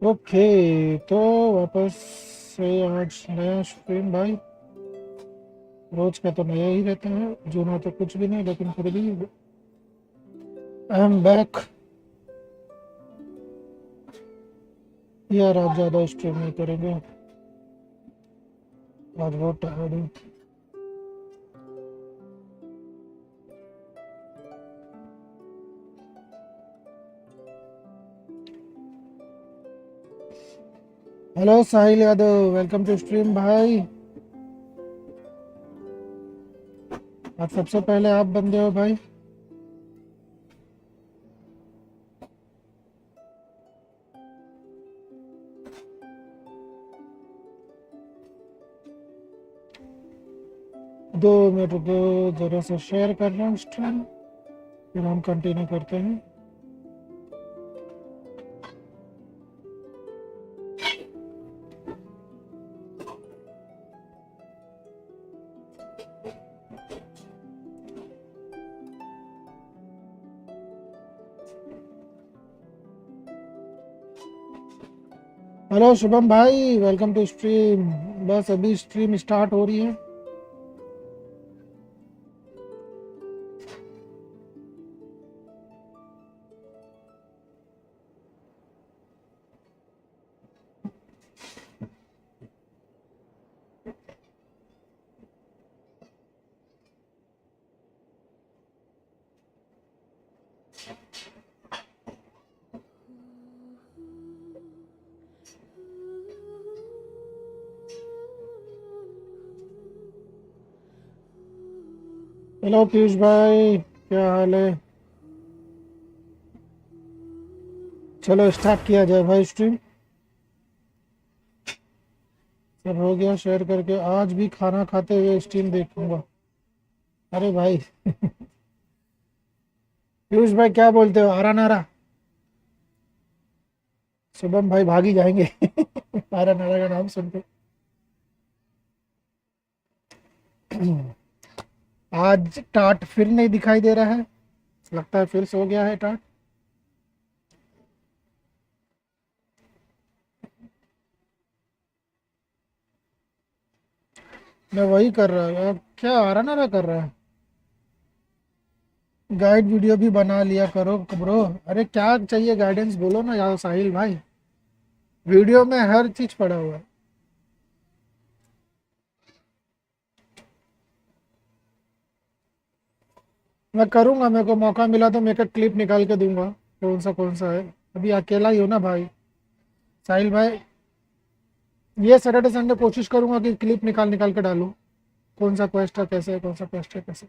Okay, तो वापस से आज नया स्ट्रीम भाई। रोज का तो नया ही रहता है, जूना तो कुछ भी नहीं, लेकिन फिर भी आई एम बैक। यार आज ज़्यादा स्ट्रीम नहीं करेंगे, आज बहुत टायर्ड हूँ। Hello Sahil Yadav, welcome to stream भाई। आज सबसे पहले आप बंदे हो भाई। 2 मिनट दो, जरा से शेयर कर रहा हूँ स्ट्रीम, फिर हम कंटिन्यू करते हैं। हेलो शुभम भाई, वेलकम टू स्ट्रीम। बस अभी स्ट्रीम स्टार्ट हो रही है। हेलो पीयूष भाई, क्या हाल है? चलो स्टार्ट किया जाए भाई स्ट्रीम। सब हो गया शेयर करके, आज भी खाना खाते हुए स्ट्रीम देखूंगा। अरे भाई पीयूष भाई क्या बोलते हो, आरा नारा? शुभम भाई भागी जाएंगे आरा नारा का नाम सुनते। आज टाट फिर नहीं दिखाई दे रहा है, लगता है फिर सो गया है टाट। मैं वही कर रहा हूँ, अब क्या आरा नारा कर रहा है। गाइड वीडियो भी बना लिया करो ब्रो। अरे क्या चाहिए गाइडेंस, बोलो ना यार साहिल भाई। वीडियो में हर चीज पड़ा हुआ है। मैं करूंगा, मेरे को मौका मिला तो मैं एक क्लिप निकाल के दूंगा। कौन सा है, अभी अकेला ही हो ना भाई साहिल भाई। ये सैटरडे संडे कोशिश करूंगा कि क्लिप निकाल निकाल के डालूं। कौन सा क्वेस्ट है कैसे है, कौन सा क्वेस्ट है कैसे।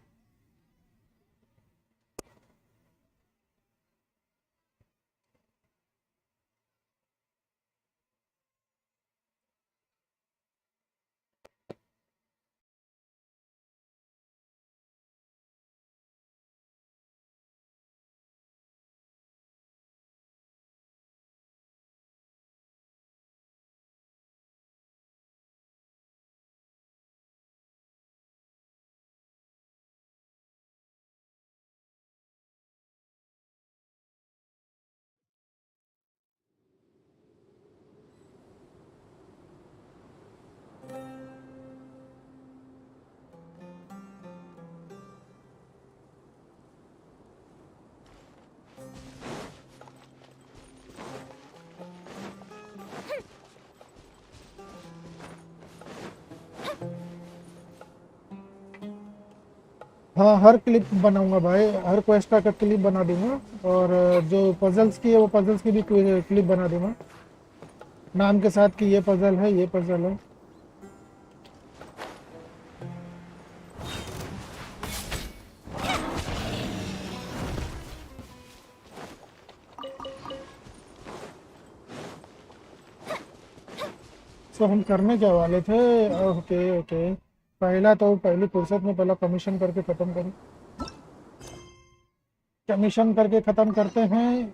हाँ हर क्लिप बनाऊंगा भाई, हर क्वेस्ट का क्लिप बना दूंगा। और जो पजल्स की है वो पजल्स की भी क्लिप बना दूंगा, नाम के साथ कि ये पजल है ये पजल है। तो हम करने क्या वाले थे? ओके ओके, पहला तो पहली फुर्सत में पहला कमीशन करके ख़त्म करें। कमीशन करके ख़त्म करते हैं।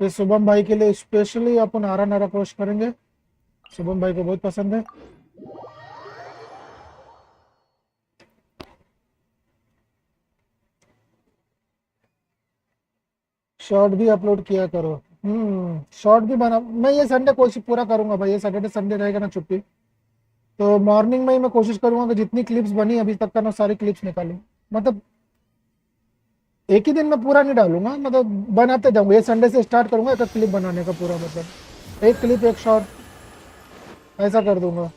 फिर शुभम भाई के लिए स्पेशली अपन आरा नारा पोस्ट करेंगे, शुभम भाई को बहुत पसंद है। शॉर्ट भी अपलोड किया करो। शॉर्ट भी बना, मैं ये संडे कोशिश पूरा करूंगा भाई, ये सैटरडे संडे रहेगा ना छुट्टी, तो मॉर्निंग में ही मैं कोशिश करूंगा कि जितनी क्लिप्स बनी अभी तक का ना सारी क्लिप्स निकालूं। मतलब एक ही दिन में पूरा नहीं डालूंगा, मतलब बनाते जाऊंगा, ये संडे से स्टार्ट करूंगा एक क्लिप बनाने का पूरा, मतलब एक क्लिप एक शॉर्ट ऐसा कर दूंगा।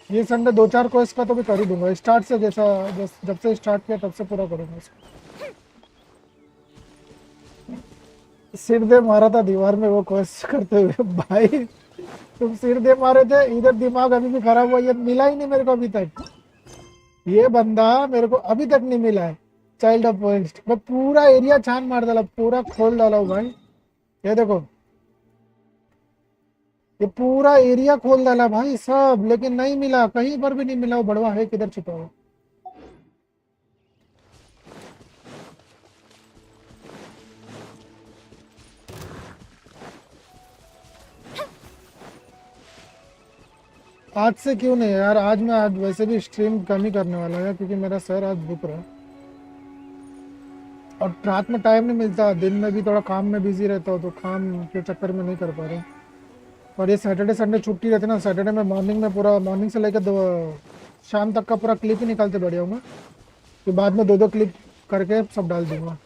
ये संडे दो चार क्वेस्ट का तो भी कर ही दूंगा स्टार्ट से, जब से स्टार्ट किया तब से पूरा करूंगा इसको। सिर दे मारा था दीवार में वो क्वेस्ट करते हुए भाई, तुम सिर दे मारे थे, इधर दिमाग अभी भी खराब हुआ, ये मिला ही नहीं मेरे को अभी तक, ये बंदा मेरे को अभी तक नहीं मिला है। चाइल्ड ऑफ वेस्ट मैं पूरा एरिया छान मार डाला, पूरा खोल डाला हूँ भाई, ये देखो ये पूरा एरिया खोल डाला भाई सब, लेकिन नहीं मिला, कहीं पर भी नहीं मिला, वो बड़वा है किधर छुपा हुआ। आज से क्यों नहीं यार, आज वैसे भी स्ट्रीम कम ही करने वाला है क्योंकि मेरा सर आज दुख रहा है और रात में टाइम नहीं मिलता, दिन में भी थोड़ा काम में बिजी रहता हूँ, तो काम के चक्कर में नहीं कर पा रहा हूँ। और ये सैटरडे संडे छुट्टी रहती है ना, सैटरडे में मॉर्निंग में पूरा, मॉर्निंग से लेकर दो शाम तक का पूरा क्लिप ही निकालते बढ़िया हूँ, फिर बाद में दो दो क्लिप करके सब डाल दूंगा।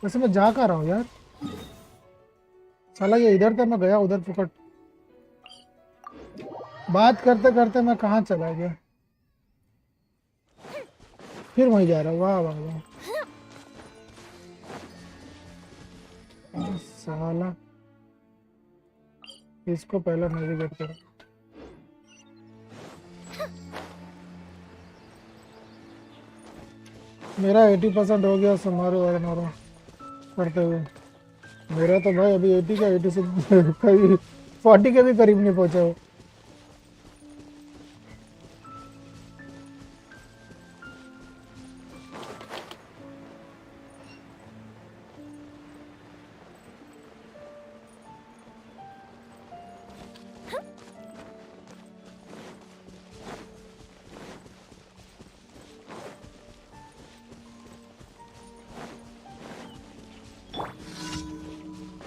वैसे मैं जा कर रहा हूँ यार, साला ये इधर था, मैं गया उधर फुकट, बात करते करते मैं कहाँ चला गया, फिर वहीं जा रहा हूँ। वाह वाह वाह साला, इसको पहला नेविगेट करो। मेरा 80% हो गया समारोह वारों करते हुए, मेरा तो भाई अभी 80 का 80 से कभी 40 के भी करीब नहीं पहुंचा वो।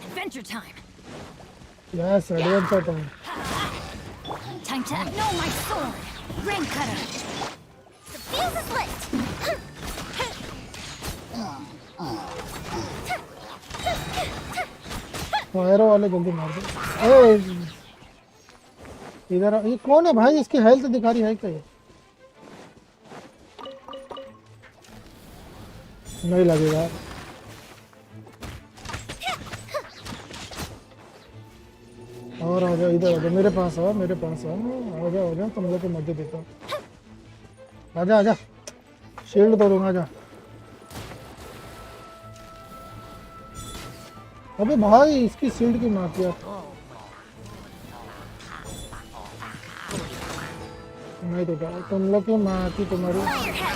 Adventure time. Yes adventure time. Time to know my sword. Rain cutter. The fuse is lit. फायरों वाले जल्दी मार दो। ए इधर ये कौन है भाई, इसकी हेल्थ दिखा रही है क्या ये? नहीं लगेगा। और आ जाओ इधर, आ जाओ मेरे पास आओ, मेरे पास आओ, आ जाओ आ जाओ, तुम लोग को मजे देता हूँ। आजा आजा, शील्ड तोड़ूंगा, आजा। अबे भाई इसकी शील्ड की मार किया, नहीं तो क्या तुम लोग की माँ की तुम्हारी।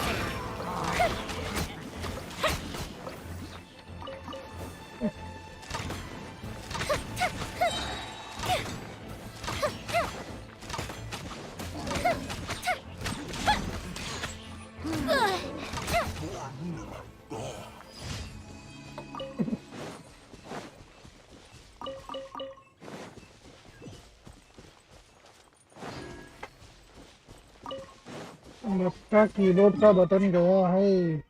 लगता कीबोर्ड का बटन गया है।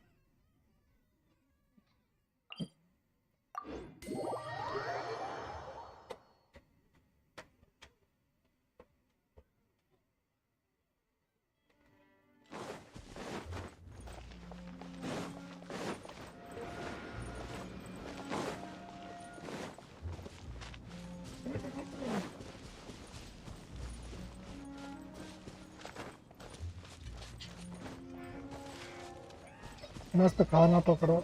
मस्त खाना पकड़ो।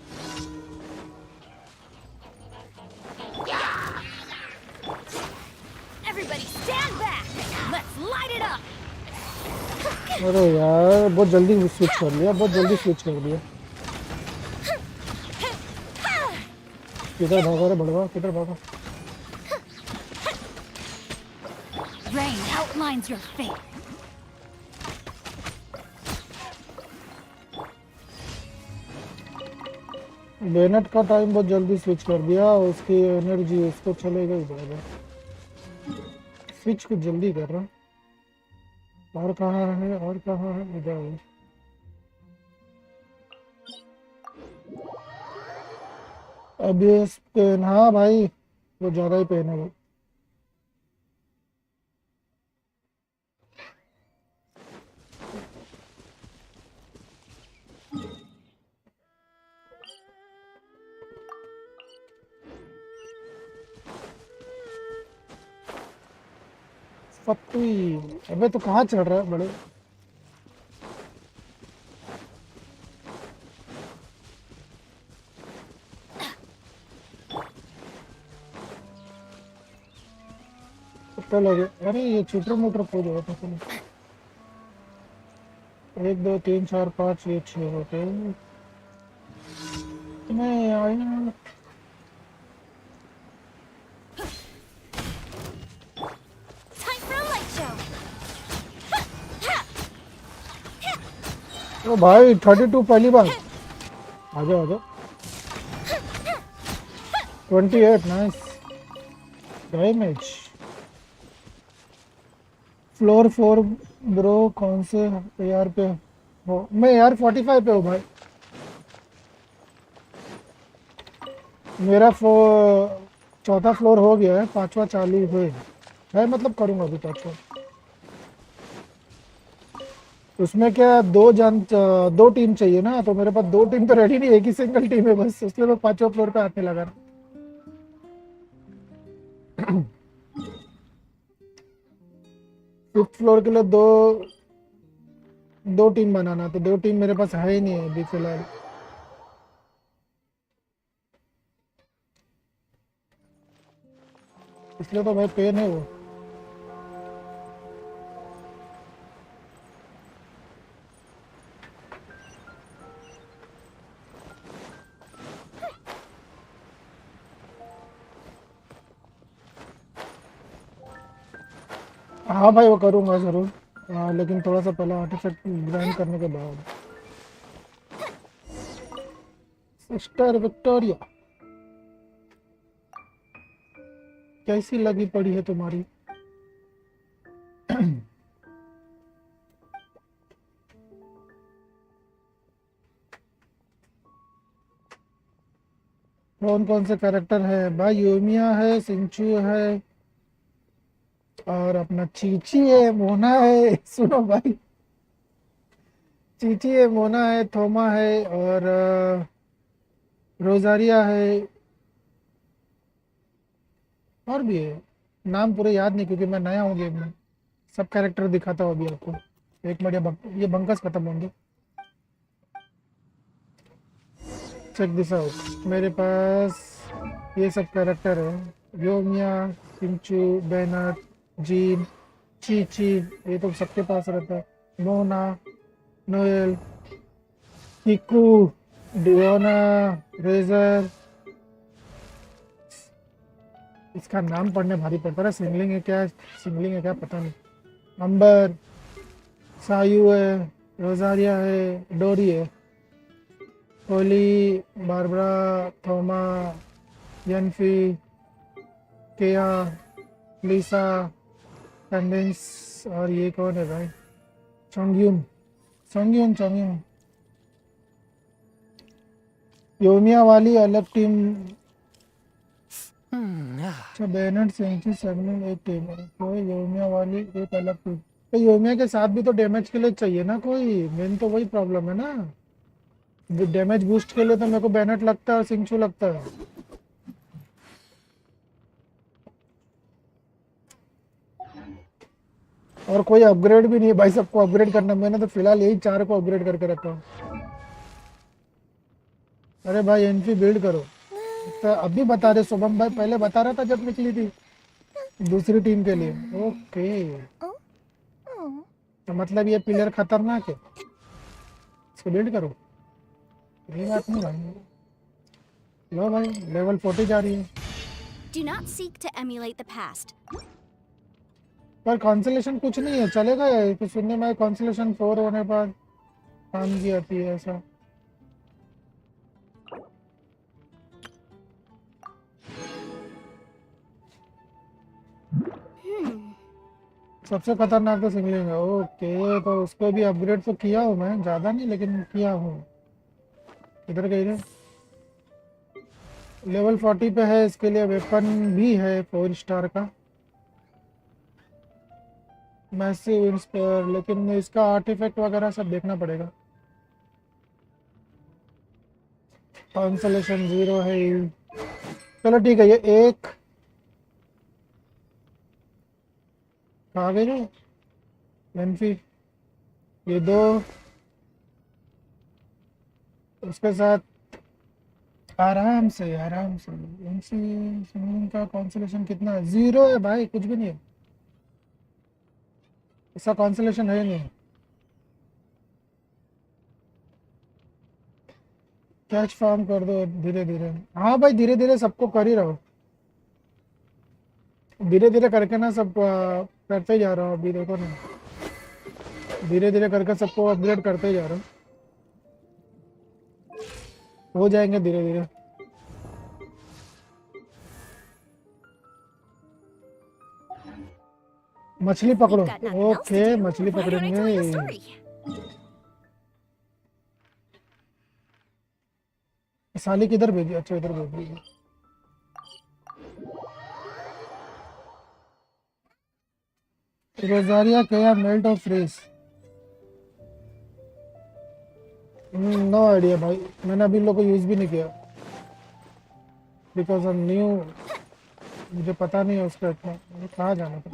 Everybody stand back. Let's light it up. अरे यार बहुत जल्दी स्विच कर लिया, बहुत जल्दी स्विच कर दिया। किधर भागा रे बड़वा, किधर भागा? Rain outlines your fate. Bennett का टाइम बहुत जल्दी स्विच कर दिया, उसकी एनर्जी उसको चलेगा ही जाएगा। स्विच कुछ जल्दी कर रहा। और कहाँ है, और कहाँ है, इधर है। अब ये पेन, हाँ भाई वो ज़्यादा ही पेन है वो। फटुई, अबे तो कहाँ चढ़ रहा है बड़े। कुत्ता लगे, अरे ये चुटर मुटर हो जाएगा तो चलो। 1 2 3 4 5 ये 6 होते हैं। मैं आया। Time for a light show. ओ भाई 32 पहली बार। आ जाओ आ जाओ। 28 नाइस डैमेज। फ्लोर 4 ब्रो, कौन से एआर पे हो? मैं एआर 45 पे हूँ भाई। मेरा चौथा फ्लोर हो गया है, पांचवा चालू है मतलब करूंगा अभी पांचवा। उसमें क्या दो टीम चाहिए ना, तो मेरे पास 2 टीम तो रेडी नहीं, एक ही सिंगल टीम है बस, इसलिए मैं पांचवा फ्लोर पे आने लगा। 5th फ्लोर के लिए दो टीम बनाना, तो 2 टीम मेरे पास है ही नहीं है अभी फिलहाल। इसलिए तो भाई पेन है वो। हाँ भाई वो करूंगा जरूर। हाँ लेकिन थोड़ा सा पहले आर्टिफैक्ट ग्राइंड करने के बाद। सिस्टर विक्टोरिया, कैसी लगी पड़ी है तुम्हारी? कौन कौन से कैरेक्टर है भाई? योमिया है, सिंचू है, और अपना चीची है, मोना है। सुनो भाई, चीची है, मोना है, थोमा है, और रोजारिया है, और भी है। नाम पूरे याद नहीं क्योंकि मैं नया हूँ गेम में। सब कैरेक्टर दिखाता हूँ अभी आपको। एक मिनट, ये बंकस खत्म होंगे। चेक दिस आउट, मेरे पास ये सब कैरेक्टर है। योमिया, पिंचू, बैनर, जीन, चीची, ये तो सबके पास रहता है। Mona, Noel, Kiku, Diona, Razor. इसका नाम पढ़ने भारी पड़ता है, सिंगलिंग है क्या, सिंगलिंग है क्या पता नहीं। अंबर, सायू है, रोजारिया है, डोरी है, होली, बारबरा, थोमा, यनफी, केया, लिसा, कैंडेंस, और ये कौन है भाई? चोंगयून, चोंगयून चोंगयून। योमिया वाली अलग टीम। अच्छा, बैनर सेंचुरी सेगमेंट एक टीम है, कोई योमिया वाली एक अलग टीम। तो योमिया के साथ भी तो डैमेज के लिए चाहिए ना कोई, मेन तो वही प्रॉब्लम है ना। डैमेज बूस्ट के लिए तो मेरे को बैनर लगता है और सिंचू लगता है। और कोई अपग्रेड भी नहीं है भाई, सबको अपग्रेड करना। मैंने तो फिलहाल यही 4 को अपग्रेड करके रखा हूँ। अरे भाई एनपी बिल्ड करो, तो अभी बता रहे शुभम भाई, पहले बता रहा था जब निकली थी दूसरी टीम के लिए। Okay, Oh, oh. तो मतलब ये प्लेयर खतरनाक है, इसको बिल्ड करो। ये बात नहीं भाई। लो भाई, लेवल 40 जा रही है। Do not seek to emulate the past. पर कॉन्सलेशन कुछ नहीं है, चलेगा ये तो सुनने में। कॉन्सलेशन 4 होने पर काम की आती है ऐसा। सबसे खतरनाक तो सिंगलिंग है। ओके, तो उसको भी अपग्रेड तो किया हूँ मैं, ज़्यादा नहीं लेकिन किया हूँ। इधर गई रे। लेवल 40 पे है, इसके लिए वेपन भी है 4 स्टार का, मैसिव इंस्पायर, लेकिन इसका आर्टिफैक्ट वगैरह सब देखना पड़ेगा। कॉन्सलेशन 0 है। चलो ठीक है, ये एक कहाँ गई रे लेंफी, ये दो, उसके साथ आराम से आराम से। सिंगलिंग का कॉन्सलेशन कितना है? 0 है भाई, कुछ भी नहीं है, इसका कॉन्सलेशन है ही नहीं। कैच फार्म कर दो धीरे धीरे। हाँ भाई, धीरे धीरे सबको कर ही रहो, धीरे धीरे करके ना सब करते ही जा रहा हूँ अभी, देखो ना, धीरे धीरे करके सबको अपग्रेड करते ही जा रहा हूँ, हो जाएंगे धीरे धीरे। मछली पकड़ो। You've got nothing else to okay, do. मछली Why don't I tell you a पकड़ेंगे। story? साली किधर भेजी? अच्छा, इधर भेजी। रोजारिया क्या मेल्ट और फ्रीज? नो आइडिया भाई, मैंने अभी इन लोग को यूज भी नहीं किया, बिकॉज आई न्यू, मुझे पता नहीं है उसका इतना, मुझे कहाँ जाना था।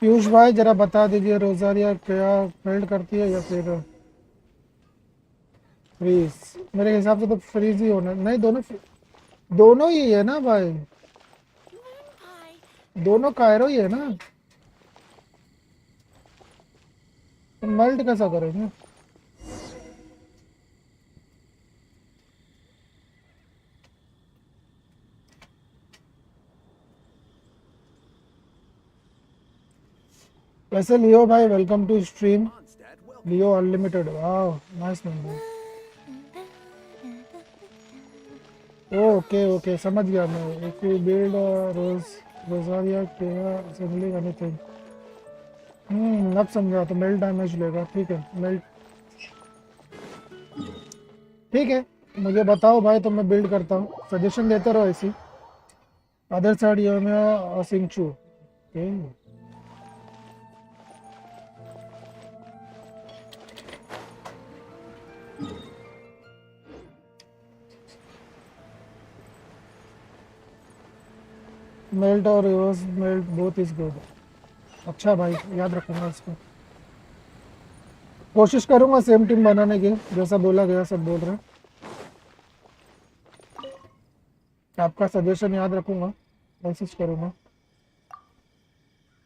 पीयूष भाई जरा बता दीजिए, रोजारिया क्या मेल्ट करती है या फिर फ्रीज? मेरे हिसाब से तो फ्रीज ही होना, नहीं दोनों, दोनों ही है ना भाई, दोनों कायरो ही है ना, तो मेल्ट कैसा करेंगे? वैसे लियो भाई, welcome to stream. Leo unlimited, वाह नाइस नंबर। ओके ओके, समझ गया मैं। इफ यू बिल्ड रोजारिया क्या असेंबलिंग एनीथिंग, अब समझा, तो मेल्ट डैमेज लेगा, ठीक है मेल्ट, ठीक है। मुझे बताओ भाई, तो मैं बिल्ड करता हूँ, सजेशन देते रहो ऐसी। Other side Yoimiya Xingqiu, okay. Melt और reverse melt both is good. अच्छा भाई, याद रखूंगा इसको, कोशिश करूंगा सेम टीम बनाने की, जैसा बोला गया सब बोल रहे हैं। आपका सजेशन याद रखूंगा, कोशिश करूंगा।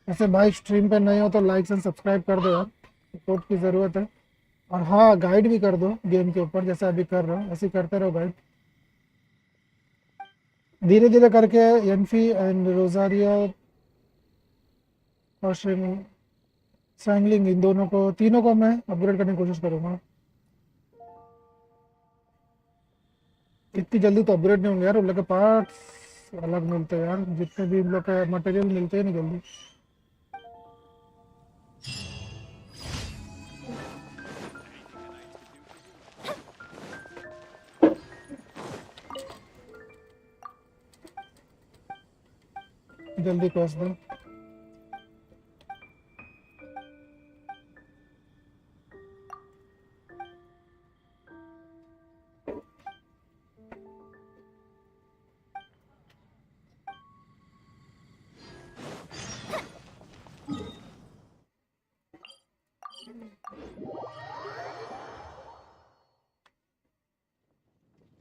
ऐसे भाई, स्ट्रीम पे नए हो तो लाइक एंड सब्सक्राइब कर दो यार, सपोर्ट की ज़रूरत है। और हाँ, गाइड भी कर दो गेम के ऊपर, जैसा अभी कर रहा हूँ ऐसे ही करते रहो गाइड, धीरे धीरे करके। एनफी एंड रोजारिया और सैंगलिंग, इन दोनों को, तीनों को मैं अपग्रेड करने की कोशिश करूंगा। इतनी जल्दी तो अपग्रेड नहीं होंगे यार, उन लोग के पार्ट्स अलग मिलते हैं यार, जितने भी इन लोग के मटेरियल मिलते हैं नहीं जल्दी। जल्दी कोस दो।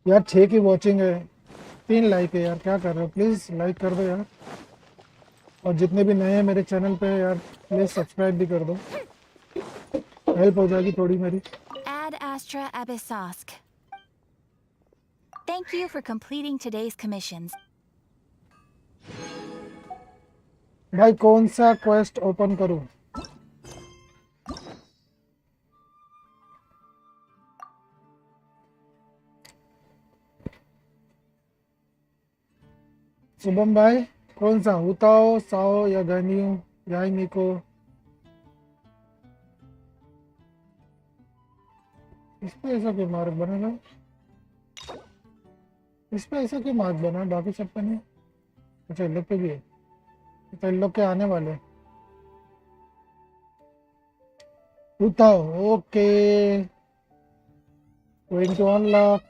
यार 6 की वॉचिंग है, 3 लाइक है यार, क्या कर रहे हो? प्लीज़ लाइक कर दो यार, और जितने भी नए हैं मेरे चैनल पे यार, प्लीज़ सब्सक्राइब भी कर दो, हेल्प हो जाएगी थोड़ी मेरी। Ad Astra Abyssosk. Thank you for completing today's commissions. भाई कौन सा क्वेस्ट ओपन करूं? शुभम भाई कौन सा हुताओ साओ या गनियो याई मिको? इस पे ऐसा क्यों मार्क बनेगा? इस पे ऐसा क्यों मार्क बना है, बाकी सब पे नहीं? अच्छा इन लोग पे भी है, तो इन लोग के आने वाले हैं। हुताओ ओके, गोइंग टू अनलॉक।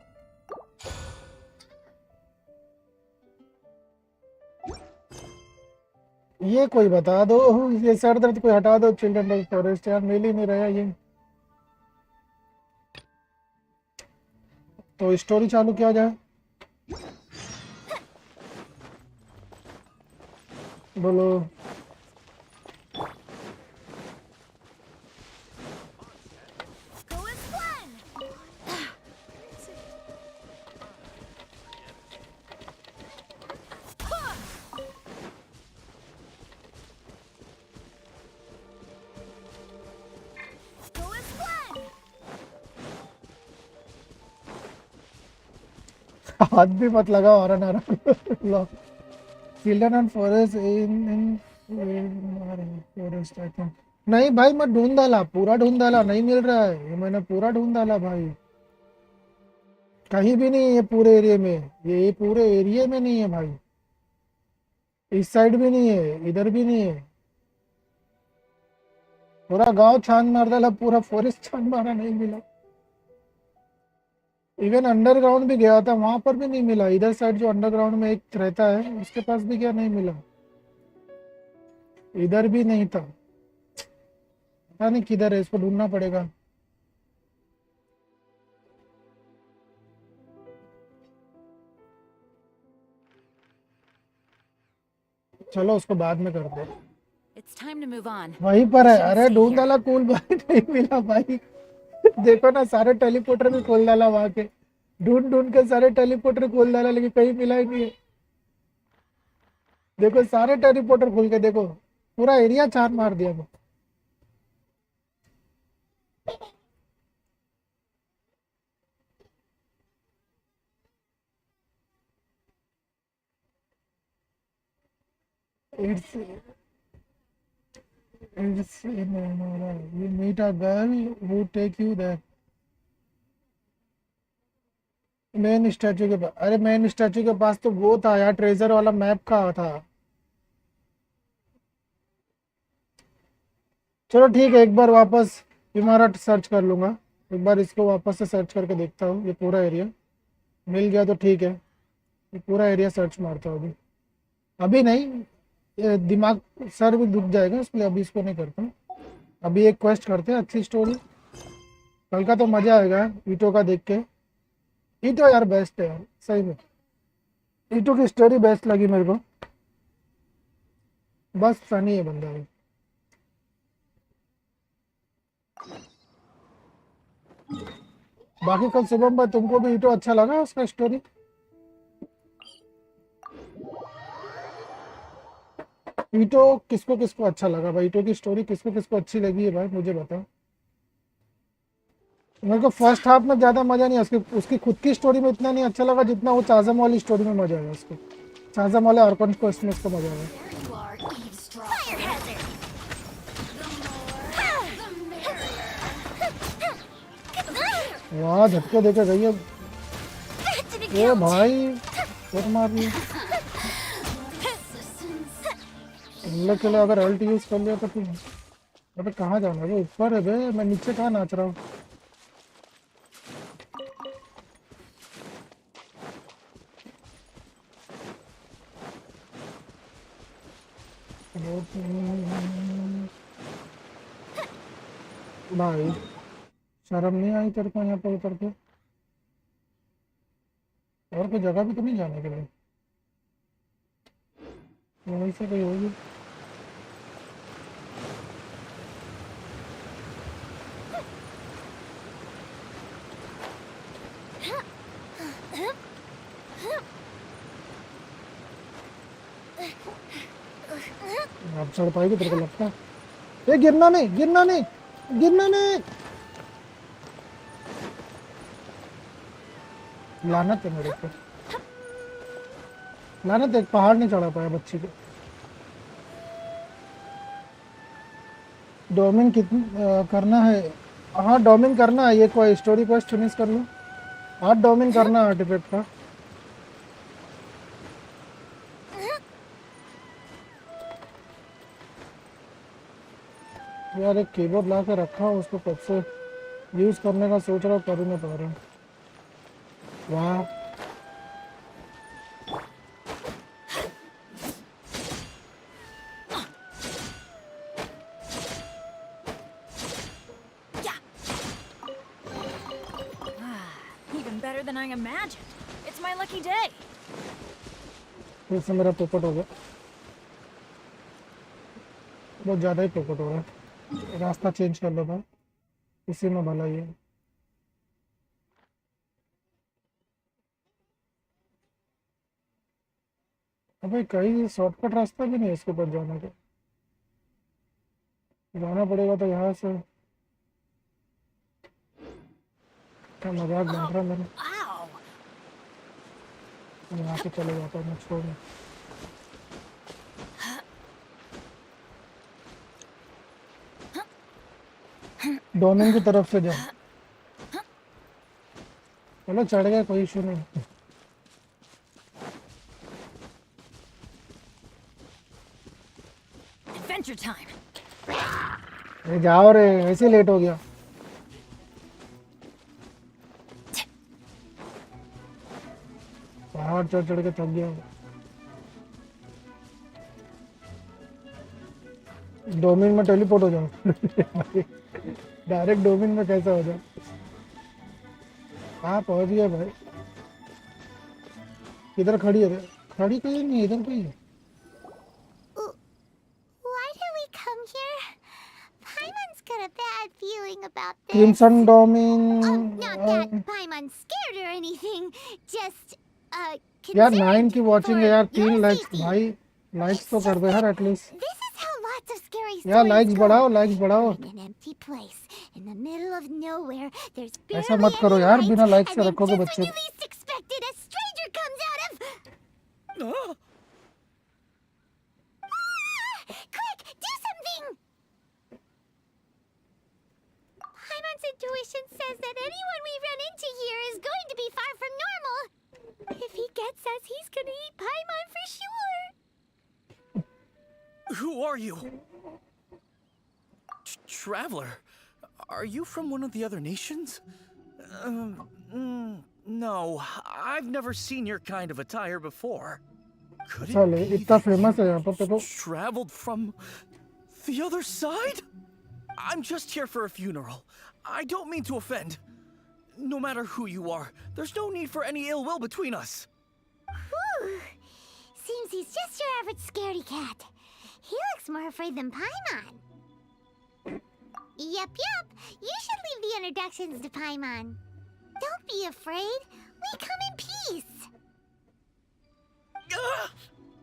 ये कोई बता दो, ये सर दर्द कोई हटा दो, चिल्ड्रन ऑफ फॉरेस्ट यार मिल ही नहीं रहा ये। तो स्टोरी चालू किया जाए, बोलो। Go with fun. Go with fun. हाथ भी मत लगाओ, और ना लो। Children and forest in forest I think. नहीं भाई मैं ढूंढ डाला, पूरा ढूंढ डाला, नहीं मिल रहा है, ये मैंने पूरा ढूंढ डाला भाई, कहीं भी नहीं है ये पूरे एरिया में, ये पूरे एरिया में नहीं है भाई, इस साइड भी नहीं है, इधर भी नहीं है, पूरा गांव छान मार डाला, पूरा फॉरेस्ट छान मारा, नहीं मिला। इवन अंडरग्राउंड भी गया था, वहां पर भी नहीं मिला, इधर साइड जो अंडरग्राउंड में एक रहता है उसके पास भी गया, नहीं मिला, इधर भी नहीं था, पता नहीं किधर है, इसको ढूंढना पड़ेगा। चलो उसको बाद में करते हैं। It's time to move on. वहीं पर है, Shouldn't अरे stay ढूंढ here. डाला कूल भाई, नहीं मिला भाई। देखो ना सारे टेलीपोर्टर भी खोल डाला वहां के, ढूंढ ढूंढ के सारे टेलीपोर्टर खोल डाला, लेकिन कहीं मिला ही नहीं है। देखो सारे टेलीपोर्टर खोल के देखो, पूरा एरिया छान मार दिया मैं। It's you meet a girl who take you there। Main statue के पास, अरे मेन स्टैचू के पास तो वो था यार, ट्रेजर वाला मैप का था। चलो ठीक है, एक बार वापस इमारत सर्च कर लूंगा, एक बार इसको वापस से सर्च करके देखता हूँ, ये पूरा एरिया मिल गया तो ठीक है, ये पूरा एरिया सर्च मारता हूँ अभी। अभी नहीं, ये दिमाग सर भी दुख जाएगा, इसलिए अभी इसको नहीं करता हूँ। अभी एक क्वेस्ट करते हैं, अच्छी स्टोरी, कल का तो मजा आएगा ईटो का देख के। ईटो यार बेस्ट है यार, सही में ईटो की स्टोरी बेस्ट लगी मेरे को, बस फनी है बंदा है। बाकी कल सुबह में तुमको भी ईटो अच्छा लगा उसका स्टोरी? ईटो किसको किसको अच्छा लगा भाई, ईटो की स्टोरी किसको किसको अच्छी लगी है भाई, मुझे बताओ। मेरे को फर्स्ट हाफ में ज्यादा मजा नहीं, उसकी उसकी खुद की स्टोरी में इतना नहीं अच्छा लगा जितना वो चाजम वाली स्टोरी में मजा आया उसको, चाजम वाले आर्कन क्वेस्ट में उसको मजा आया। There you are, eavesdropper. Fire hazard. वाह झटके देके गई है, Didn't ए count. भाई बहुत मार रही है। इन लोग के लिए अगर अल्ट यूज कर लिया तो फिर अबे कहाँ जाना है, वो ऊपर है बे, मैं नीचे कहाँ नाच रहा हूँ। भाई शर्म नहीं आई तेरे को यहाँ पर उतर के? और कोई जगह भी तो नहीं जाने के लिए, वहीं से कहीं होगी। अब चढ़ पाएगी तेरे को लगता है? ये गिरना नहीं, गिरना नहीं, गिरना नहीं, लानत है मेरे को। लानत एक पहाड़ नहीं चढ़ा पाया बच्ची को। डोमिन कितनी करना है? हाँ डोमिन करना है, ये कोई स्टोरी क्वेस्ट फिनिश कर लो। हाँ डोमिन करना है आर्टिफैक्ट का। यार एक कीबोर्ड ला के रखा हूँ, उसको कब से यूज करने का सोच रहा हूँ, कर ही नहीं पा रहा हूँ। वाह Even better than I imagined. It's my lucky day. फिर से मेरा पोपट हो गया, बहुत ज़्यादा ही पोपट हो रहा है। रास्ता चेंज कर लो भाई, इसी में भला ही है। अबे कहीं शॉर्टकट रास्ता भी नहीं है इसके ऊपर जाने का, जाना पड़ेगा तो यहाँ से। क्या मजाक बन रहा है मेरा। Ow! मैं यहाँ से चले जाता हूँ, मैं छोड़। डोमिन की तरफ से जाओ। चलो चढ़ गए, कोई इशू नहीं। Adventure time. अरे जाओ रे, ऐसे लेट हो गया। पहाड़ चढ़ चढ़ के थक गया। डोमिन में टेलीपोर्ट हो जाओ। डायरेक्ट डोमिन में कैसे हो जाओ? हाँ पहुंच गया भाई। इधर खड़ी है, खड़ी कहीं नहीं, इधर कहीं है। Why did we come here? Paimon's got a bad feeling about this. Crimson domain. Not that Paimon's scared or anything. Just, यार concerned 9 की वॉचिंग है for यार, your 3 लाइक्स safety. भाई, लाइक्स It's तो कर just दो यार that at least. This is how lots of scary यार stories लाइक्स go. बढ़ाओ, लाइक्स बढ़ाओ। In an empty place, in the middle of nowhere, there's ऐसा barely मत करो any यार, light, बिना लाइक्स and के then रखोगे just बच्चे when you को। least expect it, a stranger comes out of... Quick, do something! Paimon's intuition says that anyone we run into here is going to be far from normal. If he gets us, he's gonna eat Paimon for sure. Who are you? Traveler? Are you from one of the other nations? No, I've never seen your kind of attire before. Could it चले, be इतना that famous है यहाँ पर you तो। traveled from the other side? I'm just here for a funeral. I don't mean to offend. No matter who you are, there's no need for any ill will between us. Whew. Seems he's just your average scaredy cat. He looks more afraid than Paimon. Yup. You should leave the introductions to Paimon. Don't be afraid. We come in peace. Ah!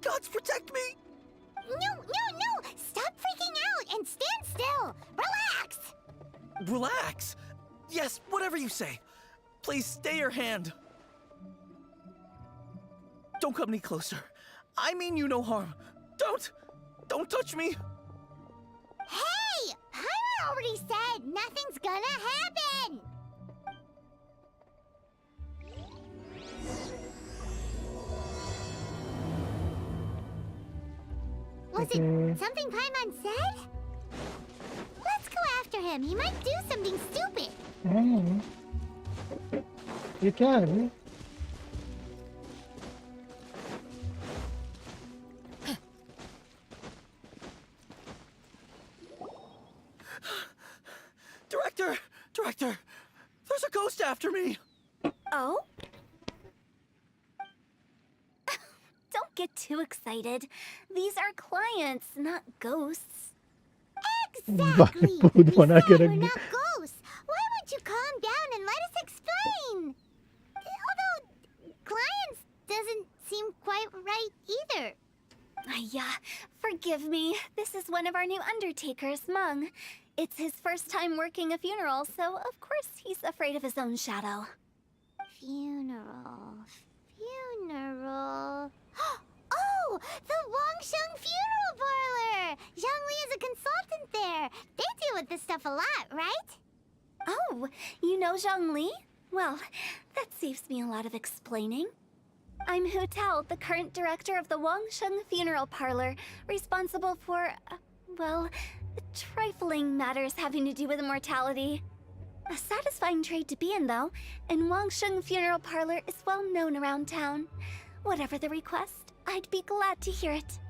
Gods protect me! No. Stop freaking out and stand still. Relax. Relax. Yes, whatever you say. Please stay your hand. Don't come any closer. I mean you no harm. Don't touch me. Hey! Paimon already said nothing's gonna happen. Was Okay. it something Paimon said? Let's go after him. He might do something stupid. ये क्या है भाई? Director, there's a ghost after me. Oh? Don't get too excited. These are clients, not ghosts. Exactly! भूत We बना के said रख we're दिया। not ghosts. Why won't you calm down and let us explain? Although, clients doesn't seem quite right either. Yeah, forgive me. This is one of our new undertakers, Mung. It's his first time working a funeral, so of course he's afraid of his own shadow. Funeral. this stuff a lot, right? Oh, you know Zhongli? Well, that saves me a lot of explaining. I'm Hu Tao, the current director of the Wangsheng Funeral Parlor, responsible for, well, trifling matters having to do with immortality. A satisfying trade to be in, though, and Wangsheng Funeral Parlor is well known around town. Whatever the request, I'd be glad to hear it.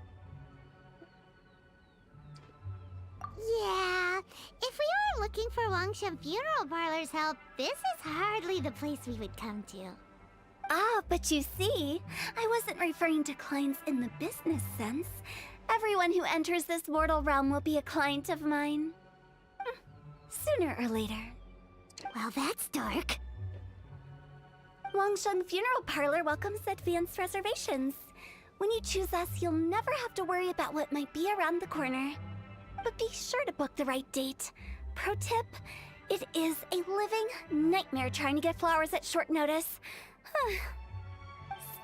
Yeah, if we were looking for Wangshan Funeral Parlor's help, this is hardly the place we would come to. Ah, but you see, I wasn't referring to clients in the business sense. Everyone who enters this mortal realm will be a client of mine. Sooner or later. Well, that's dark. Wangsheng Funeral Parlor welcomes advanced reservations. When you choose us, you'll never have to worry about what might be around the corner. But be sure to book the right date. Pro tip, it is a living nightmare trying to get flowers at short notice.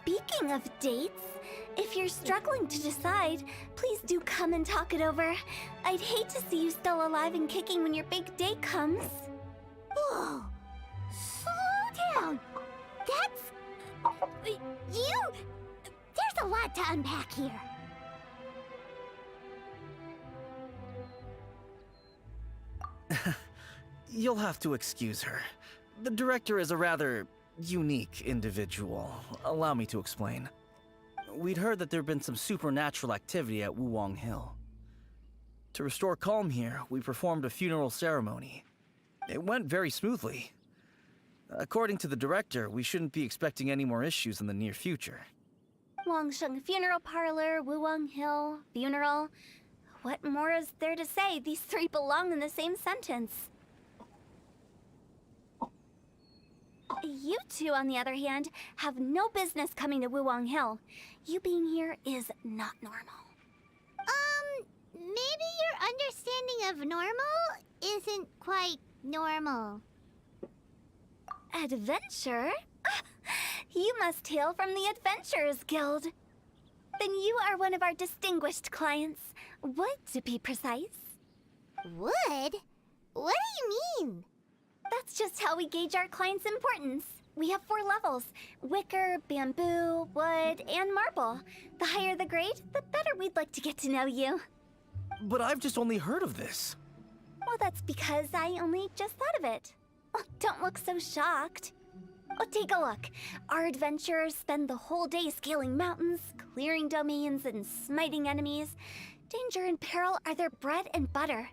Speaking of dates, if you're struggling to decide, please do come and talk it over. I'd hate to see you still alive and kicking when your big day comes. Whoa! Slow down! That's... you... There's a lot to unpack here. You'll have to excuse her. The director is a rather unique individual. Allow me to explain. We'd heard that there'd been some supernatural activity at Wuwang Hill. To restore calm here, we performed a funeral ceremony. It went very smoothly. According to the director, we shouldn't be expecting any more issues in the near future. Wangsheng Funeral Parlor, Wuwang Hill, funeral. What more is there to say? These three belong in the same sentence. You two, on the other hand, have no business coming to Wuwang Hill. You being here is not normal. Maybe your understanding of normal isn't quite normal. Adventure? You must hail from the Adventurers Guild. Then you are one of our distinguished clients. Wood, to be precise. Wood? What do you mean? That's just how we gauge our clients' importance. We have 4 levels: wicker, bamboo, wood, and marble. The higher the grade, the better we'd like to get to know you. But I've just only heard of this. Well, that's because I only just thought of it. Oh, don't look so shocked. Oh, take a look. Our adventurers spend the whole day scaling mountains, clearing domains, and smiting enemies. Danger and peril are their bread and butter.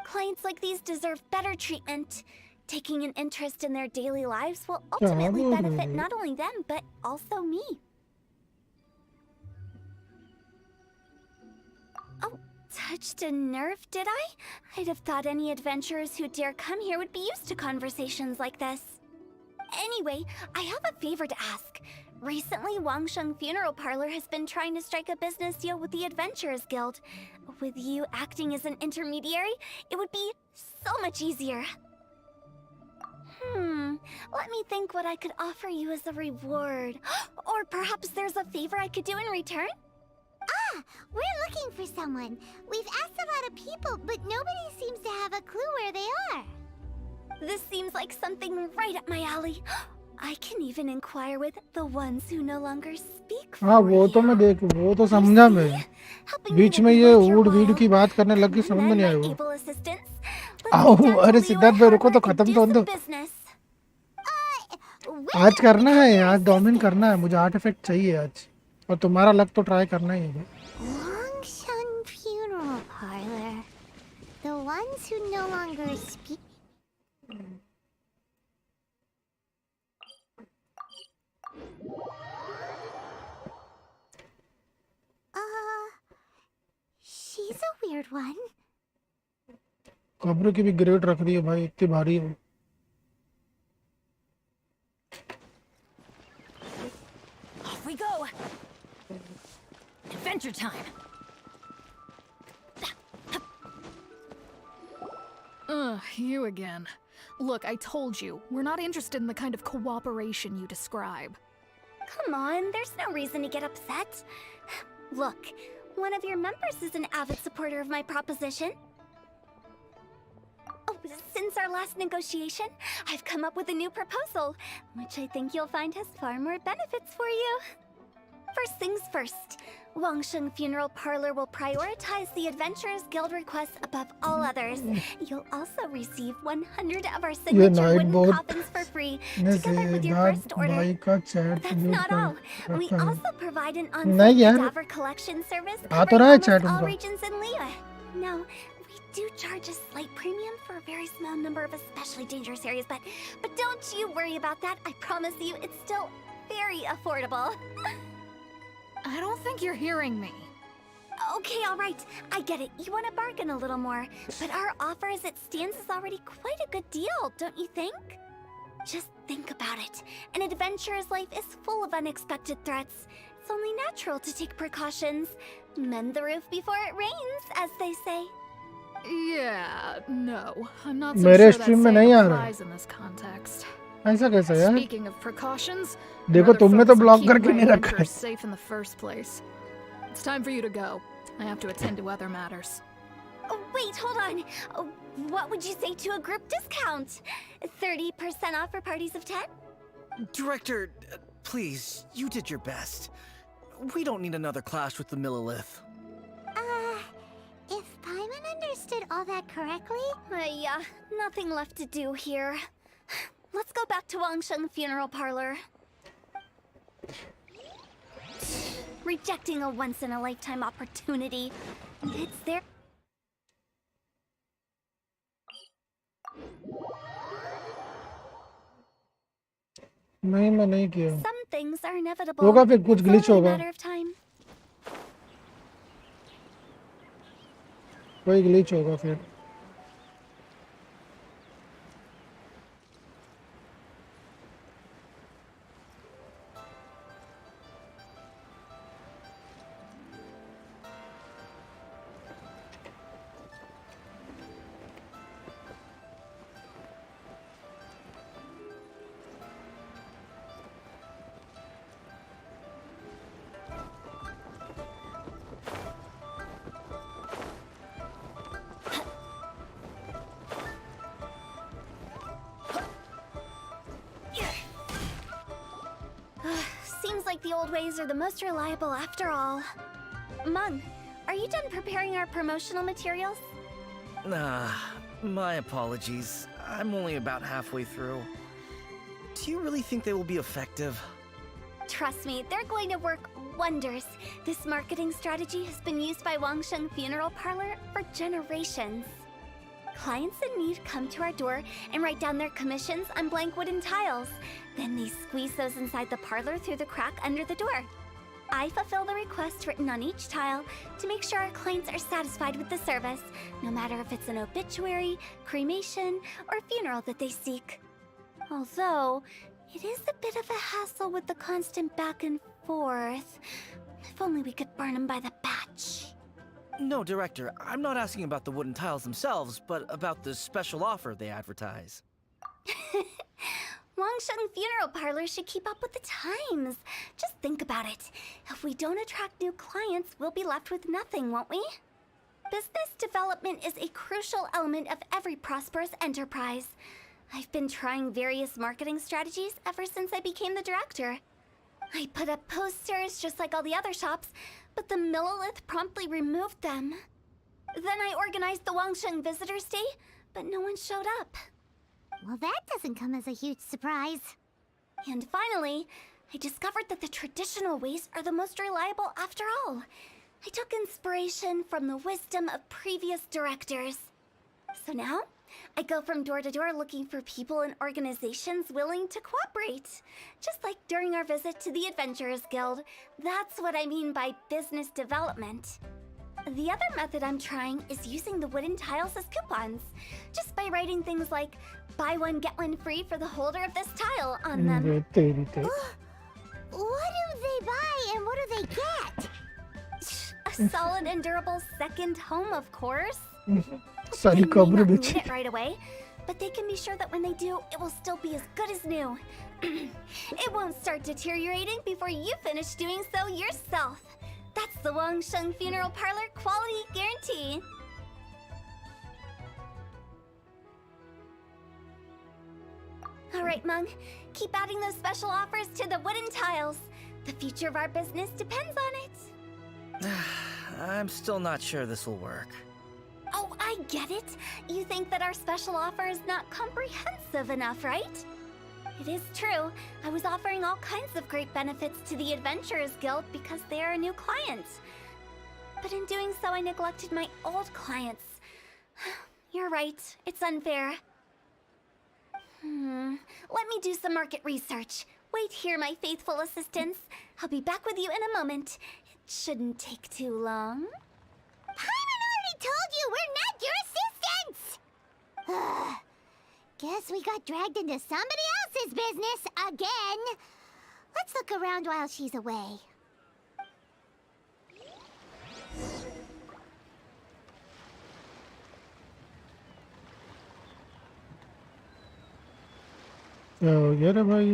Clients like these deserve better treatment. Taking an interest in their daily lives will ultimately benefit not only them, but also me. Oh, touched a nerve, did I? I'd have thought any adventurers who dare come here would be used to conversations like this. Anyway, I have a favor to ask. Recently, Wangsheng Funeral Parlor has been trying to strike a business deal with the Adventurers Guild. With you acting as an intermediary, it would be so much easier. Let me think what I could offer you as a reward. Or perhaps there's a favor I could do in return? Ah, we're looking for someone. We've asked a lot of people, but nobody seems to have a clue where they are. This seems like something right up my alley. I can even inquire with the ones who no longer speak for हाँ वो तो मैं देख वो तो समझा मैं बीच में ये ऊड वीड की बात करने लगी समझ में नहीं आया वो आओ अरे सिद्धार्थ भाई रुको तो खत्म तो होने दो आज करना है आज डोमिन करना है मुझे आर्ट इफेक्ट चाहिए आज और तुम्हारा लक तो ट्राई करना ही है Wangsheng Funeral Parlor. The ones who no longer speak. She's a weird one. कब्र की भी ग्रेड रख दी है भाई इतनी भारी है Off we go. Adventure time. You again. Look, I told you, we're not interested in the kind of cooperation you describe. Come on, there's no reason to get upset. Look, one of your members is an avid supporter of my proposition. Since our last negotiation, I've come up with a new proposal, which I think you'll find has far more benefits for you. First things first, Wangsheng Funeral Parlor will prioritize the Adventurers Guild requests above all others. You'll also receive 100 of our signature night wooden boat coffins for free, together with your first order. भाई का chat That's mute not all. कर We रखा है। also provide an नहीं on-site यार, cadaver collection service आ तो covering रहा है almost chat all उनका। regions in Liyue. Now, we do charge a slight premium for a very small number of especially dangerous areas, but don't you worry about that. I promise you, it's still very affordable. I don't think you're hearing me. Okay, all right. I get it. You want to bargain a little more, but our offer as it stands is already quite a good deal, don't you think? Just think about it. An adventurer's life is full of unexpected threats. It's only natural to take precautions. Mend the roof before it rains, as they say. Yeah, no. I'm not so मेरे sure that stream में नहीं saying आ रहा है। applies in this context. ऐसा कैसा यार? Speaking of precautions, देखो I'd rather तुमने तो focus on ब्लॉक keeping करके my नहीं रखा है। adventurers safe in the first place. It's time for you to go. I have to attend to other matters. Oh, wait, hold on. Oh, what would you say to a group discount? 30% off for parties of 10? Director, please, you did your best. We don't need another clash with the Millilith. If Paimon understood all that correctly, Yeah, nothing left to do here. Let's go back to Wangsheng Funeral Parlor. Rejecting a once-in-a-lifetime opportunity. It's their... नहीं मैं नहीं किया। Some things are inevitable. होगा फिर कुछ It's glitch only a होगा। matter of time. कोई glitch होगा फिर। Seems like the old ways are the most reliable after all. Mung, are you done preparing our promotional materials? My apologies. I'm only about halfway through. Do you really think they will be effective? Trust me, they're going to work wonders. This marketing strategy has been used by Wangsheng Funeral Parlor for generations. Clients in need come to our door and write down their commissions on blank wooden tiles. Then they squeeze those inside the parlor through the crack under the door. I fulfill the requests written on each tile to make sure our clients are satisfied with the service, no matter if it's an obituary, cremation, or funeral that they seek. Although, it is a bit of a hassle with the constant back and forth. If only we could burn them by the batch. No, Director, I'm not asking about the wooden tiles themselves, but about the special offer they advertise. Wangsheng Funeral Parlor should keep up with the times. Just think about it. If we don't attract new clients, we'll be left with nothing, won't we? Business development is a crucial element of every prosperous enterprise. I've been trying various marketing strategies ever since I became the director. I put up posters just like all the other shops, but the Millilith promptly removed them. Then I organized the Wangsheng Visitors Day, but no one showed up. well, that doesn't come as a huge surprise. And finally, I discovered that the traditional ways are the most reliable after all. I took inspiration from the wisdom of previous directors. So now, I go from door to door looking for people and organizations willing to cooperate. Just like during our visit to the Adventurers Guild. That's what I mean by business development. The other method I'm trying is using the wooden tiles as coupons. Just by writing things like, buy one get one free for the holder of this tile on them. तेरी तेरी। What do they buy and what do they get? A solid and durable second home, of course. सारी They may कब्र not need बेची। it right away, but they can be sure that when they do, it will still be as good as new. It won't start deteriorating before you finish doing so yourself. That's the Wangsheng Funeral Parlor quality guarantee. Alright, Mung. Keep adding those special offers to the wooden tiles. The future of our business depends on it. I'm still not sure this will work. Oh, I get it. You think that our special offer is not comprehensive enough, right? It is true. I was offering all kinds of great benefits to the Adventurers Guild because they are a new client. But in doing so, I neglected my old clients. You're right. It's unfair. Let me do some market research. Wait here, my faithful assistants. I'll be back with you in a moment. It shouldn't take too long. Paimon already told you we're not your assistants! Guess we got dragged into somebody else's business again. Let's look around while she's away. क्या हो गया रे भाई?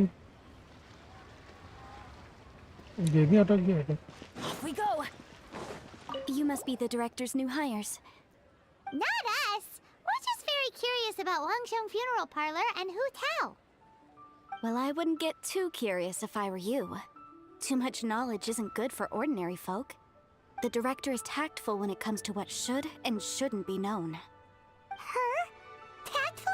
ये भी अटक गया क्या? Off we go. You must be the director's new hires. Not us. We're just very curious about Wangsheng Funeral Parlor and Hu Tao. Well, I wouldn't get too curious if I were you. Too much knowledge isn't good for ordinary folk. The director is tactful when it comes to what should and shouldn't be known. Her? Tactful?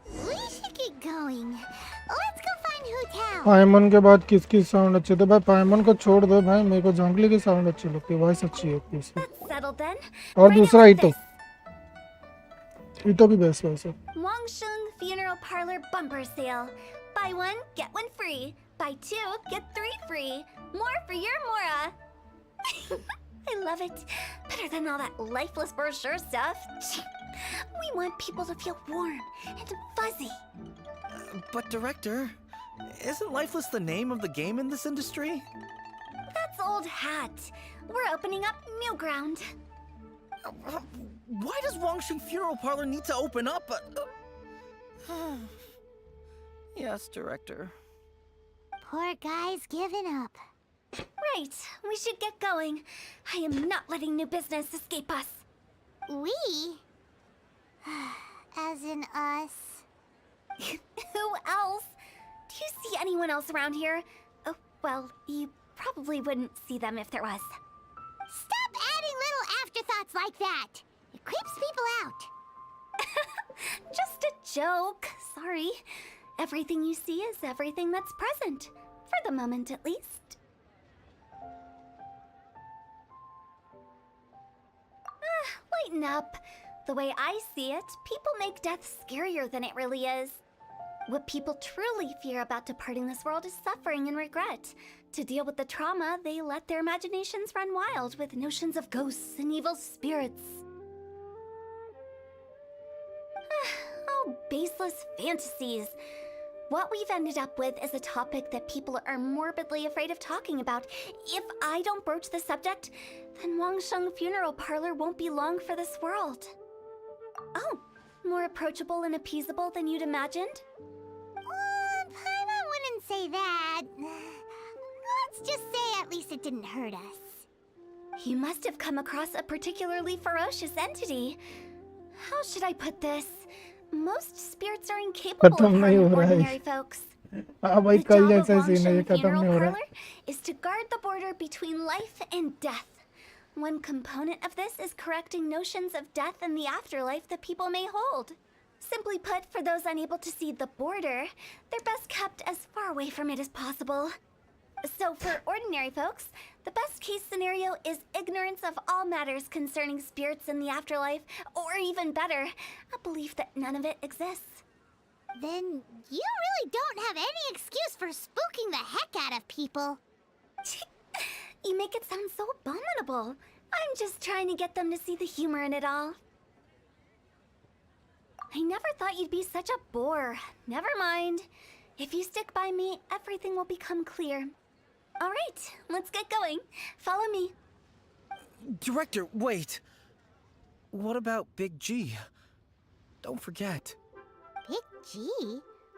We should get going. Let's go find Hu Tao. पाइमन के बाद किसकी sound अच्छी थी भाई? पाइमन को छोड़ दो भाई, मेरे को जंगली की साउंड अच्छी लगती है, वॉइस अच्छी होती है इसकी। That's settled then. और Right दूसरा on इतो, this. इतो भी बेस्ट वैसे। Wangsheng Funeral Parlor bumper sale. Buy one, get one free. Buy two, get three free. More for your Mora. I love it. Better than all that lifeless brochure stuff. We want people to feel warm and fuzzy. But Director, isn't Lifeless the name of the game in this industry? That's old hat. We're opening up new ground. Why does Wangsheng Funeral Parlor need to open up? Yes, Director. Poor guy's given up. Right, we should get going. I am not letting new business escape us. We? As in us. Who else? Do you see anyone else around here? Oh, well, you probably wouldn't see them if there was. Stop adding little afterthoughts like that. It creeps people out. Just a joke. Sorry. Everything you see is everything that's present. For the moment, at least. Lighten up. The way I see it, people make death scarier than it really is. What people truly fear about departing this world is suffering and regret. To deal with the trauma, they let their imaginations run wild with notions of ghosts and evil spirits. Oh, baseless fantasies. What we've ended up with is a topic that people are morbidly afraid of talking about. If I don't broach the subject, then Wangsheng Funeral Parlor won't be long for this world. Oh, more approachable and appeasable than you'd imagined? Paimon wouldn't say that. Let's just say at least it didn't hurt us. You must have come across a particularly ferocious entity. How should I put this? Most spirits are incapable of खत्म नहीं harming हो रहा है। ordinary folks. हाँ भाई, The कल job of जैसा scene है, ये Wangsheng खत्म Funeral नहीं हो रहा। Parlor is to guard the border between life and death. One component of this is correcting notions of death and the afterlife that people may hold. Simply put, for those unable to see the border, they're best kept as far away from it as possible. So for ordinary folks, the best case scenario is ignorance of all matters concerning spirits in the afterlife, or even better, a belief that none of it exists. Then you really don't have any excuse for spooking the heck out of people. You make it sound so abominable. I'm just trying to get them to see the humor in it all. I never thought you'd be such a bore. Never mind. If you stick by me, everything will become clear. All right, let's get going. Follow me. Director, wait. What about Big G? Don't forget. Big G?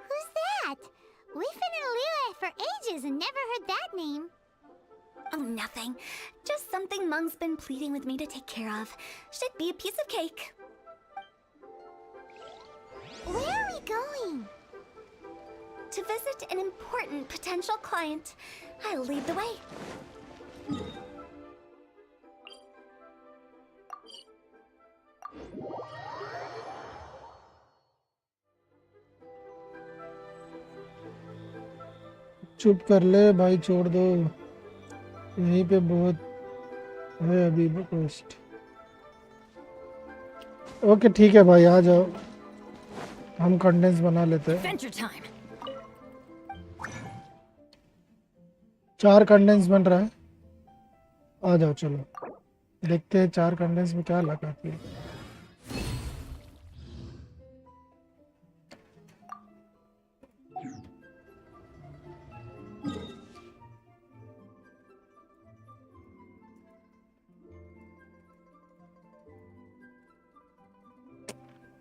Who's that? We've been in Liyue for ages and never heard that name. Oh, nothing. Just something Mung's been pleading with me to take care of. Should be a piece of cake. Where are we going? To visit an important potential client. I'll lead the way. चुप कर ले भाई, छोड़ दो। यहीं पे बहुत है अभी रिक्वेस्ट। ओके ठीक है भाई, आ जाओ, हम कंडेंस बना लेते हैं। Adventure time. 4 कंडेंस बन रहा है, आ जाओ चलो देखते हैं 4 कंडेंस में क्या लगाती है।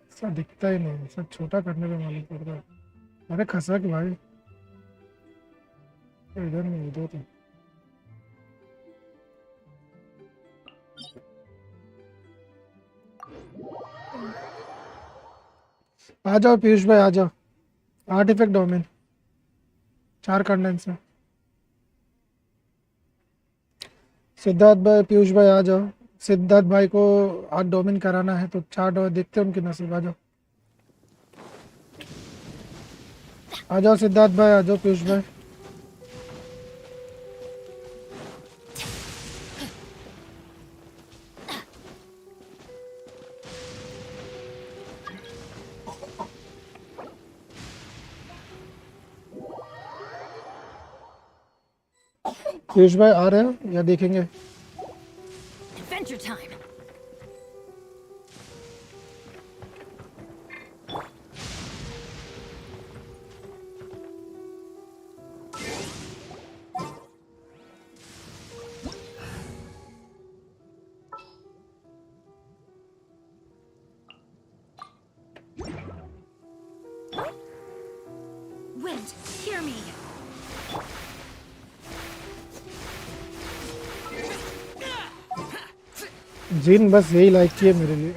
ऐसा दिखता ही नहीं, सब छोटा करने में मालूम पड़ रहा है। अरे खसक भाई, इधर नहीं इधर तो। आ जाओ पीयूष भाई, आ जाओ। आर्टिफैक्ट डोमेन 4 कंडेंस है। सिद्धार्थ भाई, पीयूष भाई आ जाओ। सिद्धार्थ भाई को आज डोमेन कराना है तो 4 डोमेन देखते हैं उनकी नसीब। आ जाओ, आ जाओ सिद्धार्थ भाई, आ जाओ पीयूष भाई। पीयूष भाई आ रहे हो या देखेंगे? Adventure time. Wind, hear me. जिन बस यही लाइक किए मेरे लिए।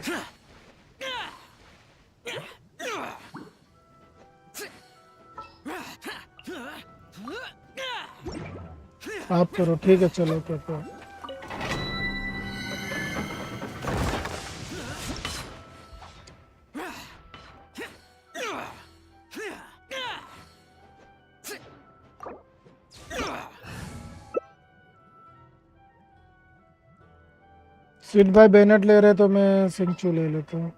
आप करो, ठीक है चलो तो। स्वीट भाई बेनेट ले रहे तो मैं सिंचू ले लेता हूँ।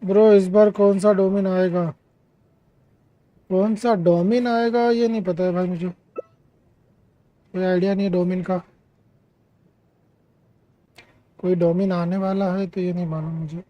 ब्रो इस बार कौन सा डोमिन आएगा? कौन सा डोमिन आएगा ये नहीं पता है भाई मुझे, कोई आइडिया नहीं है डोमिन का। कोई डोमिन आने वाला है तो ये नहीं मालूम मुझे।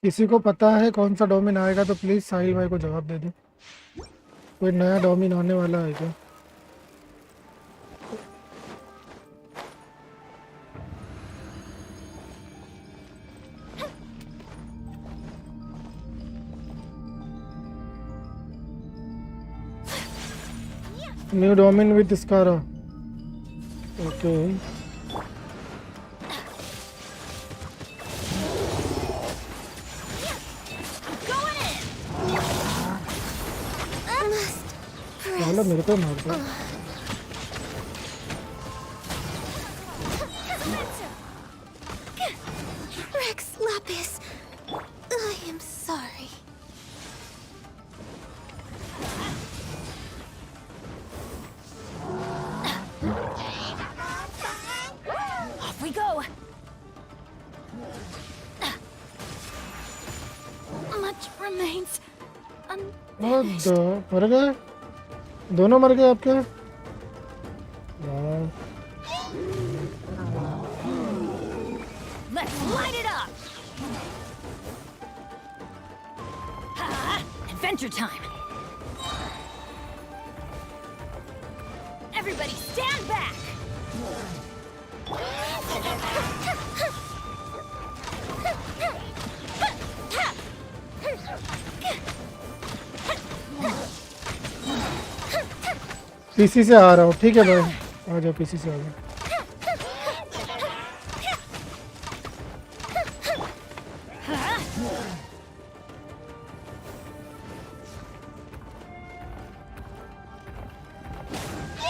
किसी को पता है कौन सा डोमिन आएगा तो प्लीज साहिल भाई को जवाब दे दो। कोई नया डोमिन आने वाला है क्या? New domain with Scara. Okay चलो मेरे को मार दो। Rex Lapis, I am sorry. Off we go. remains. और मर गए, दोनों मर गए आपके। वाह। Let's light it up! Adventure time! Everybody stand back! PC से आ रहा हूँ, ठीक है भाई, आ जाओ पीसी से आ जाओ।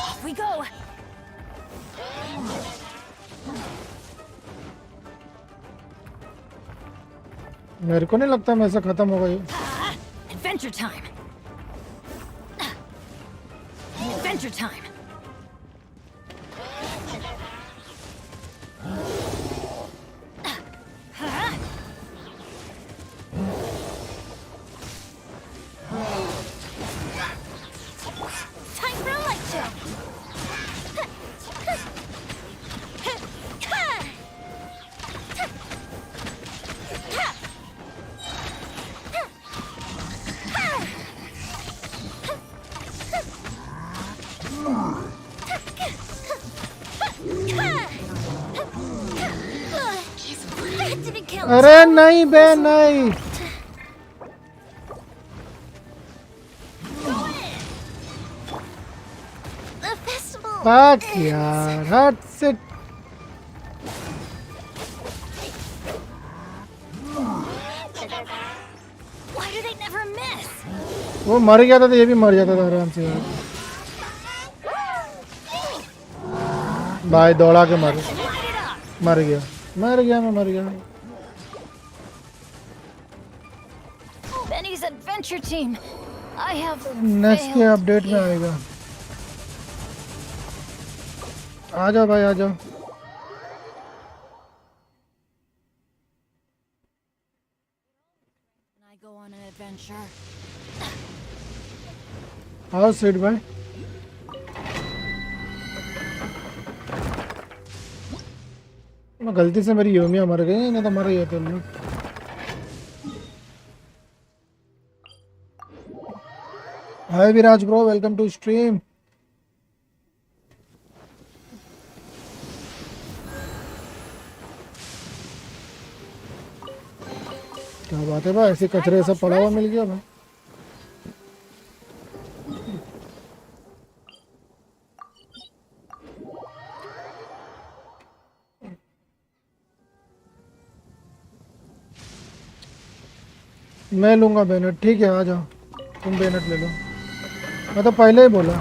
Off we go! मेरे को नहीं लगता मैं ऐसे खत्म होगा ये। Adventure time! Adventure time! Time for a light show! That didn't count. अरे नहीं बे नहीं, The festival. fuck यार, that's it। Why do they never miss? वो मर गया था तो ये भी मर जाता था आराम से यार। भाई दौड़ा के मर मर गया, मर गया, मैं मर गया। Benny's adventure team. I have next के failed. अपडेट में आएगा। आ जाओ भाई, आ जाओ। When I go on an adventure. आओ सेठ भाई। मैं गलती से मेरी योमिया मर गई, नहीं तो मर गए थे लोग। हाय विराज ब्रो, वेलकम टू स्ट्रीम। क्या बात है भाई, ऐसे कचरे सब पड़ा हुआ मिल गया भाई। मैं लूंगा बैनर, ठीक है आ जाओ, तुम बैनर ले लो, मैं तो पहले ही बोला।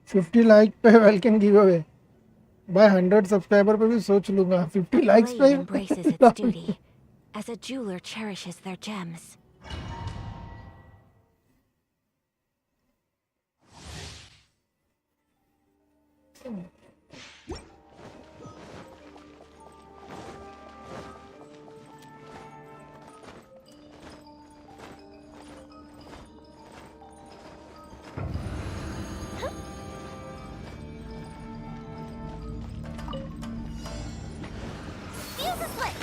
फिफ्टी लाइक पे वेलकम गिव अवे भाई, 100 सब्सक्राइबर पे भी सोच लूंगा। 50 लाइक्स पे Blade embraces its duty, as a jeweler cherishes their gems. Fuse is lit.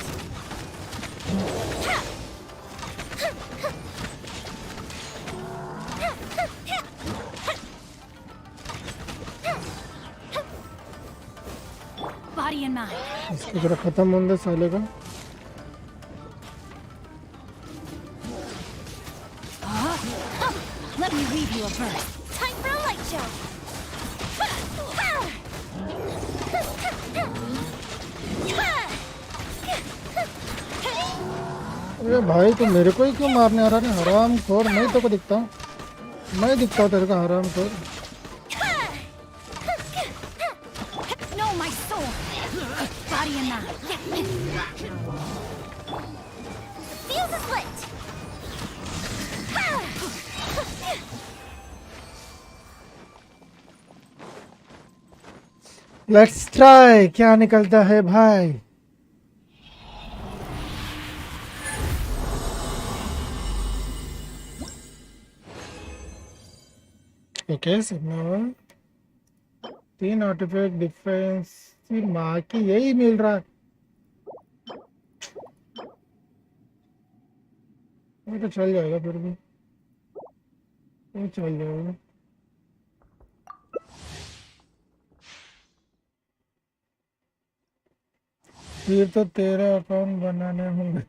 Body and mind. इसको जरा खत्म होने दे साले का। Let me weave you a verse. Time for a light show. अरे भाई तू मेरे को ही क्यों मारने आ रहा है हराम खोर। मैं तो को दिखता हूँ, मैं दिखता हूँ तेरे का हराम खोर। Know my soul. Body and mind. Let's try क्या निकलता है भाई. ओके सिग्नल 3 आर्टिफैक्ट डिफेंस माँ की यही मिल रहा है. ये तो चल जाएगा फिर भी. ये चल जाएगा. फिर तो तेरा अकाउंट बनाने होंगे.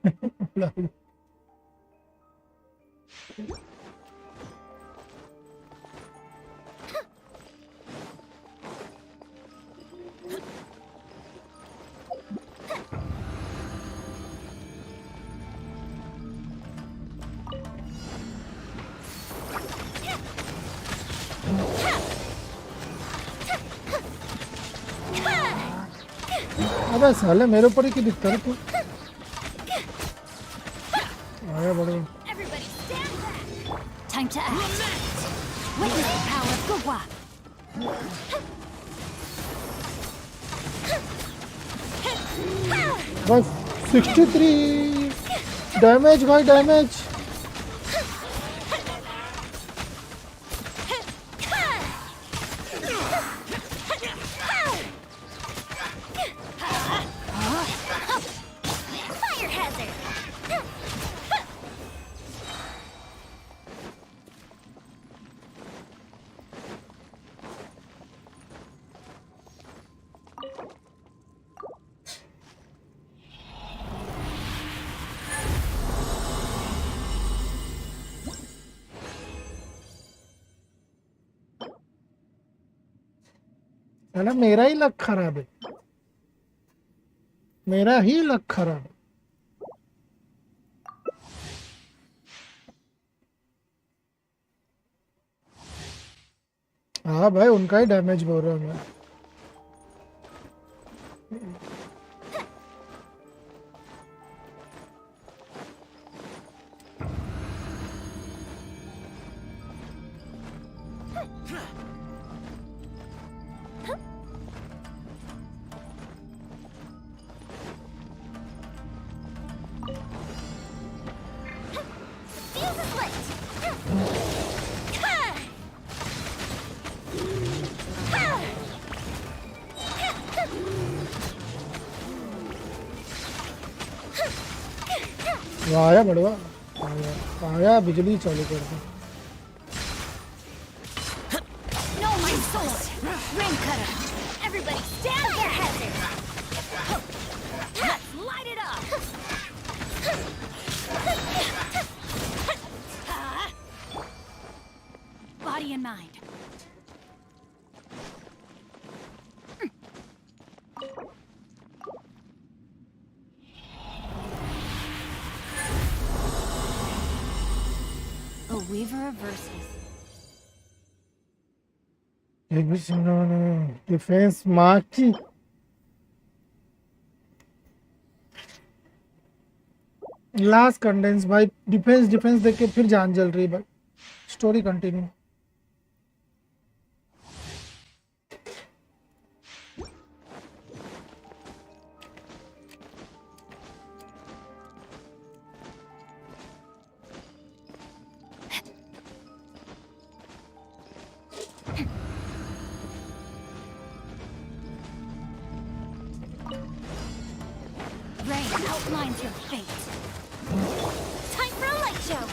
अबे साले मेरे ऊपर ही क्यों दिखता है तू. आया बड़े. Everybody stand back! Time to act. Witness the power of Gugwa. बस 63 डैमेज भाई डैमेज. Fire hazard! है ना मेरा ही लक खराब है. मेरा ही लक खराब है. हाँ भाई उनका ही डैमेज बोल रहा हूँ मैं. Fuse is lit! आया बड़वा. आया बिजली चालू कर दो. No, my sword. Ring cutter. Everybody stand back! Hazard! Let's light it up. Body and mind. A weaver of verses. एक भी सुनो ना. डिफेंस माँ की. लास्ट कंडेंस भाई. डिफेंस डिफेंस देख के फिर जान जल रही भाई. Story continue. Rain outlines your fate. Time for a light show!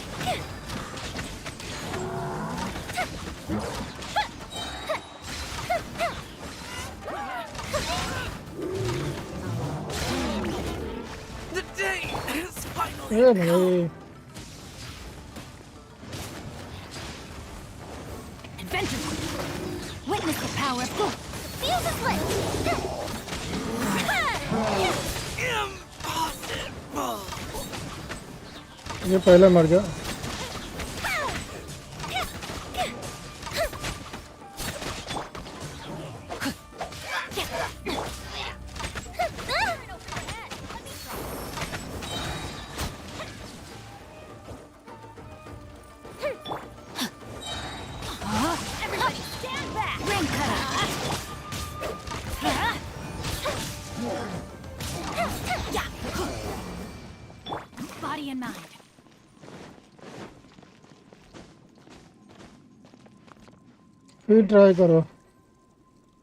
The day is finally ए भाई. Adventure. Witness the power of Gugwa. Fuse is lit! impossible. ये पहले मर गया. Everybody stand back! Ring cutter. mind. फिर try करो।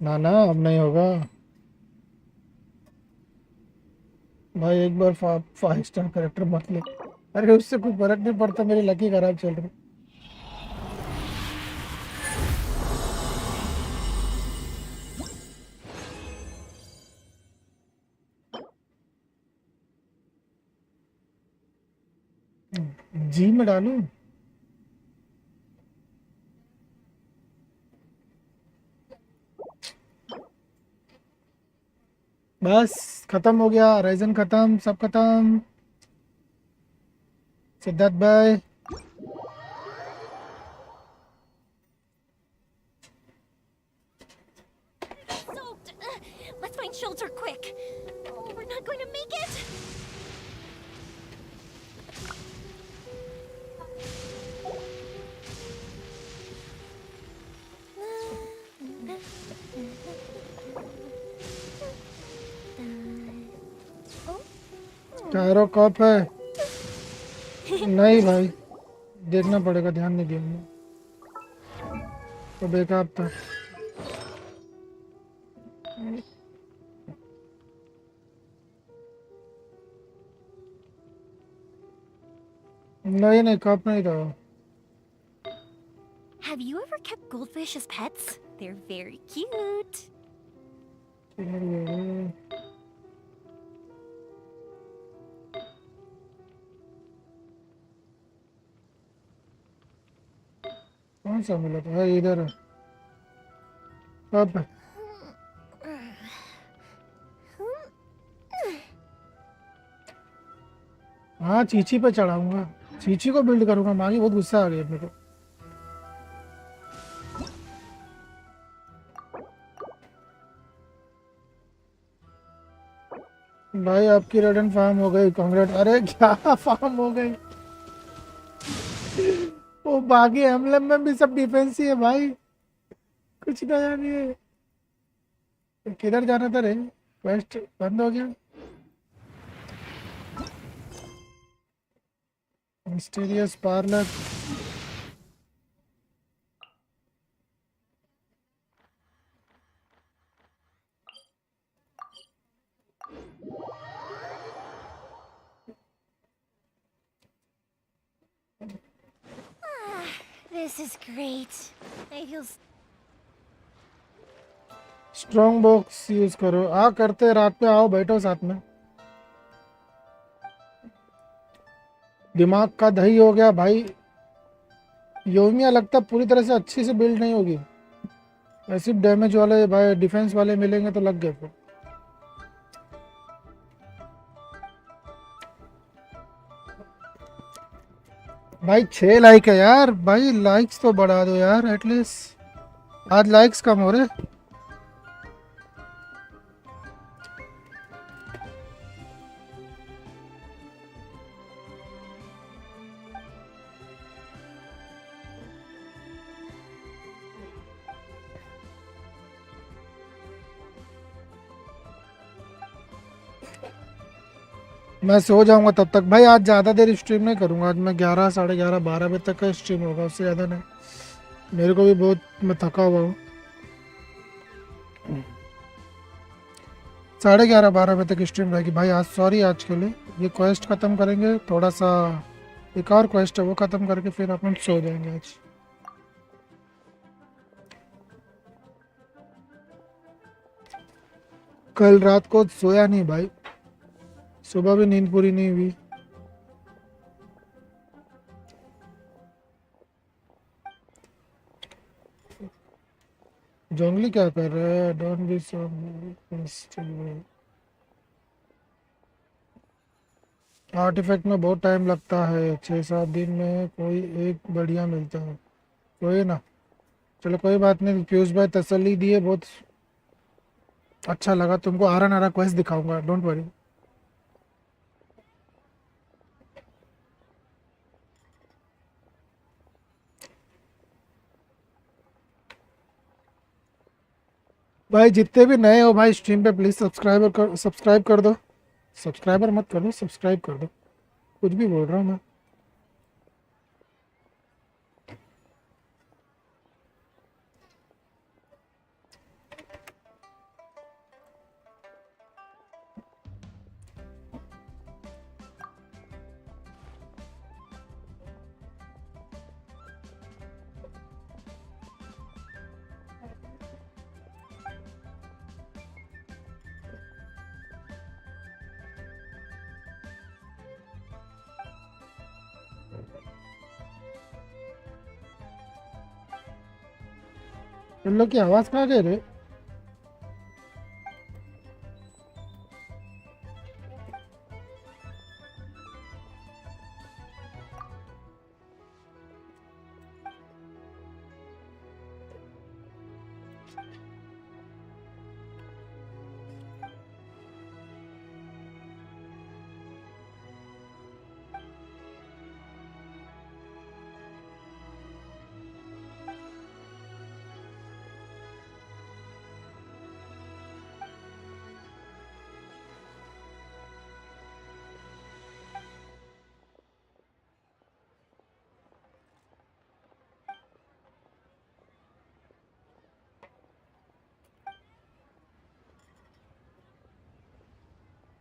ना ना अब नहीं होगा भाई, एक बार 5 स्टार करेक्टर मत ले। अरे उससे कोई फर्क नहीं पड़ता, मेरी लकी खराब चल रही। जी में डालूं? बस खत्म हो गया, राइजन खत्म, सब खत्म। सिद्धार्थ भाई Soaked. Let's find shelter quick. Oh, we're not going to make it. कैरो कप है? नहीं भाई, देखना पड़ेगा, ध्यान नहीं दिया मैंने। तो बेकार था। नहीं नहीं, कप नहीं था। Have you ever kept goldfish as pets? They're very cute. कौन सा मिला था? है इधर है। कप है। हाँ, चीची पे चढ़ाऊंगा, चीची को बिल्ड करूंगा। मांगी बहुत गुस्सा आ गया मेरे को। भाई आपकी रेडन फार्म हो गई, कांग्रेट। अरे क्या फार्म हो गई? वो बाकी एम्बलम में भी सब डिफेंस ही है भाई, कुछ नया नहीं है। तो किधर जाना था रे? क्वेस्ट बंद हो गया। Mysterious parlour. This is great. I feel strong box use करो। हाँ करते, रात पे आओ, बैठो साथ में। दिमाग का दही हो गया भाई। योमिया लगता पूरी तरह से अच्छी से बिल्ड नहीं होगी। ऐसे डैमेज वाले भाई, डिफेंस वाले मिलेंगे तो लग गए फिर। भाई 6 लाइक है यार भाई, लाइक्स तो बढ़ा दो यार एटलीस्ट। आज लाइक्स कम हो रहे। मैं सो जाऊंगा तब तक भाई। आज ज़्यादा देर स्ट्रीम नहीं करूंगा। आज मैं 11, साढ़े 11, 12 बजे तक का स्ट्रीम होगा, उससे ज़्यादा नहीं। मेरे को भी बहुत, मैं थका हुआ हूँ। 11:30, 12 बजे तक स्ट्रीम रहेगी भाई आज। सॉरी आज के लिए। ये क्वेस्ट ख़त्म करेंगे थोड़ा सा, एक और क्वेस्ट है वो ख़त्म करके फिर अपन सो जाएंगे आज। कल रात को सोया नहीं भाई, सुबह भी नींद पूरी नहीं हुई। जोंगली क्या कर रहा है? डोंट बी सो आर्टिफैक्ट में बहुत टाइम लगता है, 6-7 दिन में कोई एक बढ़िया मिलता है। कोई ना, चलो कोई बात नहीं। पीयूष भाई तसल्ली दिए, बहुत अच्छा लगा। तुमको आरा नारा क्वेस्ट दिखाऊंगा, डोंट वरी। भाई जितने भी नए हो भाई स्ट्रीम पे, प्लीज सब्सक्राइब कर दो। सब्सक्राइबर मत कर दो, सब्सक्राइब कर दो। कुछ भी बोल रहा हूँ मैं। इन लोग की आवाज कहाँ गई रे?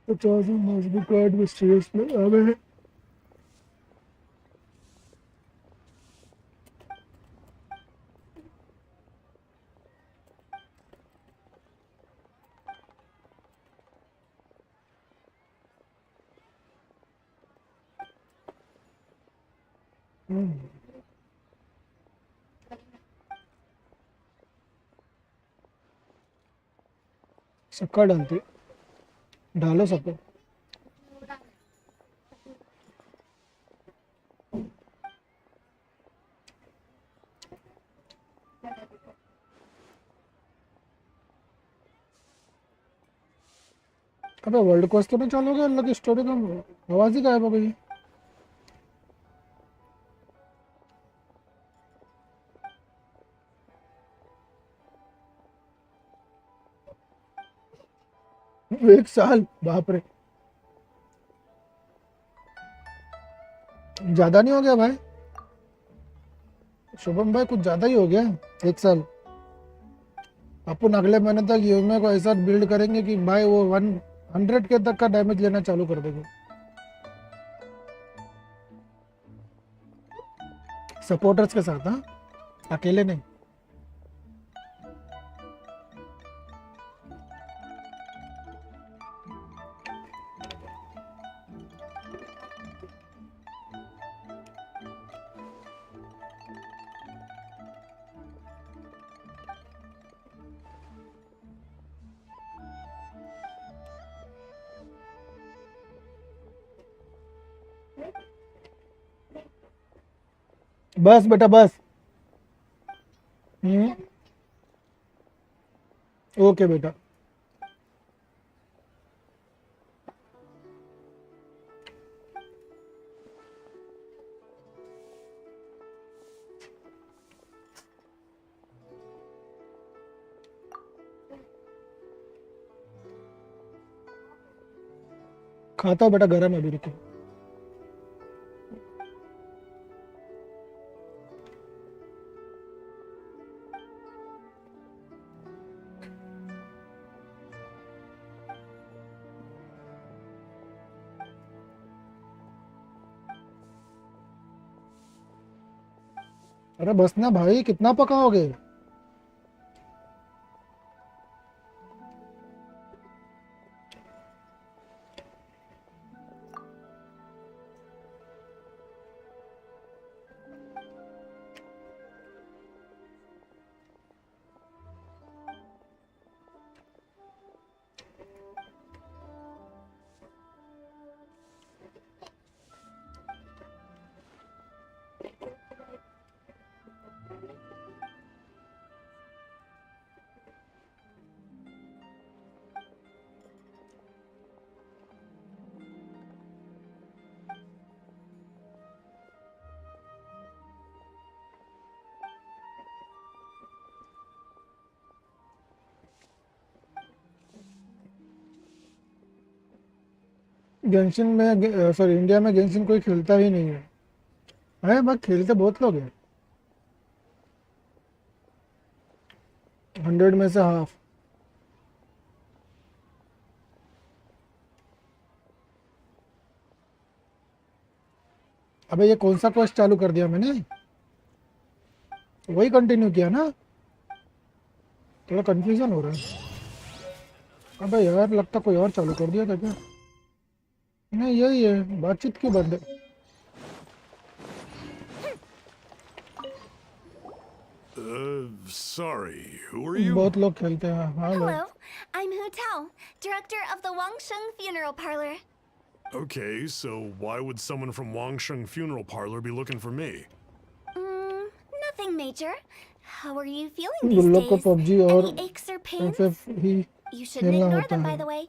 The chosen must be quite mysteriously away. सबका डालते डालो सबको। अबे वर्ल्ड कोस्ट तो नहीं चालू हो गया? अल्लाह की स्टोरी का आवाज ही गायब हो गई। एक साल, बाप रे, ज्यादा नहीं हो गया भाई? शुभम भाई कुछ ज्यादा ही हो गया। एक साल। अपन अगले महीने तक योमिया को ऐसा बिल्ड करेंगे कि भाई वो 100 के तक का डैमेज लेना चालू कर देगा। सपोर्टर्स के साथ, हाँ, अकेले नहीं। बस बेटा बस। ओके बेटा। खाता हूँ बेटा, गरम है अभी, रुको। अरे बस ना भाई, कितना पकाओगे? गेंशिन में सॉरी इंडिया में गेंशिन कोई खेलता ही नहीं है बस खेलते बहुत लोग हैं 100 में से हाफ अबे ये कौन सा क्वेस्ट चालू कर दिया मैंने वही कंटिन्यू किया ना थोड़ा कंफ्यूजन हो रहा है अबे यार लगता कोई और चालू कर दिया था क्या नहीं यही है बातचीत क्यों बंद है Sorry, who are you? बहुत लोग खेलते हैं हाँ लोग Hello, I'm Hu Tao, director of the Wangsheng Funeral Parlor. Okay, so why would someone from Wangsheng Funeral Parlor be looking for me? Nothing major. How are you feeling these गुल्लों को days? PUBG और Any aches or pains? FF he You shouldn't खेलना ignore होता them, by है the way.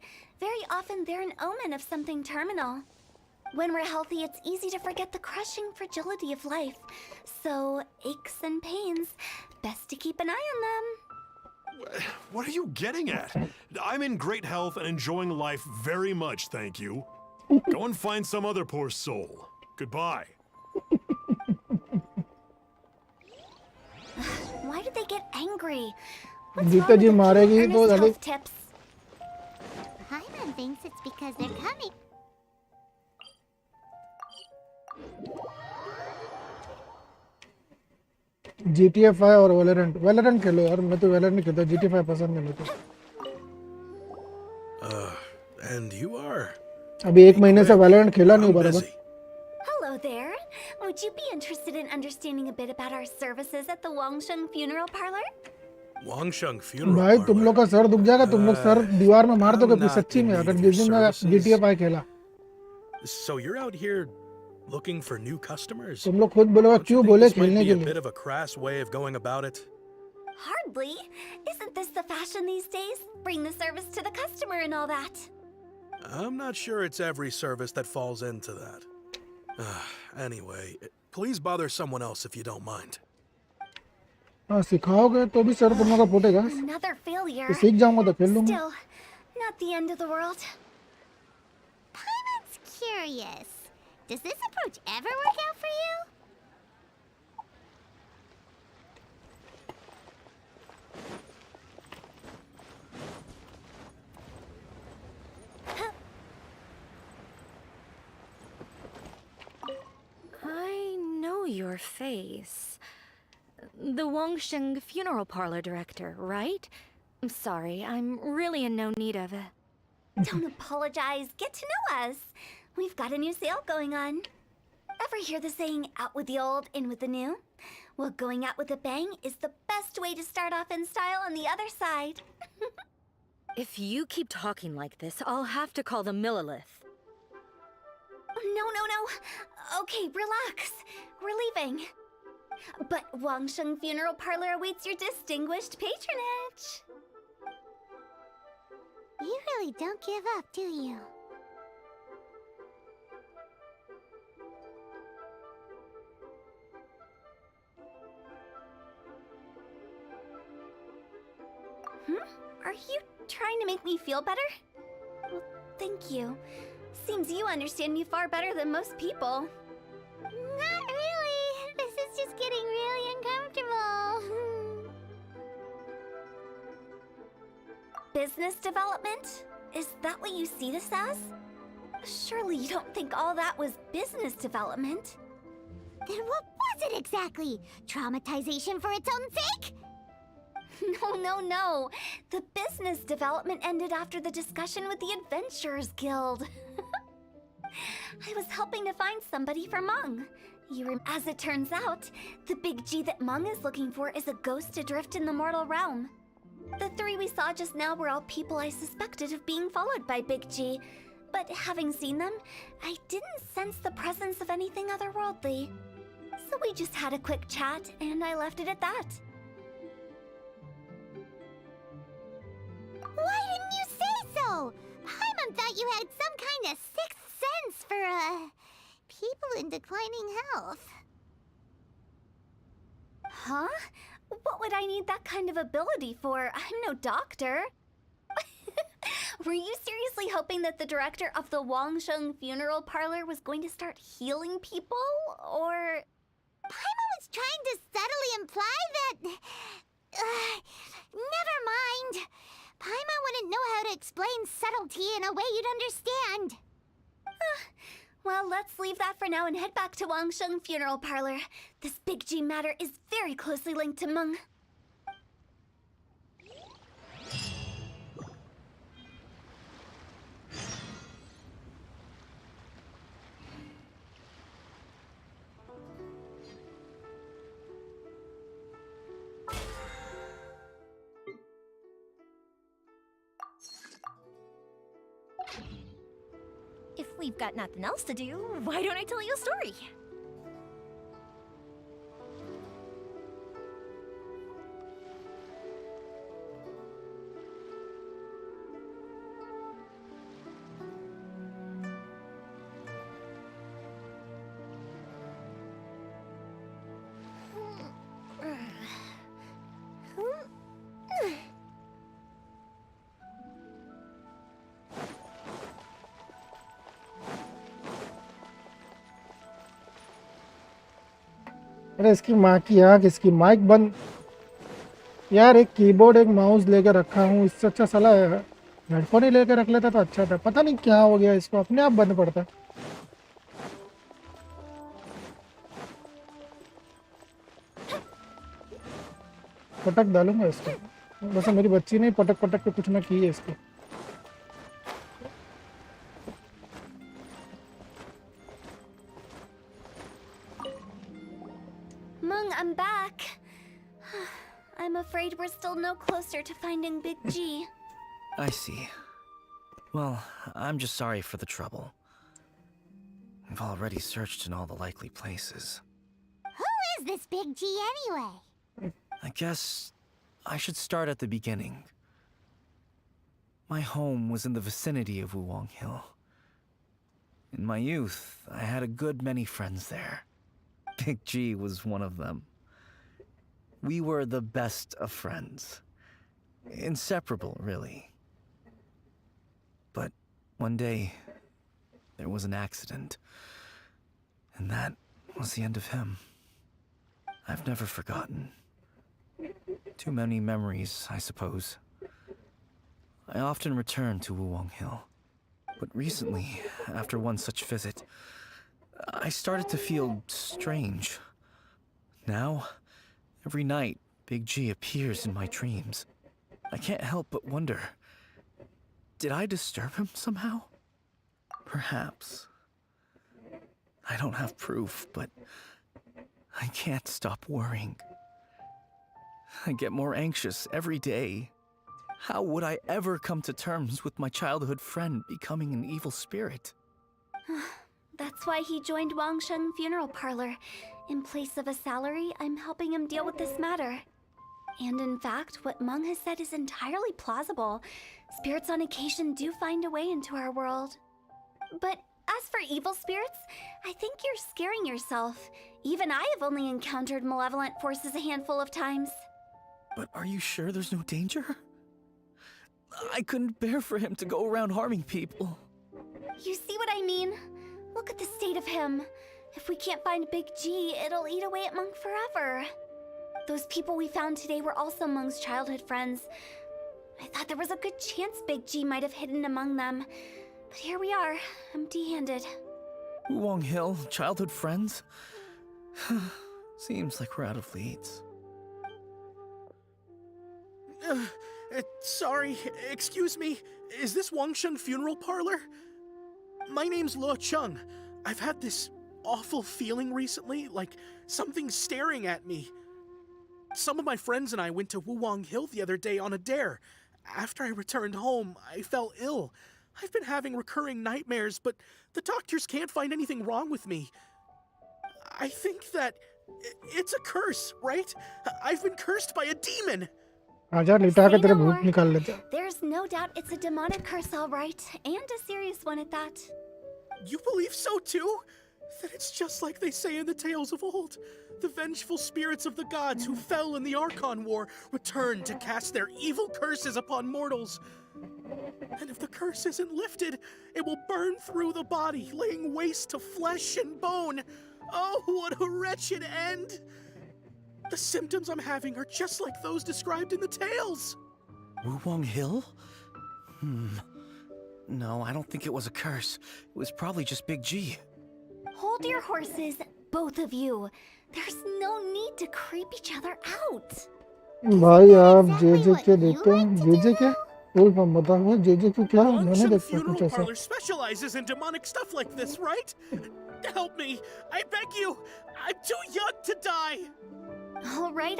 Very often they're an omen of something terminal. When we're healthy, it's easy to forget the crushing fragility of life. So, aches and pains, best to keep an eye on them. What are you getting at? I'm in great health and enjoying life very much, thank you. Go and find some other poor soul. Goodbye. Why did they get angry? What's जीते wrong ji with the मारेगी cute तो earnest साले health tips? Paimon thinks it's because they're coming. GTA 5 और Valorant खेलो यार मैं तो Valorant नहीं खेलता GTA 5 पसंद है मेरे को And you are अभी एक महीने से वैलोरेंट खेला नहीं I'm बराबर busy. Hello there. Would you be interested in understanding a bit about our services at the Wangsheng Funeral Parlor? Wangsheng Funeral भाई तुम लोग का सर दुख जाएगा तुम लोग सर दीवार में मार दोगे I'm फिर not सच्ची in में need अगर of जिस your दिन मैं services. GTA 5 खेला So you're out here looking for new customers? तुम लोग खुद बोलोगे Don't you क्यों think बोले this might खेलने be के a लिए bit of a crass way of going about it? Hardly. Isn't this the fashion these days? Bring the service to the customer and all that. I'm not sure it's every service that falls into that. Anyway, please bother someone else if you don't mind. हाँ सिखाओगे तो भी sir तुम लोग का फूटेगा Another failure. तो सीख जाऊंगा तो खेल लूंगा Still, not the end of the world. Paimon's curious. Does this approach ever work out for you? I know your face. The Wangsheng Funeral Parlor director, right? I'm sorry, I'm really in no need of a... Don't apologize. Get to know us. We've got a new sale going on. Ever hear the saying, out with the old, in with the new? Well, going out with a bang is the best way to start off in style on the other side. If you keep talking like this, I'll have to call the Millilith. No. Okay, relax. We're leaving. But Wangsheng Funeral Parlor awaits your distinguished patronage. You really don't give up, do you? Are you trying to make me feel better? Well, thank you. Seems you understand me far better than most people. Not really. This is just getting really uncomfortable. Business development? Is that what you see this as? Surely you don't think all that was business development. Then what was it exactly? Traumatization for its own sake? No. The business development ended after the discussion with the Adventurers Guild. I was helping to find somebody for Meng. As it turns out, the big G that Meng is looking for is a ghost adrift in the mortal realm. The three we saw just now were all people I suspected of being followed by Big G. But having seen them, I didn't sense the presence of anything otherworldly. So we just had a quick chat, and I left it at that. Why didn't you say so? Paimon thought you had some kind of sixth sense for, people in declining health. Huh? What would I need that kind of ability for? I'm no doctor. Were you seriously hoping that the director of the Wangsheng Funeral Parlor was going to start healing people? Or... Paimon was trying to subtly imply that... never mind. Paimon wouldn't know how to explain subtlety in a way you'd understand. Well, let's leave that for now and head back to Wangsheng Funeral Parlor. This Big G matter is very closely linked to Meng. If we've got nothing else to do, why don't I tell you a story? अरे इसकी माँ की आँख, इसकी mic बंद। यार एक keyboard एक माउस लेकर रखा हूँ, इससे अच्छा साला हेडफोन ही लेकर रख लेता तो अच्छा था। पता नहीं क्या हो गया इसको, अपने आप बंद पड़ता। पटक डालूंगा इसको, वैसे मेरी बच्ची ने पटक पटक के कुछ ना की है इसको। Meng, I'm back. I'm afraid we're still no closer to finding Big G. I see. Well, I'm just sorry for the trouble. I've already searched in all the likely places. Who is this Big G anyway? I guess I should start at the beginning. My home was in the vicinity of Wuwang Hill. In my youth, I had a good many friends there. Big G was one of them. We were the best of friends. Inseparable, really. But one day, there was an accident. And that was the end of him. I've never forgotten. Too many memories, I suppose. I often return to Wuwang Hill. But recently, after one such visit, I started to feel strange. Now, every night, Big G appears in my dreams. I can't help but wonder, did I disturb him somehow? Perhaps. I don't have proof, but I can't stop worrying. I get more anxious every day. How would I ever come to terms with my childhood friend becoming an evil spirit? That's why he joined Wangsheng Funeral Parlor. In place of a salary, I'm helping him deal with this matter. And in fact, what Meng has said is entirely plausible. Spirits on occasion do find a way into our world. But as for evil spirits, I think you're scaring yourself. Even I have only encountered malevolent forces a handful of times. But are you sure there's no danger? I couldn't bear for him to go around harming people. You see what I mean? Look at the state of him. If we can't find Big G, it'll eat away at Meng forever. Those people we found today were also Meng's childhood friends. I thought there was a good chance Big G might have hidden among them. But here we are, empty-handed. Wuwang Hill, childhood friends? Seems like we're out of leads. Sorry, excuse me. Is this Wangsheng Funeral Parlor? My name's Luo Chung. I've had this awful feeling recently, like something's staring at me. Some of my friends and I went to Wuwang Hill the other day on a dare. After I returned home, I fell ill. I've been having recurring nightmares, but the doctors can't find anything wrong with me. I think that it's a curse, right? I've been cursed by a demon. आजा लिटा के Say तेरे no भूत more. निकाल लेते। There's no doubt it's a demonic curse, all right, and a serious one at that. You believe so too? Then it's just like they say in the tales of old. The vengeful spirits of the gods who fell in the Archon War return to cast their evil curses upon mortals. And if the curse isn't lifted, it will burn through the body, laying waste to flesh and bone. Oh, what a wretched end! The symptoms I'm having are just like those described in the tales. Wulong Hill? No, I don't think it was a curse. It was probably just Big G. Hold your horses, both of you. There's no need to creep each other out. भाई आप exactly J what के you देखते हैं like to J do? क्या full form बताओ मुझे जे क्या मैंने Wangshan देखा Funeral कुछ ऐसा Parlor specializes in demonic stuff like this, right? Help me! I beg you! I'm too young to die! All right,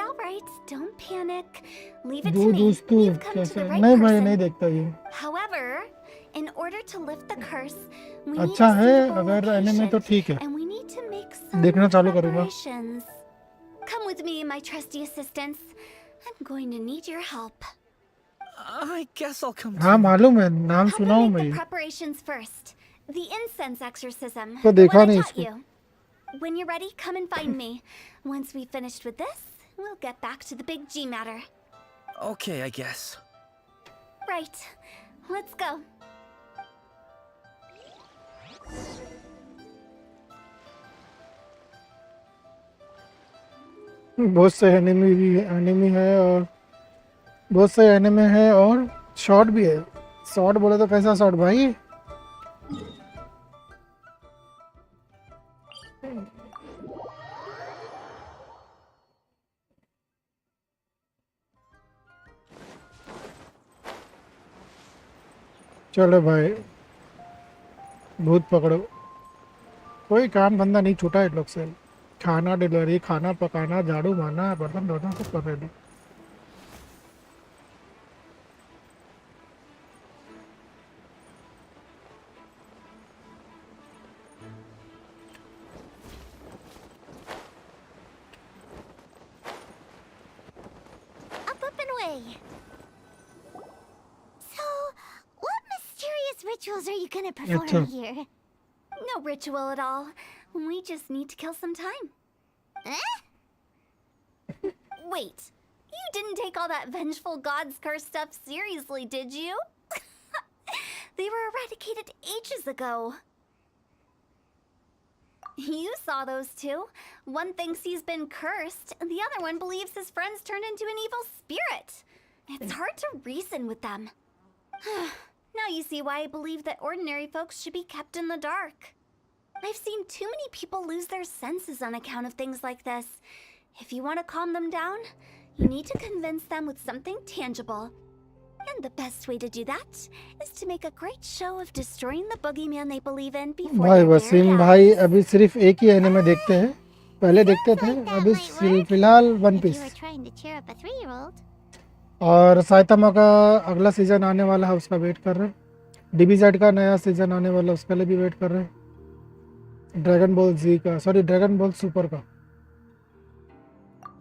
don't panic. Leave it to दूध me. दूध तू You've come to कैसे the right नहीं भाई नहीं person. देखता ये However, in order to lift the curse, we need अच्छा a है suitable अगर एनिमे तो location, ठीक है and we need to make some देखना चालू करूंगा preparations. Come with me, my trusty assistants. I'm going to need your help. I guess I'll come हाँ too. मालूम है नाम Help सुना me हूँ make मैं the ये preparations first. The incense exorcism. तो the देखा one I नहीं taught इसको you. When you're ready, come and find me. Once we've finished with this, we'll get back to the big G matter. Okay, I guess. Right. Let's go. बहुत से anime है और बहुत से anime है और शॉर्ट भी है शॉर्ट बोले तो कैसा शॉर्ट भाई चलो भाई भूत पकड़ो कोई काम धंधा नहीं छूटा है लोग से खाना डिलीवरी खाना पकाना झाड़ू मारना बर्तन धोना सब कर रहे हैं Up and away. So, what mysterious rituals are you gonna perform अच्छा here? No ritual at all. We just need to kill some time. Eh? Wait, you didn't take all that vengeful god's curse stuff seriously, did you? They were eradicated ages ago. You saw those two. One thinks he's been cursed, and the other one believes his friends turned into an evil spirit. It's hard to reason with them. Now you see why I believe that ordinary folks should be kept in the dark. I've seen too many people lose their senses on account of things like this. If you want to calm them down, you need to convince them with something tangible. And the best way to do that is to make a great show of destroying the boogeyman they believe in before भाई their very Wasim भाई eyes. अभी सिर्फ एक ही anime देखते हैं पहले देखते थे Sounds like that अभी might work. फिलहाल one If you piece were trying to cheer up a 3-year-old. और साइतामा का अगला सीजन आने वाला है उसका वेट कर रहे हैं डीबीजेड का नया सीजन आने वाला है उसके लिए भी वेट कर रहे हैं ड्रैगन बॉल जी का सॉरी ड्रैगन बॉल सुपर का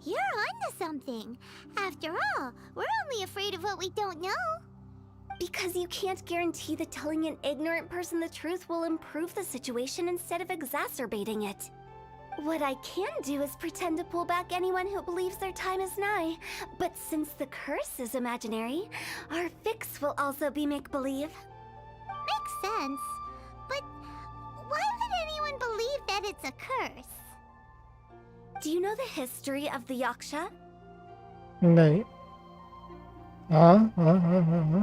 You're onto something. After all, we're only afraid of what we don't know. Because you can't guarantee that telling an ignorant person the truth will improve the situation instead of exacerbating it. What I can do is pretend to pull back anyone who believes their time is nigh. But since the curse is imaginary, our fix will also be make-believe. Makes sense. But why would anyone believe that it's a curse? Do you know the history of the Yaksha? नहीं हाँ हाँ हाँ हाँ हाँ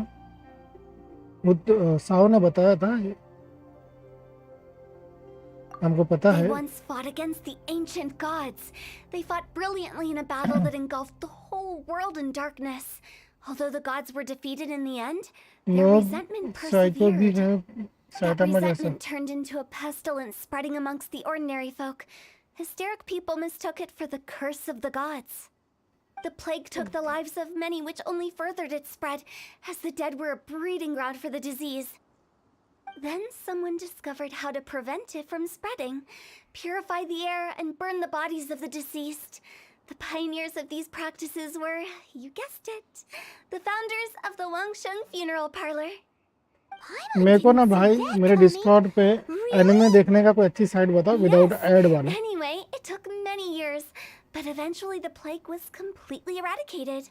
वो तो साव ने बताया था ये हमको पता They है once fought against the ancient gods. They fought brilliantly in a battle that engulfed the whole world in darkness. Although the gods were defeated in the end, their वो resentment साइको भी persevered. है That Saitama जैसा resentment turned into a pestilence spreading amongst the ordinary folk. Hysteric people mistook it for the curse of the gods. The plague took the lives of many, which only furthered its spread, as the dead were a breeding ground for the disease. Then someone discovered how to prevent it from spreading, purify the air, and burn the bodies of the deceased. The pioneers of these practices were, you guessed it, the founders of the Wangsheng Funeral Parlor. मेरे को ना भाई मेरे Discord पे anime देखने का कोई अच्छी साइट बताओ विदाउट ऐड वाला Anyway, it took many years, but eventually the plague was completely eradicated.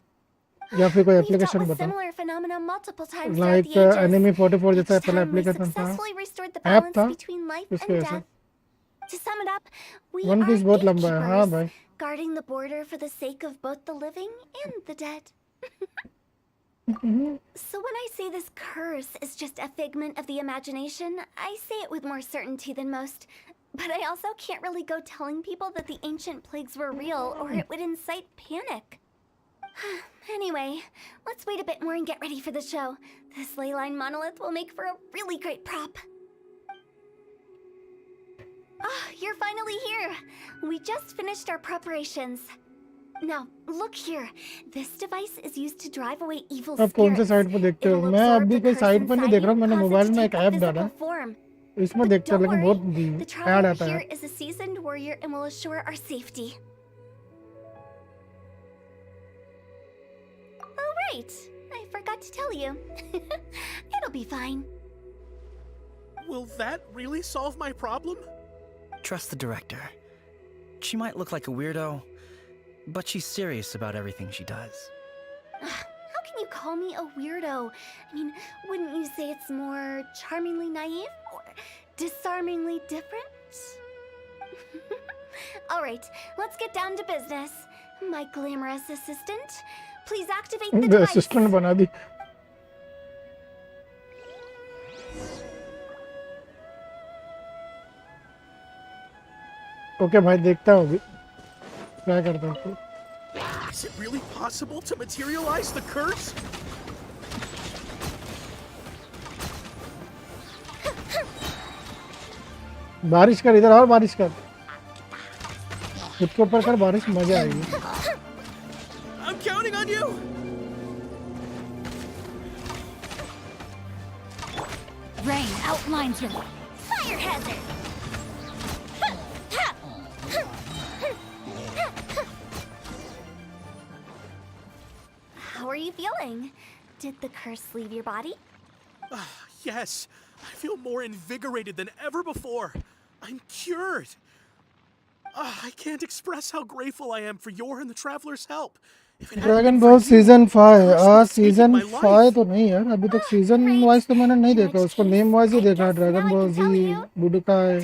या फिर कोई We've dealt एप्लीकेशन with बताओ similar phenomena multiple times throughout like the ages. Enemy 44 जैसा Each पहला time we एप्लीकेशन था successfully restored the app balance था between life उसकी and वजह से death. To sum it up, we one are piece बहुत लंबा है हाँ gatekeepers, भाई guarding the border for the sake of both the living and the dead. So when I say this curse is just a figment of the imagination, I say it with more certainty than most. But I also can't really go telling people that the ancient plagues were real, or it would incite panic. Anyway, let's wait a bit more and get ready for the show. This ley line monolith will make for a really great prop. Ah, you're finally here! We just finished our preparations. Now, look here. This device is used to drive away evil आप कौन से spirits. Site पे देखते हो It'll मैं absorb अभी the कोई curse site पर नहीं inside देख रहा you, हूँ मैंने cause it मोबाइल to में take एक a ऐप डाला physical form. है इसमें But देखते हैं don't लेकिन worry, बहुत the ऐड traveler आता here है is a seasoned warrior and will assure our safety. Oh right, I forgot to tell you. It'll be fine. Will that really solve my problem? Trust the director. She might look like a weirdo, but she's serious about everything she does. How can you call me a weirdo? I mean, wouldn't you say it's more charmingly naive or disarmingly different? All right, let's get down to business. My glamorous assistant, please activate the device. Assistant बना दी okay भाई देखता हूँ अभी try करता हूँ Is it really possible to materialize the curse? बारिश कर इधर और बारिश कर खुद के ऊपर कर बारिश मजा आएगी I'm counting on you! Rain outlines your Fire hazard! How are you feeling? Did the curse leave your body? Yes, I feel more invigorated than ever before. I'm cured. I can't express how grateful I am for your and the traveler's help. If it hadn't dragon been for ball you, season the curse would 5 have taken season my 5 life. तो नहीं यार अभी तक season Great. Wise तो मैंने नहीं In देखा which उसको case, नेम वाइज ही I देखा guess dragon now I ball can tell जी you. Budokai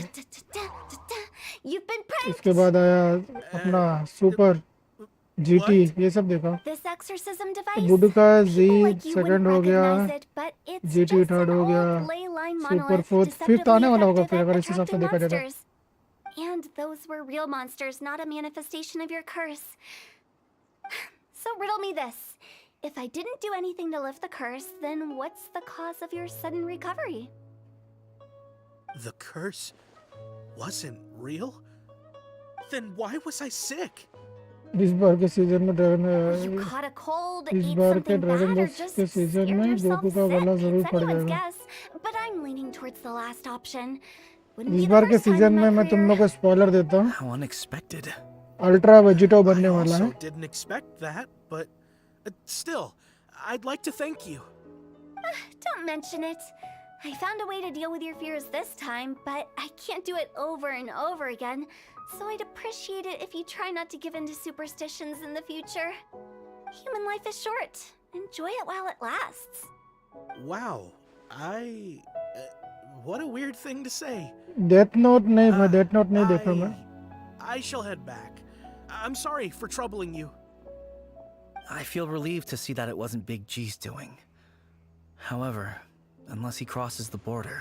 You've been pranked! उसके बाद आया अपना सुपर जीटी What? ये सब देखा This exorcism device? बुडुका जी People like you second wouldn't हो गया recognize it, but it's GT just third an हो गया old ley line super monolith fourth fifth deceptively आने वाला होगा effective फिर at अगर इस हिसाब से attracting देखा जाए तो monsters. And those were real monsters, not a manifestation of your curse. So riddle me this. If I didn't do anything to lift the curse, then what's the cause of your sudden recovery? The curse wasn't real? Then why was I sick? इस बार के season में dragon You caught a cold, इस ate बार के something dragon bad, or ball just के season scared में yourself Goku का गला sick? जरूर It's पड़ anyone's जाएगा guess, but I'm leaning towards the last option. Wouldn't इस be the बार के first time सीजन in में my मैं तुम career. लोग को स्पॉइलर देता हूँ How unexpected. Ultra Vegito I बनने वाला है also didn't expect that, but still, I'd like to thank you. Don't mention it. I found a way to deal with your fears this time, but I can't do it over and over again. So I'd appreciate it if you try not to give in to superstitions in the future. Human life is short. Enjoy it while it lasts. Wow, what a weird thing to say. Death note नहीं भाई death note नहीं देखा मैं I shall head back. I'm sorry for troubling you. I feel relieved to see that it wasn't Big G's doing. However, unless he crosses the border,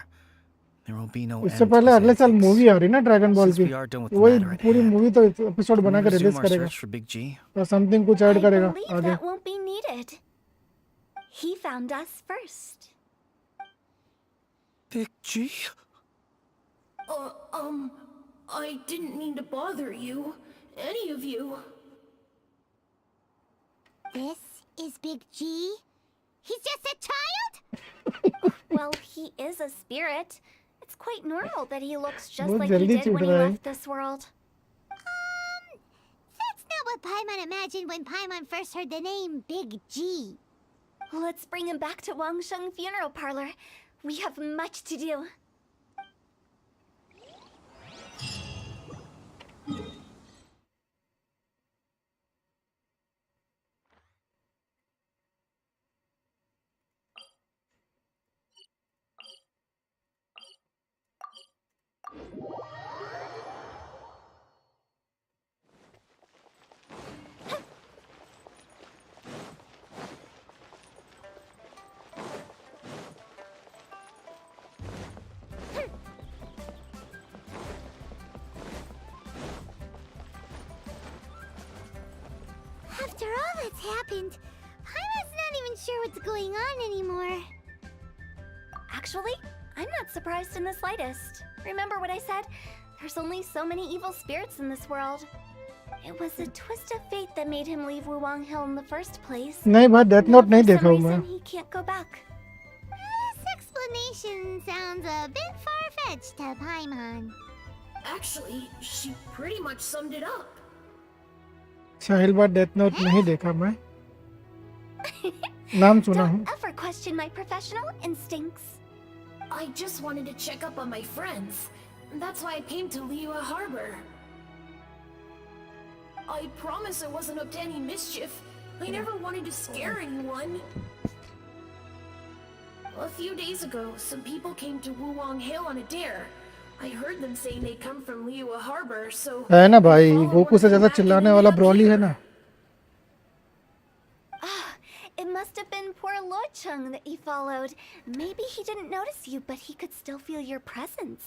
there will be no इससे end to पहले his अगले साल antics. Movie आ रही ना dragon ball Since की we are done with the वही matter at पूरी hand, movie तो एपिसोड can बना we के resume रिलीज our करेगा search for Big G? और समथिंग कुछ ऐड I करेगा believe आगे that won't be needed. He found us first. Big G? I didn't mean to bother you. Any of you. This is Big G? He's just a child? Well, he is a spirit. It's quite normal that he looks just बहुत like he जल्दी did छूट when he रहा है left this world. That's not what Paimon imagined when Paimon first heard the name Big G. Let's bring him back to Wangsheng Funeral Parlor. We have much to do. After all that's happened, Paimon's not even sure what's going on anymore. Actually, I'm not surprised in the slightest. Remember what I said? There's only so many evil spirits in this world. It was a twist of fate that made him leave Wuwang Hill in the first place. नहीं भाई death note नहीं For देखा some हूँ मैं. reason, he can't go back. This explanation sounds a bit far-fetched to Paimon. Actually, she pretty much summed it up. साहिल बात death note नहीं देखा मैं. नाम सुना हूँ. Don't ever question my professional instincts. I just wanted to check up on my friends. That's why I came to Liyue Harbor. I promise I wasn't up to any mischief. I never wanted to scare anyone. A few days ago, some people came to Wuwang Hill on a dare. I heard them saying they come from Liyue Harbor, so... है ना भाई, I followed Goku one से of them ज्यादा back and चिल्लाने ended वाला up Broly here. है ना. It must have been poor Lo Chung that you followed. Maybe he didn't notice you, but he could still feel your presence.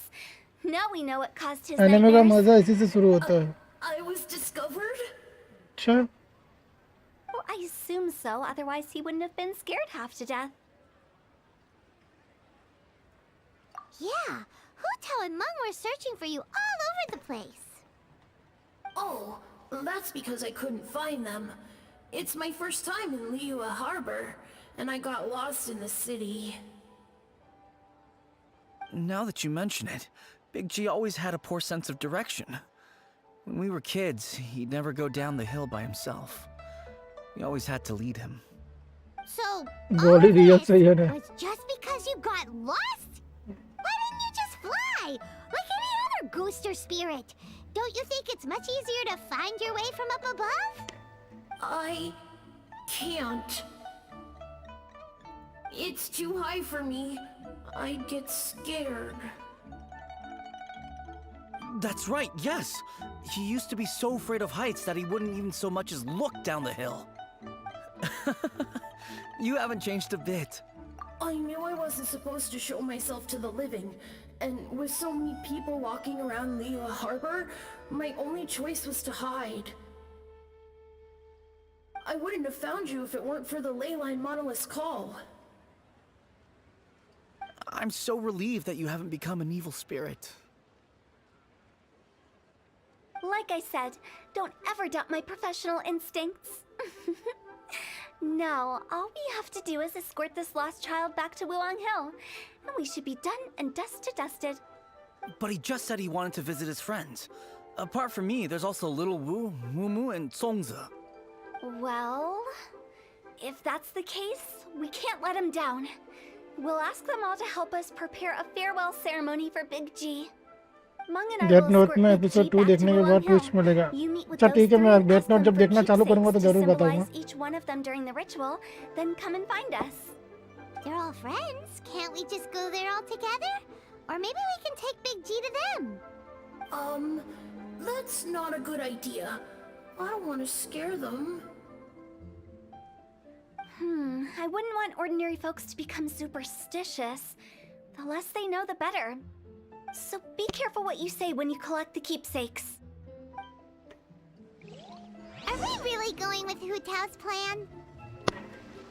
Now we know what caused his anime का nightmares. मजा इसी से शुरू होता है. I was discovered? अच्छा. Well, I assume so, otherwise he wouldn't have been scared half to death. Yeah, Hu Tao and Meng were searching for you all over the place. Oh, that's because I couldn't find them. It's my first time in Liyue Harbor, and I got lost in the city. Now that you mention it, Big G always had a poor sense of direction. When we were kids, he'd never go down the hill by himself. We always had to lead him. So, body all real this सही है ना. was just because you got lost? Why didn't you just fly? Like any other ghost or spirit? Don't you think it's much easier to find your way from up above? I can't. It's too high for me. I'd get scared. That's right, yes! He used to be so afraid of heights that he wouldn't even so much as look down the hill. You haven't changed a bit. I knew I wasn't supposed to show myself to the living, and with so many people walking around Liyue Harbor, my only choice was to hide. I wouldn't have found you if it weren't for the Leyline Monolith's call. I'm so relieved that you haven't become an evil spirit. Like I said, don't ever doubt my professional instincts. Now, all we have to do is escort this lost child back to Wuwang Hill, and we should be done and dusted. But he just said he wanted to visit his friends. Apart from me, there's also Little Wu, Mumu, and Songza. Well, if that's the case, we can't let him down. We'll ask them all to help us prepare a farewell ceremony for Big G. Meng and I death will note escort में Big episode G 2 back to देखने के बाद Wuwang twist Hill. मिलेगा. You meet with अच्छा those ठीक है, three मैं and death ask note them जब for देखना चालू करूंगा तो keepsakes to जरूर बताऊंगा. symbolize each one of them during the ritual, then come and find us. They're all friends. Can't we just go there all together? Or maybe we can take Big G to them. That's not a good idea. I don't want to scare them. I wouldn't want ordinary folks to become superstitious. The less they know, the better. So be careful what you say when you collect the keepsakes. Are we really going with Hu Tao's plan?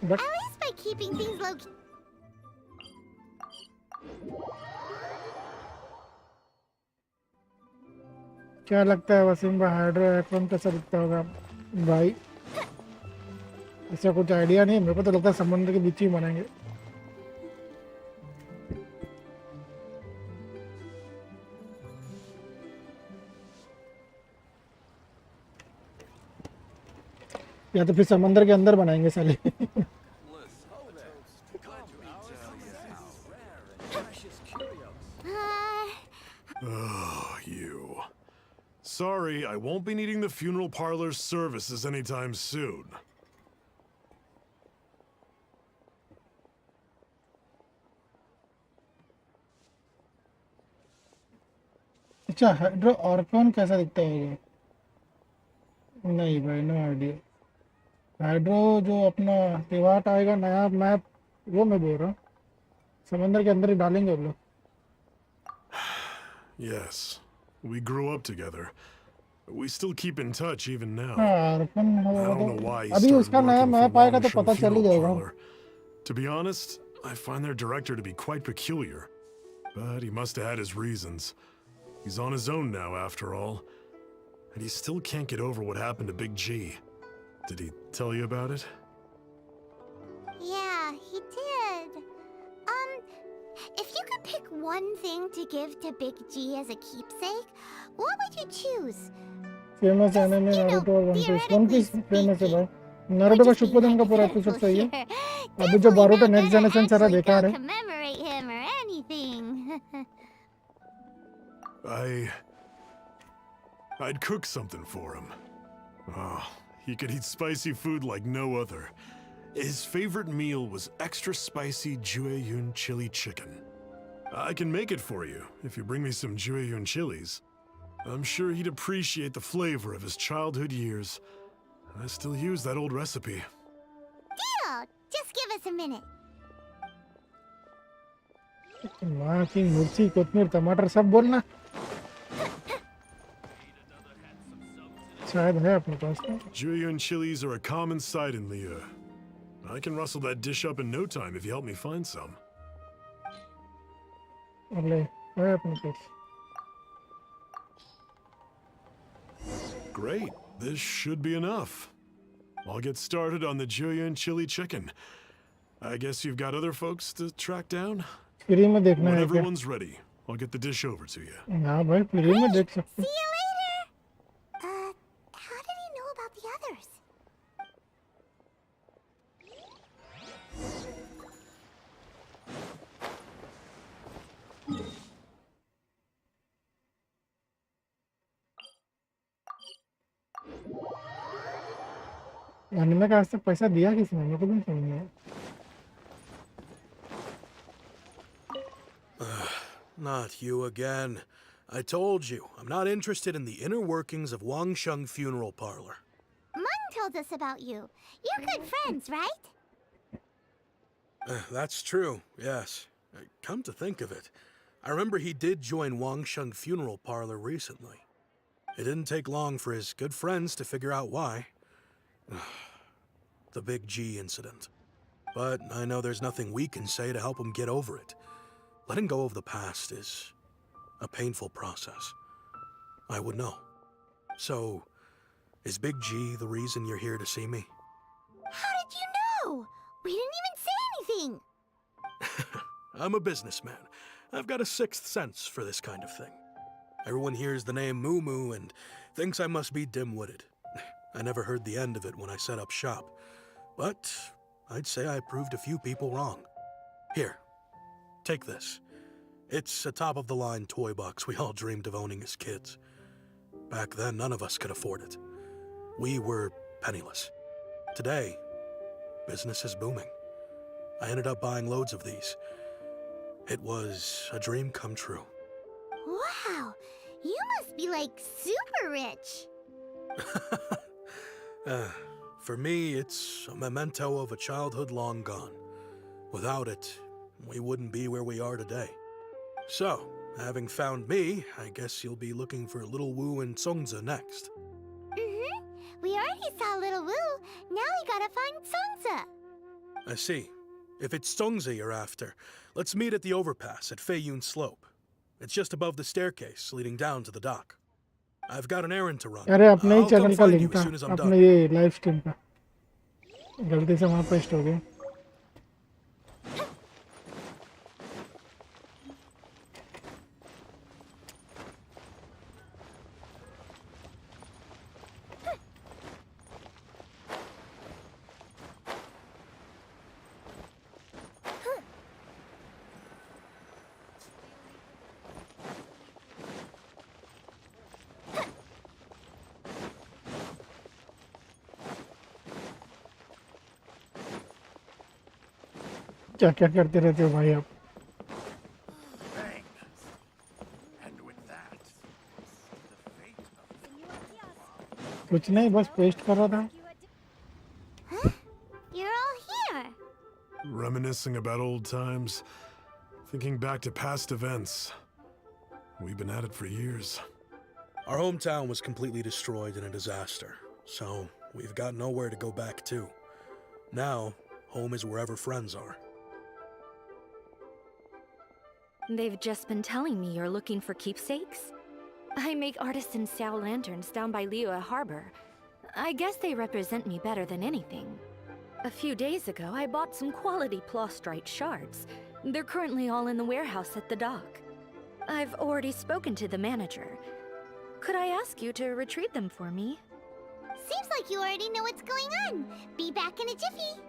But At least by keeping things low key. क्या लगता है वसीम भाई, hydro Ekron कैसा दिखता होगा भाई? इसका कुछ आइडिया नहीं है, मेरे को तो लगता है समुद्र के बीच ही बनाएंगे. या तो फिर समंदर के अंदर बनाएंगे साले. Oh, you. Sorry, I won't be needing the funeral parlor's services anytime soon. अच्छा, हाइड्रो ऑर्कन कैसा दिखता होगा? नहीं भाई, नो आइडिया. हाइड्रो जो अपना रिवाट आएगा नया मैप, वो मैं बोल रहा हूँ. समंदर के अंदर ही डालेंगे हम लोग. Yes, we grew up together. We still keep in touch even now. हाँ अर्पण I होगा don't तो know why he अभी started उसका नया working for मैप आएगा तो Wangshan पता चल ही Funeral जाएगा. Parlor. To be honest, I find their director to be quite peculiar. But he must have had his reasons. He's on his own now, after all. And he still can't get over what happened to Big G. Did he tell you about it? Yeah, he did. If you could pick one thing to give to Big G as a keepsake, what would you choose? Famous anime You know, Naruto और one theoretically piece famous है speaking. भाई. We're Naruto का just being Shippuden का पूरा episode hypothetical सही है. here. अभी जो Definitely बारूटो not next gonna generation सारा actually बेकार go है. commemorate him or anything. I'd cook something for him. Oh, he could eat spicy food like no other. His favorite meal was extra spicy Jueyun chili chicken. I can make it for you if you bring me some Jueyun chilies. I'm sure he'd appreciate the flavor of his childhood years. I still use that old recipe. Deal! Just give us a minute. माँ की मिर्ची कोतमीर टमाटर सब बोलना. शायद है अपने पास तो. Jueyun chilies are a common sight in Liyue. I can rustle that dish up in no time if you help me find some. अगले है अपने पास. Great, this should be enough. I'll get started on the Jueyun chili chicken. I guess you've got other folks to track down? Free में देखना When है क्या? everyone's ready, I'll get the dish over to you. हाँ भाई free में देख सकते. See you later! How did he know about the others? Anime का आज तक पैसा दिया किसने? मेरे को भी नहीं समझ में आया. Not you again. I told you, I'm not interested in the inner workings of Wangsheng Funeral Parlor. Mung told us about you. You're good friends, right? That's true, yes. Come to think of it, I remember he did join Wangsheng Funeral Parlor recently. It didn't take long for his good friends to figure out why. The Big G incident. But I know there's nothing we can say to help him get over it. Letting go of the past is a painful process. I would know. So, is Big G the reason you're here to see me? How did you know? We didn't even say anything. I'm a businessman. I've got a sixth sense for this kind of thing. Everyone hears the name Moo Moo and thinks I must be dim-witted. I never heard the end of it when I set up shop. But I'd say I proved a few people wrong. Here, take this. It's a top-of-the-line toy box we all dreamed of owning as kids. Back then, none of us could afford it. We were penniless. Today, business is booming. I ended up buying loads of these. It was a dream come true. Wow, you must be like super rich. For me, it's a memento of a childhood long gone. Without it, we wouldn't be where we are today. So, having found me, I guess you'll be looking for Little Wu and Songza next. Mm-hmm. We already saw Little Wu. Now we gotta find Songza. I see. If it's Songza you're after, let's meet at the overpass at Feiyun Slope. It's just above the staircase leading down to the dock. I've got an errand to run. अरे अपने ही I'll come channel का find you link as था. soon as I'm अपने done. ये live stream का. गलती से वहाँ पेस्ट हो गया. क्या क्या करते रहते हो भाई आप? कुछ नहीं बस पेस्ट कर रहा था. You're all here. Reminiscing about old times, thinking back to past events. We've been at it for years. Our hometown was completely destroyed in a disaster, so we've got nowhere to go back to. Now, home is wherever friends are. They've just been telling me you're looking for keepsakes. I make artisan sail lanterns down by Liyue Harbor. I guess they represent me better than anything. A few days ago, I bought some quality plastrite shards. They're currently all in the warehouse at the dock. I've already spoken to the manager. Could I ask you to retrieve them for me? Seems like you already know what's going on. Be back in a jiffy.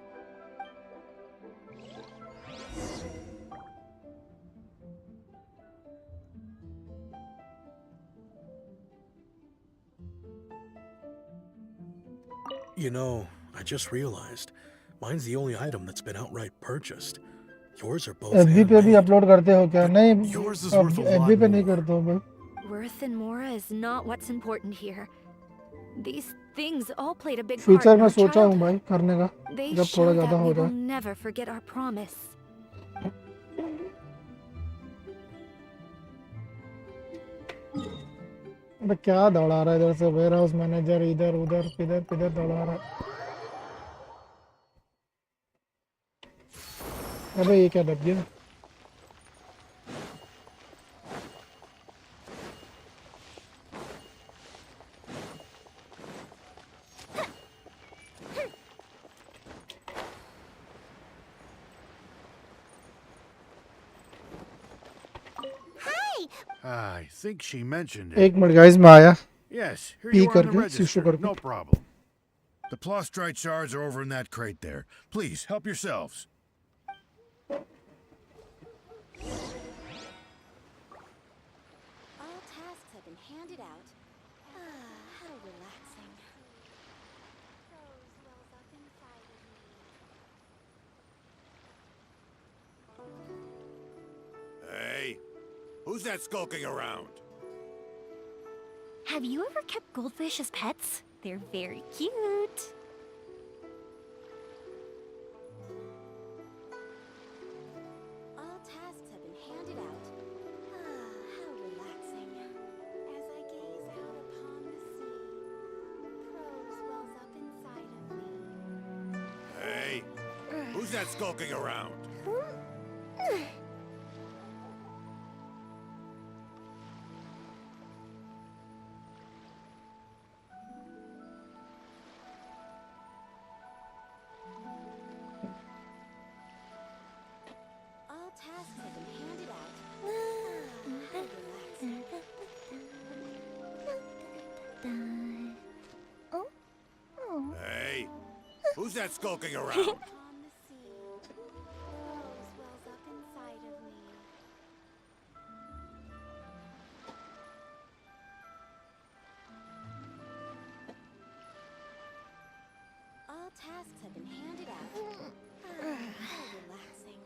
You know, I just realized, mine's the only item that's been outright purchased. Yours are both FB पे भी handmade. Upload करते हो क्या? नहीं, yours is worth a lot FB पे नहीं more. करता हूँ भाई. Worth and Mora is not what's important here. These things all played a big part future in में our सोचा हूँ childhood. भाई करने का, They जब show थोड़ा that ज़्यादा we हो will जाए. never forget our promise. अबे क्या दौड़ा रहा है इधर से? वेयर हाउस मैनेजर इधर उधर किधर किधर दौड़ा रहा है. अबे ये क्या दब गया? I think she mentioned it. एक मिनट गाइस मैं आया. Yes, here P you are on the करके, शीशो register. करके. No problem. The plastrite shards are over in that crate there. Please, help yourselves. All tasks have been handed out. How relaxing. Rose wells up inside of me. Hey, who's that skulking around? Have you ever kept goldfish as pets? They're very cute. All tasks have been handed out. How relaxing. As I gaze out upon the sea, prose wells up inside of me. Hey, who's that skulking around? All tasks have been handed out. How relaxing. Hey, who's that skulking around? Upon the sea, prose wells up inside of me. All tasks have been handed out. How relaxing.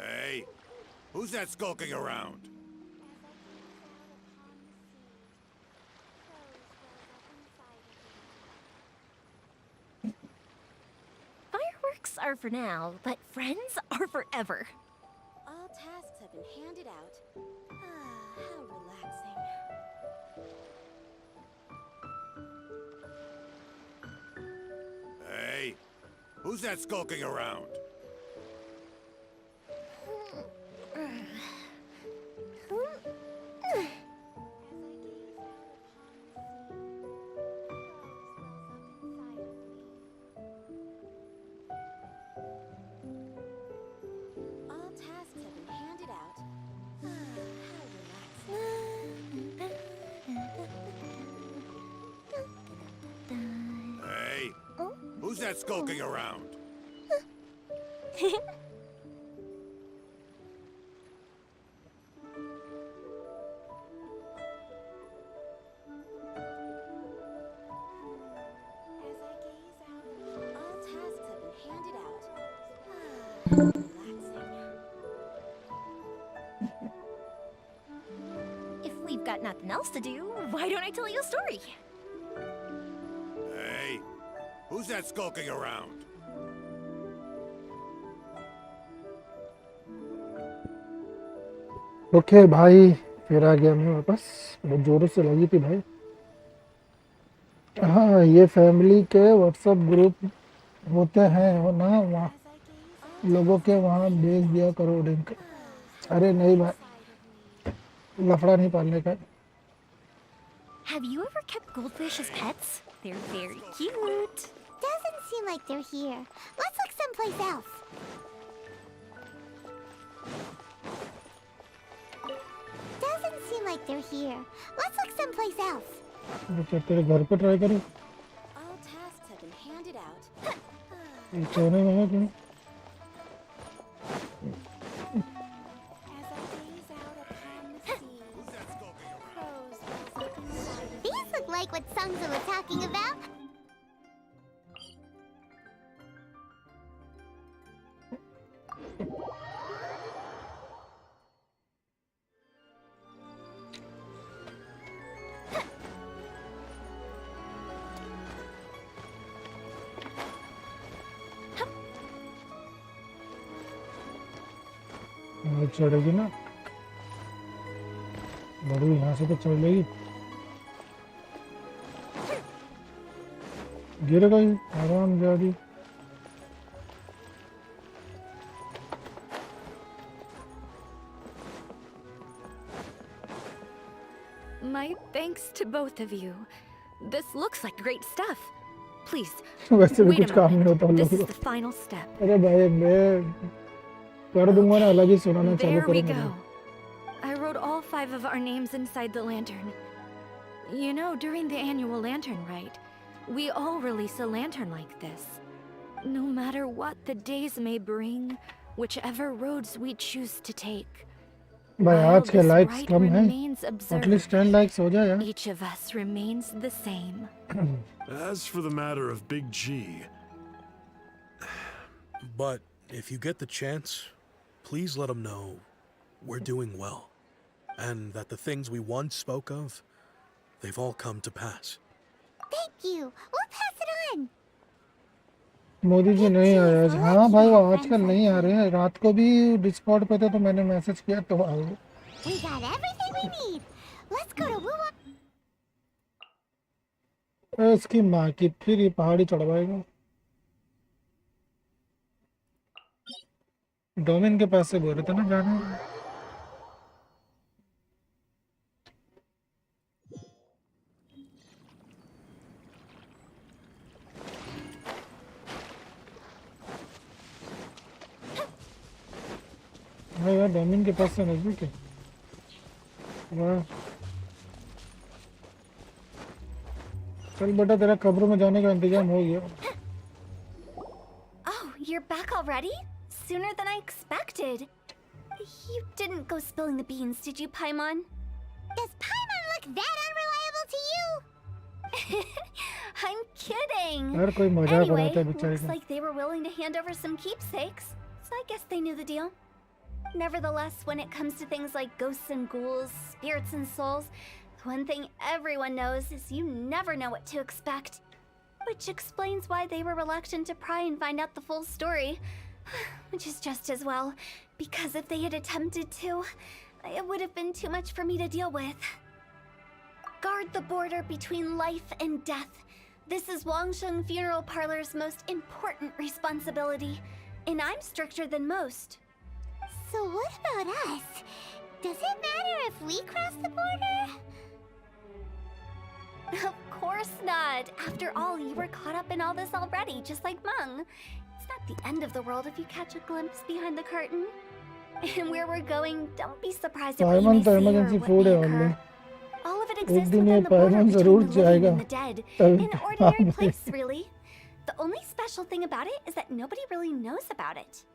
Hey, who's that skulking around? Fireworks are for now, but friends are forever. All tasks have been handed out. How relaxing. Hey, who's that skulking around? All tasks have been handed out. How relaxing. Hey, who's that skulking around? As I gaze out, all tasks have been handed out. Relaxing. If we've got nothing else to do, why don't I tell you a story? Hey, who's Who's that skulking around? Okay भाई, फिर आ गया मैं वापस। बहुत जोरों से लगी थी भाई। हाँ, ये फैमिली के व्हाट्सएप ग्रुप होते हैं वो ना, वहाँ लोगों के वहाँ भेज दिया करो लिंक। अरे नहीं भाई, लफड़ा नहीं पालने का। Have you ever kept goldfish as pets? They're very cute. Doesn't seem like they're here. Let's look someplace else. Doesn't seem like they're here. Let's look someplace else. अच्छा, तेरे घर पे ट्राई करूँ? All tasks have been handed out. ये कोने में है क्यों? As I gaze out upon the sea, crows rise up inside of These look like what Sungzu was talking about. चढ़ेगी ना, बड़ू यहाँ से तो चढ़ लेगी। गिर गई आराम जादी। My thanks to both of you. This looks like great stuff. Please, वैसे भी wait कुछ a काम नहीं moment. होता उन This लोगों is the final step. को। अरे भाई, मैं कर दूंगा ना, अलग ही सुनाना चालू There we करूंगा। go. I wrote all 5 of our names inside the lantern. You know, during the annual lantern rite, we all release a lantern like this. No matter what the days may bring, whichever roads we choose to take. भाई While आज के this likes rite कम हैं, remains at least observed, 10 likes हो जाए यार। each of us remains the same. As for the matter of Big G, But if you get the chance, please let him know we're doing well. And that the things we once spoke of, they've all come to pass. Thank you. We'll pass it on. Modi ji नहीं आए आज। हाँ भाई, वो आजकल नहीं आ रहे हैं। रात को भी डिस्कॉर्ड पे थे तो मैंने मैसेज किया तो आ गए। We got everything we need. Let's go to Wuwa. इसकी माँ की, फिर ये पहाड़ी चढ़वाएगा। डोमिन के पास से बोल रहे थे ना जाने। हाँ यार, डोमिन के पास से नजदीक है। वाह, चल बेटा, तेरा कब्र में जाने का इंतजाम हो गया। Oh, you're back already? Sooner than I expected. You didn't go spilling the beans, did you, Paimon? Does Paimon look that unreliable to you? I'm kidding. यार कोई मजाक Anyway, उड़ाता है बेचारे looks का। like they were willing to hand over some keepsakes, so I guess they knew the deal. Nevertheless, when it comes to things like ghosts and ghouls, spirits and souls, the one thing everyone knows is you never know what to expect. Which explains why they were reluctant to pry and find out the full story. Which is just as well, because if they had attempted to, it would have been too much for me to deal with. Guard the border between life and death. This is Wangsheng Funeral Parlor's most important responsibility, and I'm stricter than most. So what about us? Does it matter if we cross the border? Of course not. After all, you were caught up in all this already, just like Meng. It's not the end of the world if you catch a glimpse behind the curtain. And where we're going, don't be surprised at what you may पाइमन तो see or emergency what food may है occur. Only. All of it एक exists दिन ये within the border पाइमन between जरूर the living जाएगा। and the dead. तभी An तो ordinary हम place, really. The only special thing about it is that nobody really knows about it.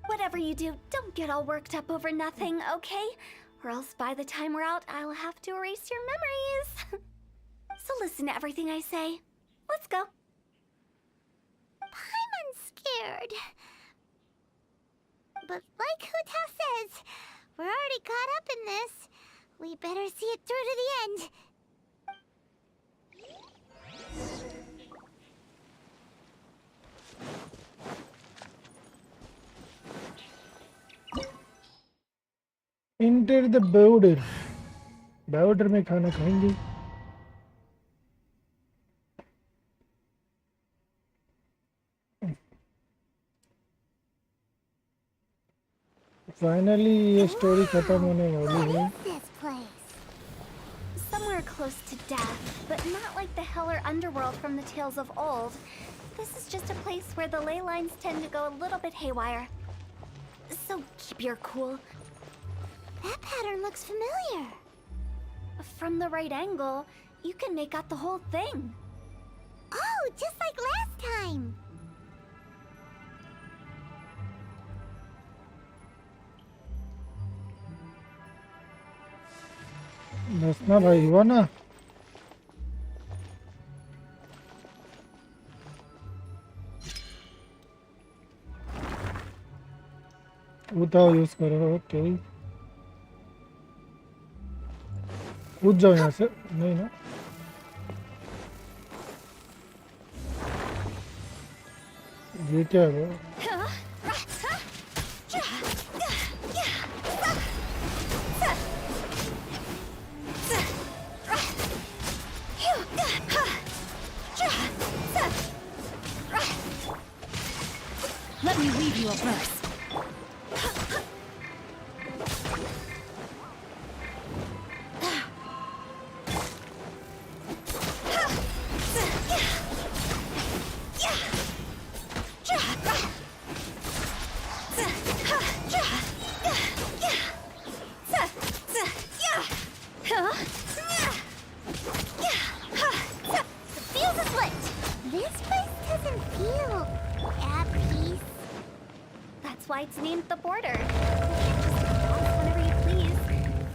Whatever you do, don't get all worked up over nothing, okay? Or else by the time we're out, I'll have to erase your memories. So listen to everything I say. Let's go. Paimon's scared. But like Huta says, we're already caught up in this. We better see it through to the end. Enter the border, border में खाना खाएंगे। Finally ये story खत्म होने वाली है। What is this place? Somewhere close to death, but not like the hell or underworld from the tales of old. This is just a place where the ley lines tend to go a little bit haywire. So keep your cool. That pattern looks familiar. From the right angle, you can make out the whole thing. Oh, just like last time. बस ना भाई, हुआ ना। उठाओ, use करो। Okay, कूद जाओ यहाँ से। नहीं ना, ये क्या है वो? Let me weave you a verse. This place doesn't feel at peace. That's why it's named the border. You can't just cross whenever you please.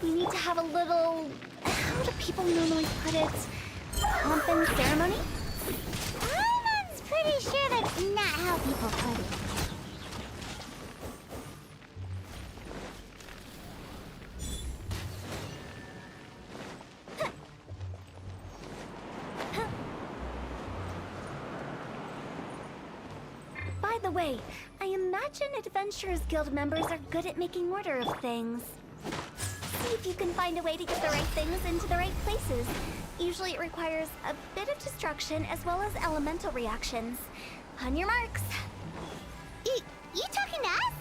You need to have a little... How do people normally put it? Pomp and ceremony? I'm pretty sure that's not how people put it. By the way, I imagine Adventurers Guild members are good at making order of things. See if you can find a way to get the right things into the right places. Usually it requires a bit of destruction as well as elemental reactions. On your marks. You talking to us?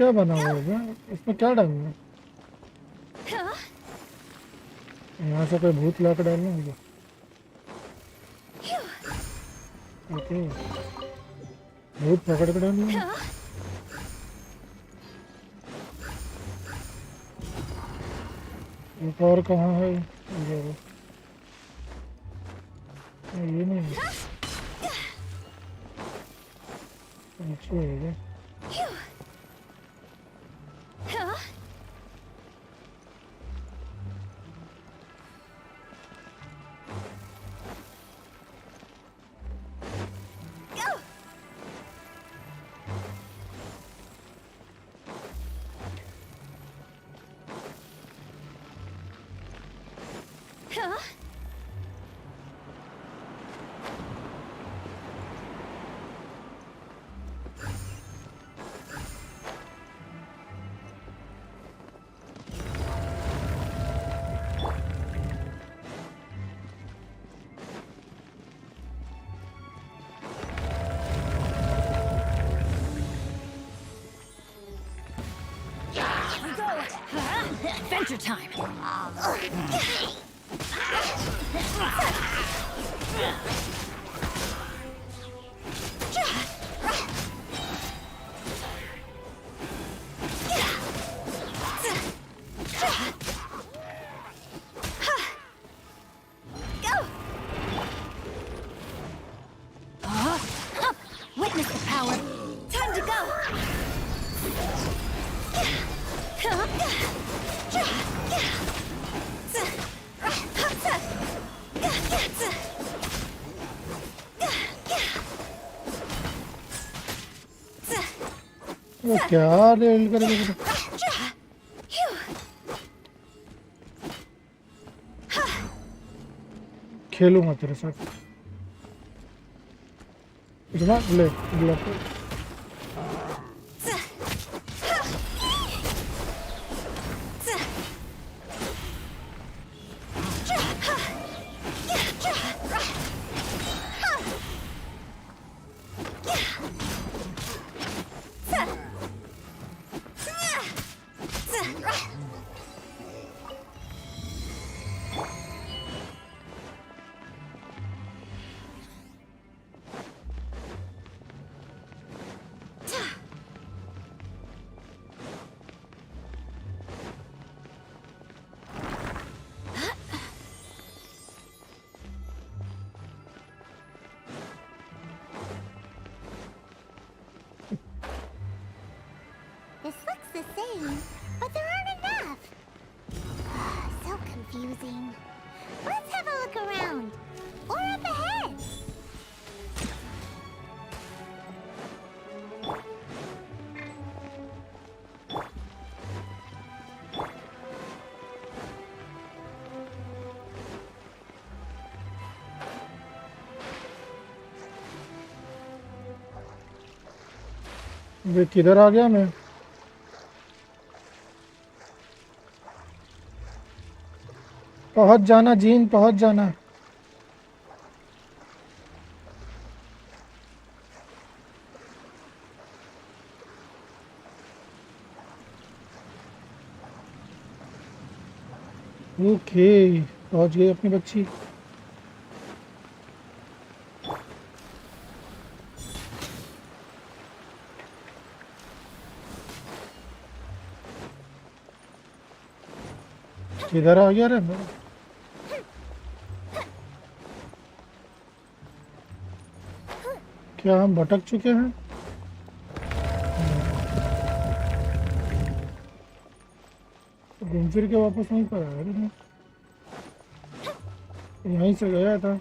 क्या बना हुआ है? इसमें क्या डालना है? यहाँ से कोई भूत लाकर डालना होगा। ओके, भूत पकड़ कर डालना है। एक और कहाँ है? ये नहीं है। अच्छा है। your time. Witness the power. Time to go. वो क्या रेल करेगा? खेलूंगा तेरे साथ। इतना ले block. This looks the same, but there aren't enough. So confusing. Let's have a look around. Or up ahead. वे किधर आ गया मैं? पहुंच जाना जीन, पहुंच जाना। ओके, पहुंच गई अपनी बच्ची। किधर आ गया रे? क्या हम भटक चुके हैं? घूम फिर के वापस नहीं पर आया मैं। यहीं से गया था।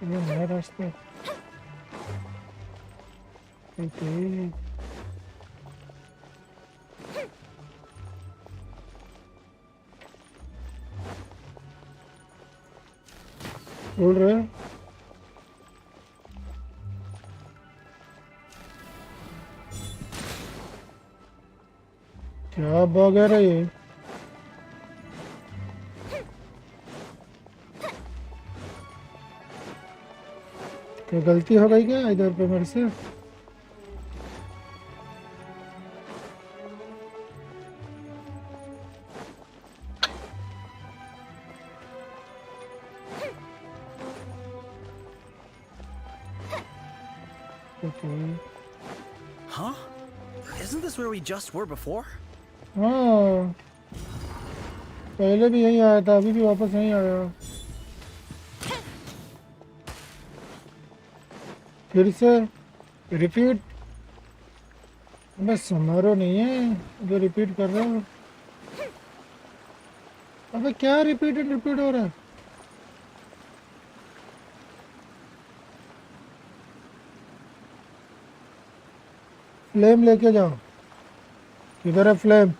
ये नया रास्ता। ओके, बोल रहे हैं? क्या बग है ये? क्या गलती हो गई क्या इधर पे मेरे से? Huh? Isn't this where we just were before? हाँ, पहले भी यहीं आया था, अभी भी वापस यहीं आया। फिर से रिपीट? मैं समारोह नहीं है जो रिपीट कर रहा हूँ। अबे क्या रिपीट हो रहा है? फ्लेम लेके जाओ। किधर है फ्लेम?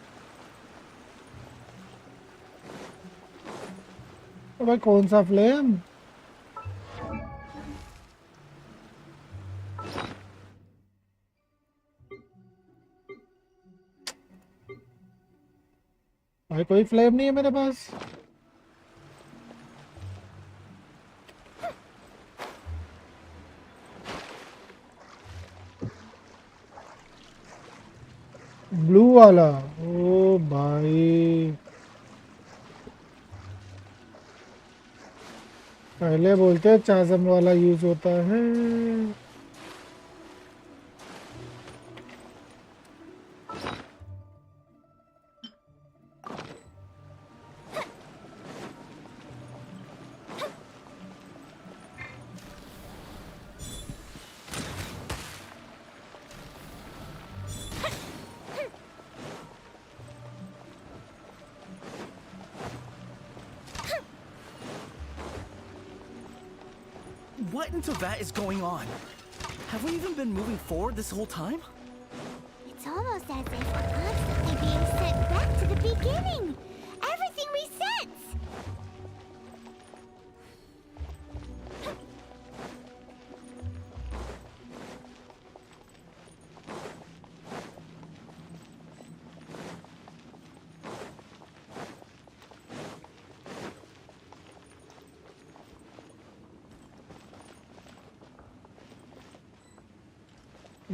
अबे कौन सा फ्लेम? भाई कोई फ्लेम नहीं है मेरे पास। ब्लू वाला, ओ भाई पहले बोलते चाजम वाला यूज होता है। What in Tibet is going on? Have we even been moving forward this whole time? It's almost as if we're constantly being sent back to the beginning. Everything resets.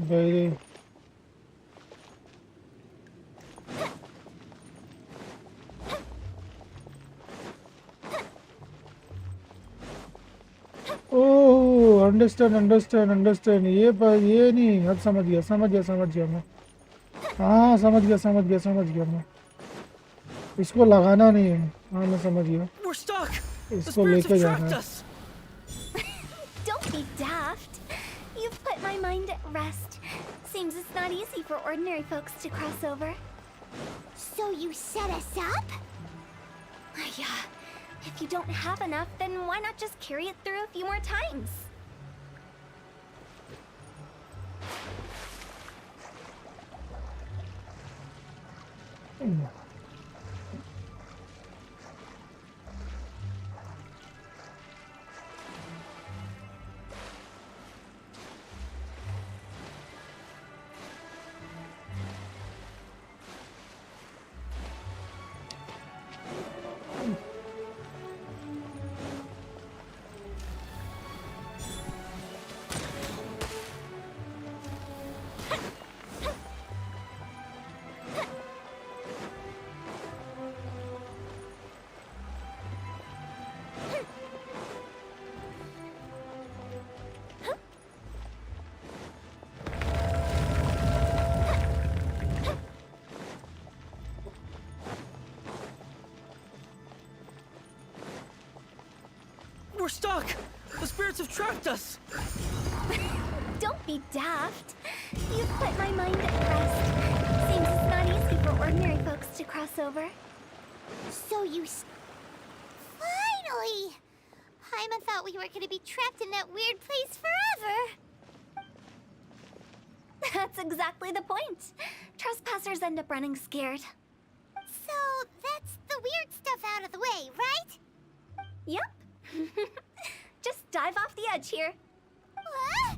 भाई ओह understand understand understand, ये नहीं, अब समझ गया समझ गया मैं। हाँ समझ गया मैं। इसको लगाना नहीं है, हाँ मैं समझ गया। We're stuck. The इसको spirits लेके have जाना trapped है। us. Don't be daft. You've put my mind at rest. Seems it's not easy for ordinary folks to cross over. So you set us up? Yeah. If you don't have enough, then why not just carry it through a few more times? We're stuck. The spirits have trapped us. Don't be daft. You've put my mind at rest. Seems it's not easy for ordinary folks to cross over. So you finally! Paimon thought we were gonna be trapped in that weird place forever. That's exactly the point. Trespassers end up running scared. So that's the weird stuff out of the way, right? Yep. Just dive off the edge here. What?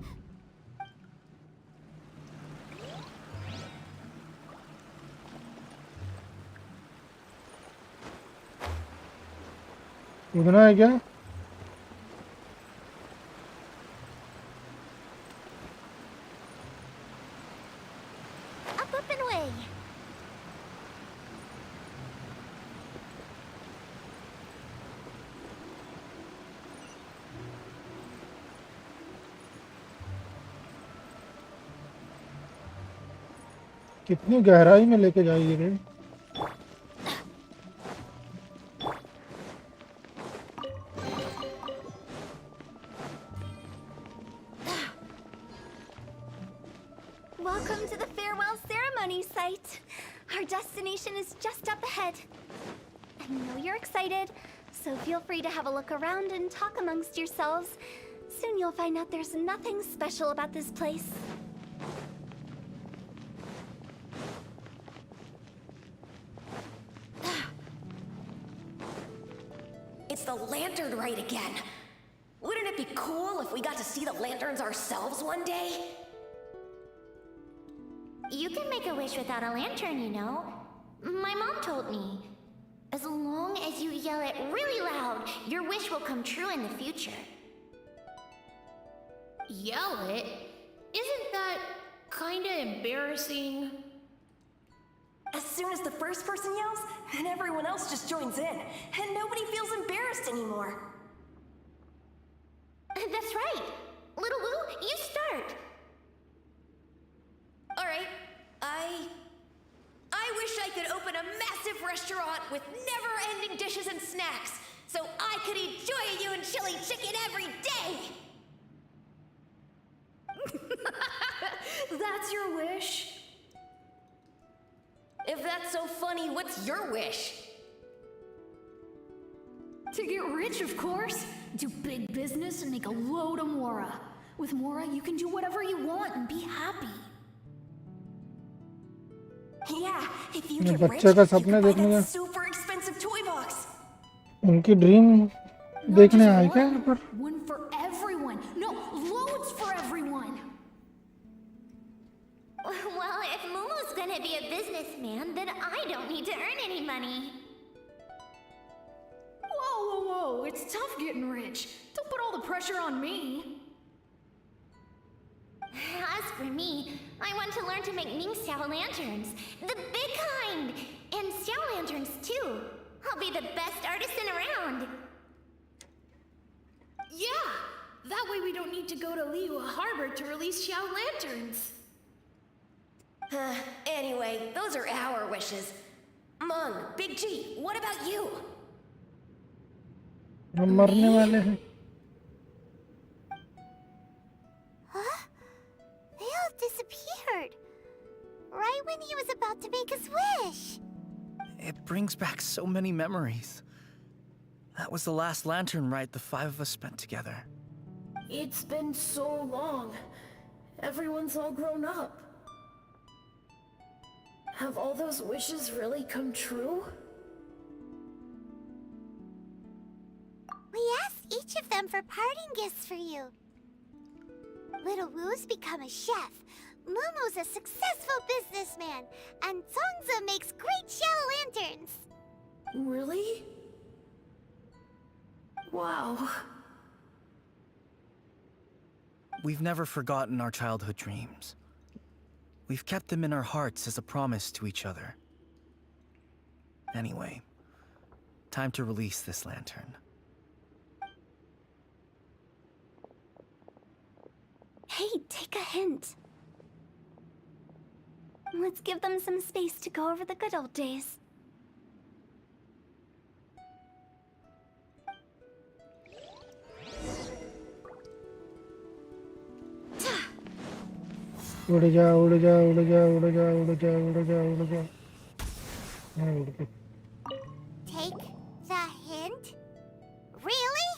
कूदना है क्या? Up and away. कितनी गहराई में लेके जाएगी रे? Welcome to the farewell ceremony site. Our destination is just up ahead. I know you're excited, so feel free to have a look around and talk amongst yourselves. Soon you'll find out there's nothing special about this place. It's the lantern rite again. Wouldn't it be cool if we got to see the lanterns ourselves one day? You can make a wish without a lantern, you know. My mom told me. As long as you yell it really loud, your wish will come true in the future. Yell it? Isn't that kinda embarrassing? as soon as the first person yells, and everyone else just joins in, and nobody feels embarrassed anymore. That's right. Little Wu, you start. Alright, I wish I could open a massive restaurant with never-ending dishes and snacks, so I could eat Yoimiya and chili chicken every day! That's your wish? If that's so funny, what's your wish? To get rich, of course. Do big business and make a load of Mora. With Mora, you can do whatever you want and be happy. Yeah, if you ये get rich, बच्चे का you सपने can buy देखने that का super expensive toy box. उनकी dream देखने आए क्या यहाँ पर? One for everyone. No, loads for everyone. Well, if Momo's gonna be a businessman, then I don't need to earn any money. Whoa. It's tough getting rich. Don't put all the pressure on me. As for me, I want to learn to make Ming Xiao lanterns. The big kind! And Xiao lanterns, too. I'll be the best artisan around. Yeah! That way we don't need to go to Liyue Harbor to release Xiao lanterns. Anyway, those are our wishes. Mung, Big G, what about you? हम मरने वाले हैं. Huh? They all disappeared. Right when he was about to make his wish. It brings back so many memories. That was the last lantern ride the five of us spent together. It's been so long. Everyone's all grown up. Have all those wishes really come true? We asked each of them for parting gifts for you. Little Wu's become a chef. Momo's a successful businessman. And Zongza makes great shell lanterns. Really? Wow. We've never forgotten our childhood dreams. We've kept them in our hearts as a promise to each other. Anyway, time to release this lantern. Hey, take a hint. Let's give them some space to go over the good old days. उड़ जा उड़ जा उड़ जा उड़ जा उड़ जा उड़ जा उड़ जा. हाँ, उड़ गई. Take the hint? Really?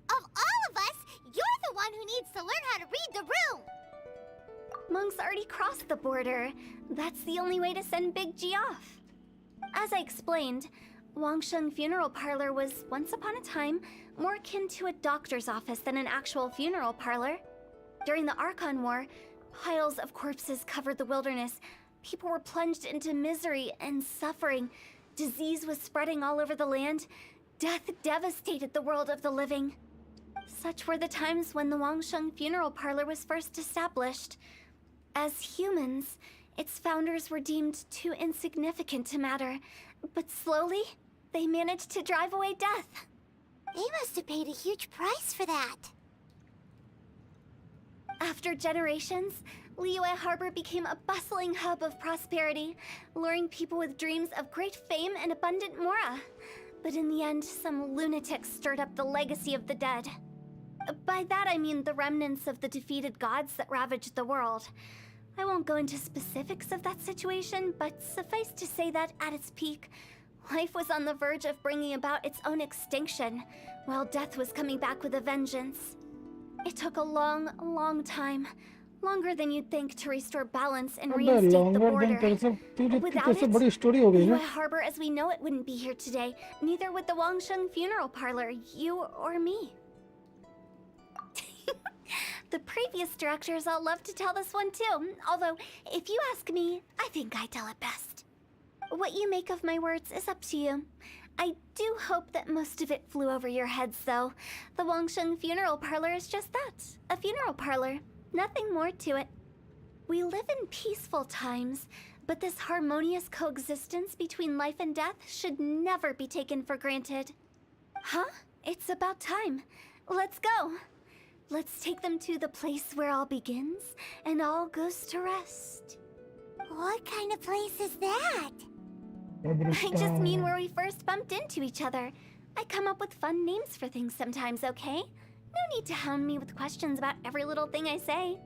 Of all of us, you're the one who needs to learn how to read the room. Monk's already crossed the border. That's the only way to send Big G off. As I explained, Wangsheng Funeral Parlor was, once upon a time, more akin to a doctor's office than an actual funeral parlor. During the Archon War, piles of corpses covered the wilderness. People were plunged into misery and suffering. Disease was spreading all over the land. Death devastated the world of the living. Such were the times when the Wangsheng Funeral Parlor was first established. As humans, its founders were deemed too insignificant to matter, but slowly, they managed to drive away death. They must have paid a huge price for that. After generations, Liyue Harbor became a bustling hub of prosperity, luring people with dreams of great fame and abundant mora. But in the end, some lunatics stirred up the legacy of the dead. By that I mean the remnants of the defeated gods that ravaged the world. I won't go into specifics of that situation, but suffice to say that at its peak, life was on the verge of bringing about its own extinction, while death was coming back with a vengeance. It took a long, long time, longer than you'd think, to restore balance and अबे reinstate the longer than border. तेरे से तेरी Without कैसे it, बड़ी story हो गई Liyue है. Harbor as we know it wouldn't be here today, neither would the Wangsheng Funeral Parlor, you or me. The previous directors all love to tell this one too, although, if you ask me, I think I tell it best. What you make of my words is up to you. I do hope that most of it flew over your heads, though. The Wangsheng Funeral Parlor is just that, a funeral parlor. Nothing more to it. We live in peaceful times, But this harmonious coexistence between life and death should never be taken for granted. Huh? It's about time. Let's go. Let's take them to the place where all begins and all goes to rest. What kind of place is that? I just mean where we first bumped into each other. I come up with fun names for things sometimes, okay? No need to hound me with questions about every little thing I say.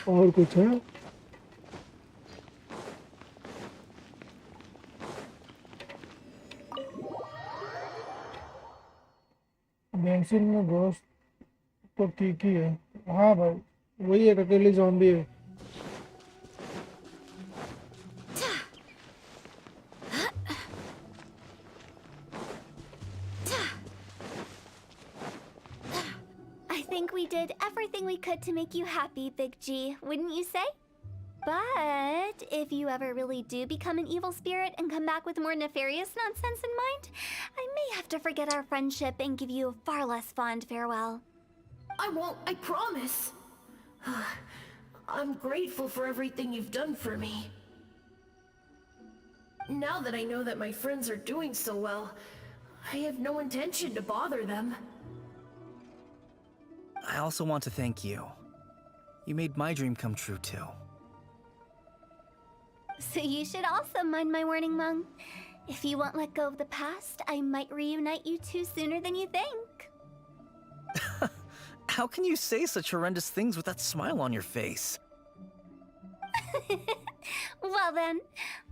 और कुछ है? Genshin में ghost तो ठीक ही है। हाँ भाई, वही एक अकेली ज़ॉम्बी है। I think we did everything we could to make you happy, Big G, wouldn't you say? But if you ever really do become an evil spirit and come back with more nefarious nonsense in mind, I may have to forget our friendship and give you a far less fond farewell. I won't, I promise. I'm grateful for everything you've done for me. Now that I know that my friends are doing so well, I have no intention to bother them. I also want to thank you. You made my dream come true too. So you should also mind my warning, Mung. If you won't let go of the past, I might reunite you two sooner than you think. How can you say such horrendous things with that smile on your face? Well then,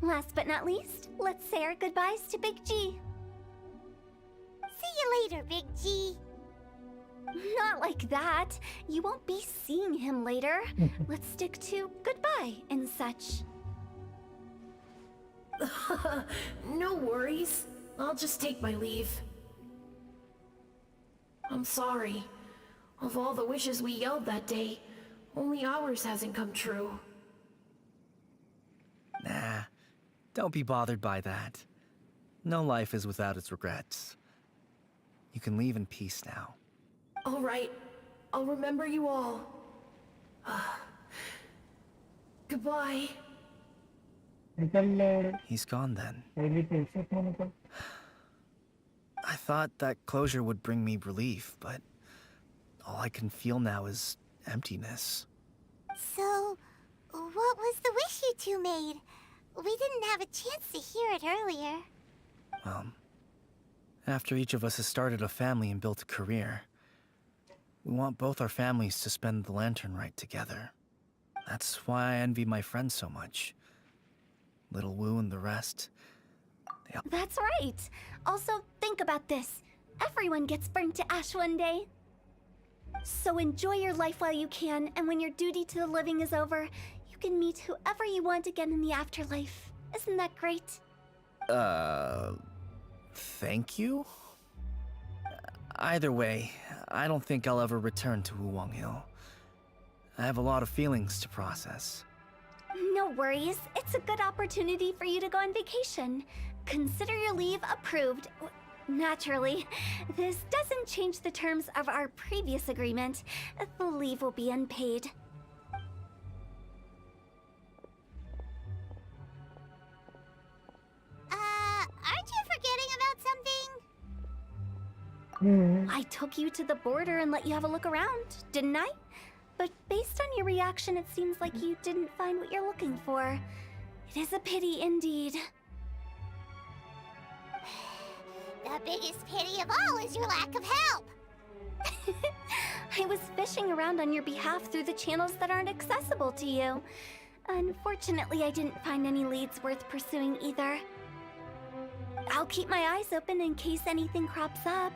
last but not least, let's say our goodbyes to Big G. See you later, Big G. Not like that. You won't be seeing him later. Let's stick to goodbye and such. No worries. I'll just take my leave. I'm sorry. Of all the wishes we yelled that day, only ours hasn't come true. Nah, don't be bothered by that. No life is without its regrets. You can leave in peace now. All right. I'll remember you all. Goodbye. He's gone then. निकल। I thought that closure would bring me relief, but all I can feel now is emptiness. So, what was the wish you two made? We didn't have a chance to hear it earlier. Well, after each of us has started a family and built a career, we want both our families to spend the lantern rite together. That's why I envy my friends so much. Little Wu and the rest. That's right. Also, think about this. Everyone gets burnt to ash one day. So enjoy your life while you can, and when your duty to the living is over, you can meet whoever you want again in the afterlife. Isn't that great? Thank you? Either way, I don't think I'll ever return to Wuwang Hill. I have a lot of feelings to process. No worries. It's a good opportunity for you to go on vacation. Consider your leave approved. Naturally, this doesn't change the terms of our previous agreement. The leave will be unpaid. Aren't you forgetting about something? I took you to the border and let you have a look around, didn't I? But based on your reaction, it seems like you didn't find what you're looking for. It is a pity indeed. The biggest pity of all is your lack of help. I was fishing around on your behalf through the channels that aren't accessible to you. Unfortunately, I didn't find any leads worth pursuing either. I'll keep my eyes open in case anything crops up.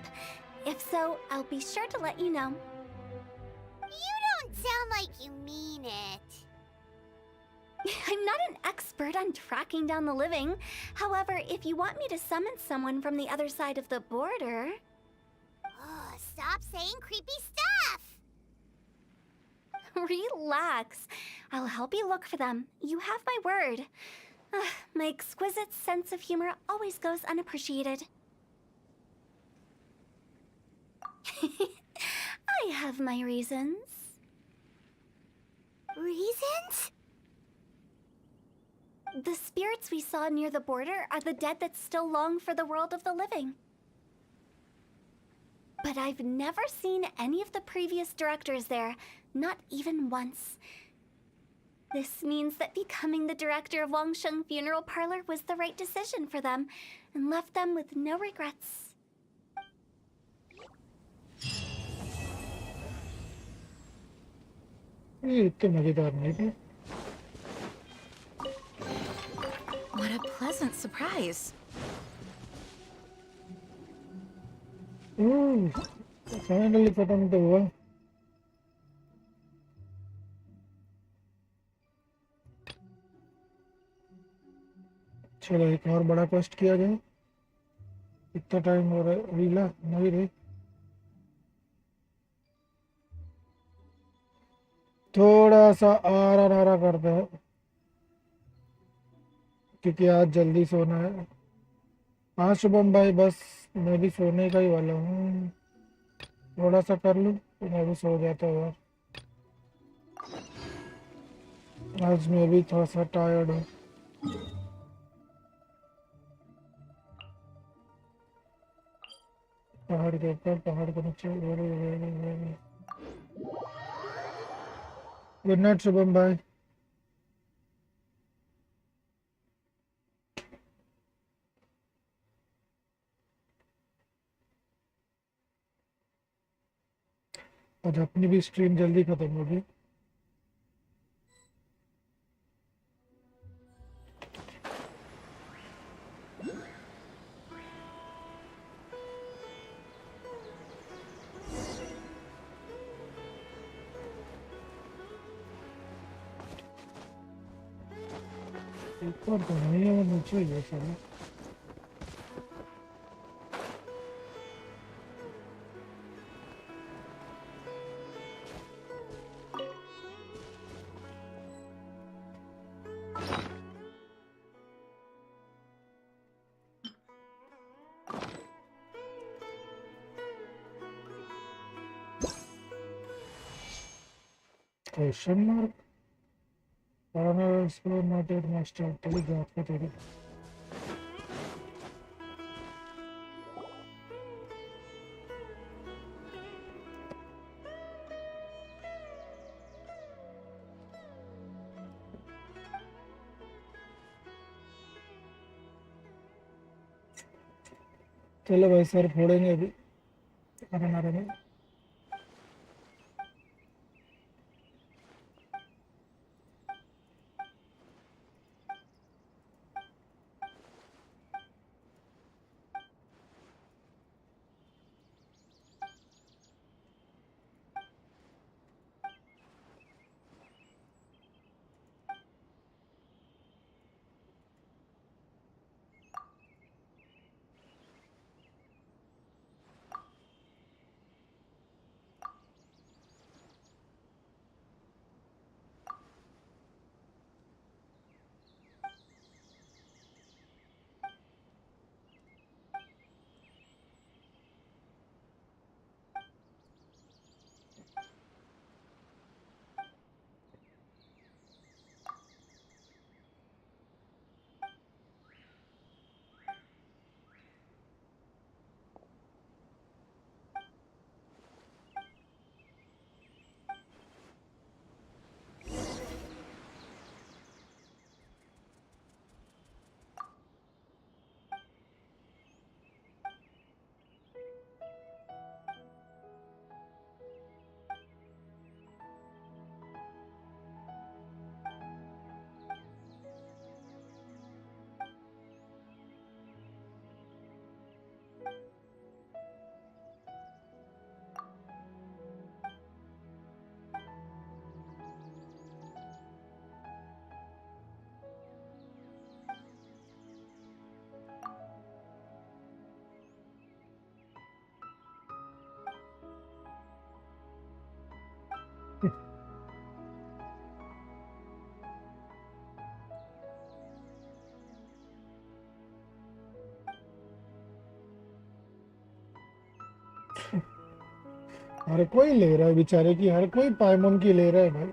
If so, I'll be sure to let you know. You don't sound like you mean it. I'm not an expert on tracking down the living. However, if you want me to summon someone from the other side of the border... Oh, stop saying creepy stuff! Relax. I'll help you look for them. You have my word. My exquisite sense of humor always goes unappreciated. I have my reasons. Reasons? The spirits we saw near the border are the dead that still long for the world of the living. But I've never seen any of the previous directors there, not even once. This means that becoming the director of Wangsheng Funeral Parlor was the right decision for them, and left them with no regrets. ये इतने मजेदार नहीं थे। What a pleasant surprise. Finally खत्म तो हुआ। चलो एक और बड़ा क्वेस्ट किया जाए। इतना टाइम हो रहा है रीला नहीं रही। थोड़ा सा आरा नारा करते हैं क्योंकि आज जल्दी सोना है। हाँ शुभम भाई, बस मैं भी सोने का ही वाला हूँ। थोड़ा सा कर लूँ तो मैं भी सो जाता हूँ। आज मैं भी थोड़ा सा टायर्ड हूँ। पहाड़ के ऊपर, पहाड़ के नीचे। गुड नाइट शुभम भाई। आज अपनी भी स्ट्रीम जल्दी खत्म होगी। ऊपर तो नहीं है, नीचे ही है साला। क्वेश्चन मार्क नोटेड मास्टर तेरी जात को तेरी। चलो भाई सर फोड़ेंगे अभी नारे में। हर कोई ले रहा है बेचारे की, हर कोई पाइमोन की ले रहा है भाई।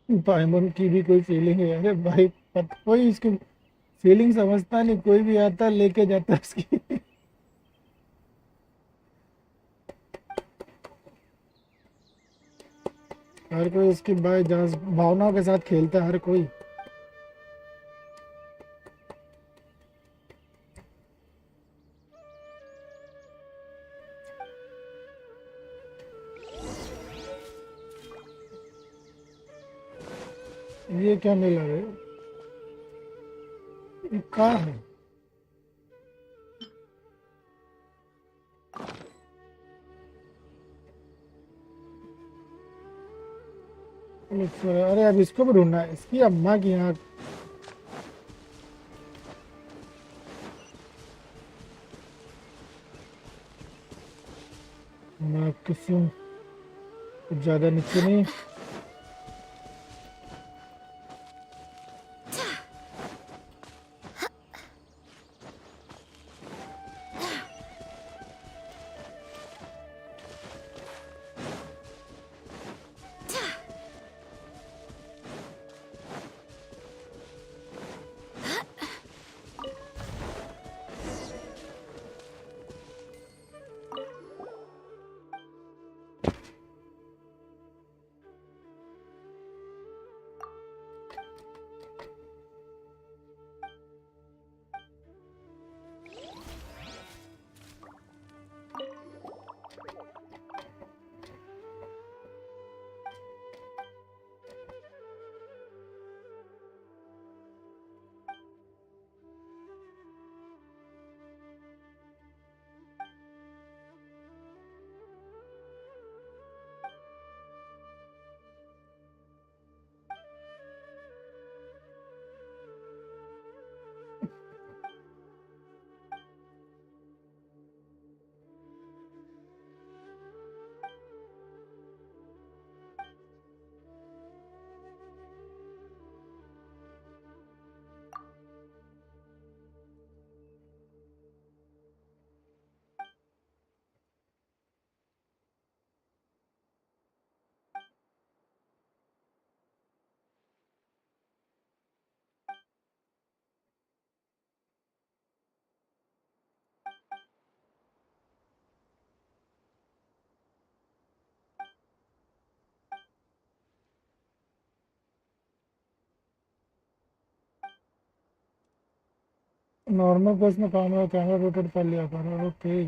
पाइमोन की भी कोई फीलिंग है? अरे भाई कोई इसकी फीलिंग समझता नहीं, कोई भी आता लेके जाता उसकी। हर कोई उसकी भाई जहाँ भावनाओं के साथ खेलता है हर कोई। ये क्या मिला रे? ये कहाँ है? अरे अब इसको भी ढूंढना है, इसकी अम्मा की यहाँ। मैं किसी कुछ ज्यादा नीचे नहीं। नॉर्मल कोर्स में काम है, कैमरा रोटेट कर लिया करो। ओके।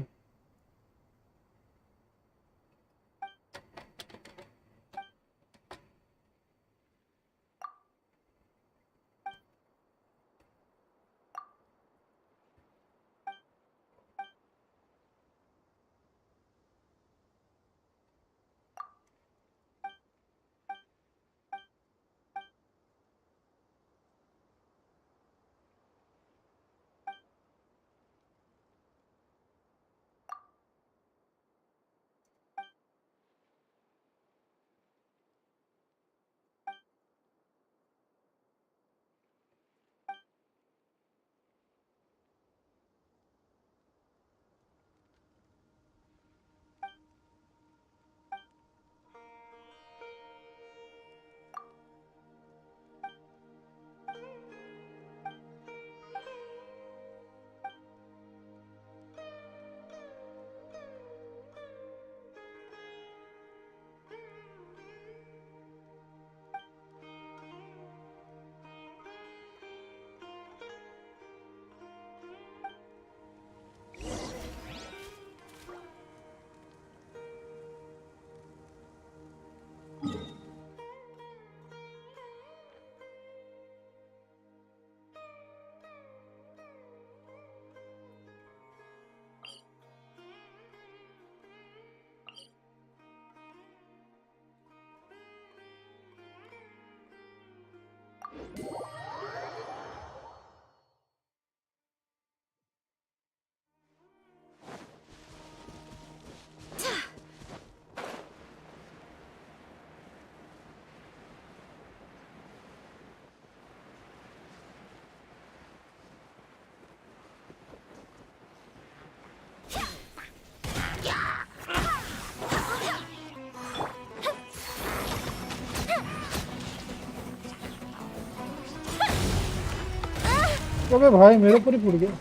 अबे भाई मेरे ऊपर ही फूट गया।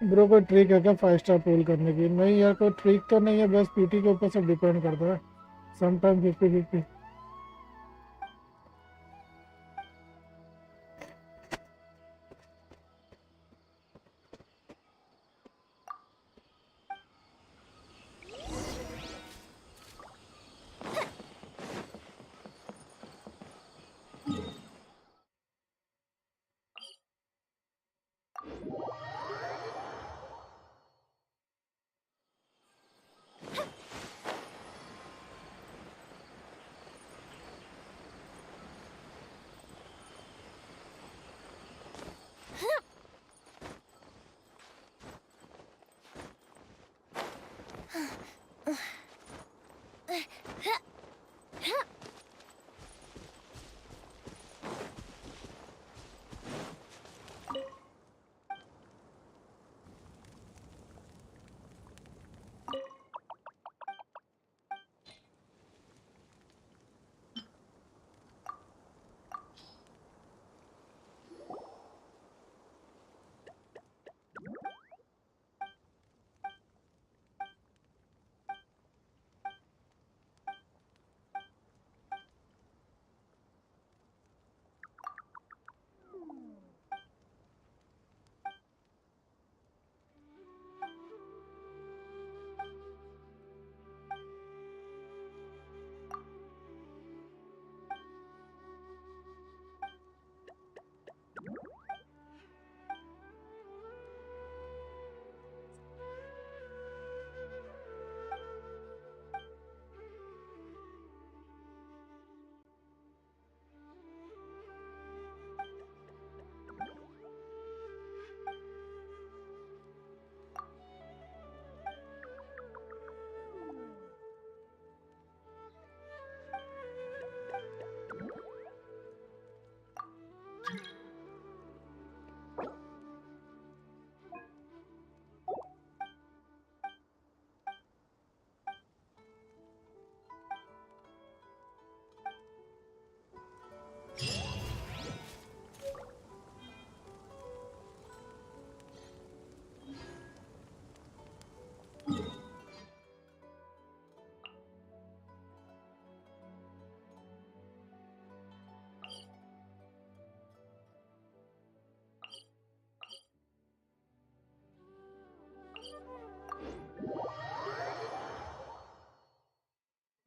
ब्रो कोई ट्रिक है क्या 5 स्टार पुल करने की? नहीं यार कोई ट्रिक तो नहीं है, बस पीटी के ऊपर सब डिपेंड करता है। समटाइम 50-50।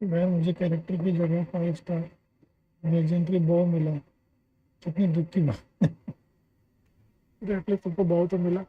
भाई मुझे कैरेक्टर की जगह 5 स्टार लेजेंडरी बॉ मिला, कितनी दुख की बात। एटलीस्ट सबको बॉ तो मिला।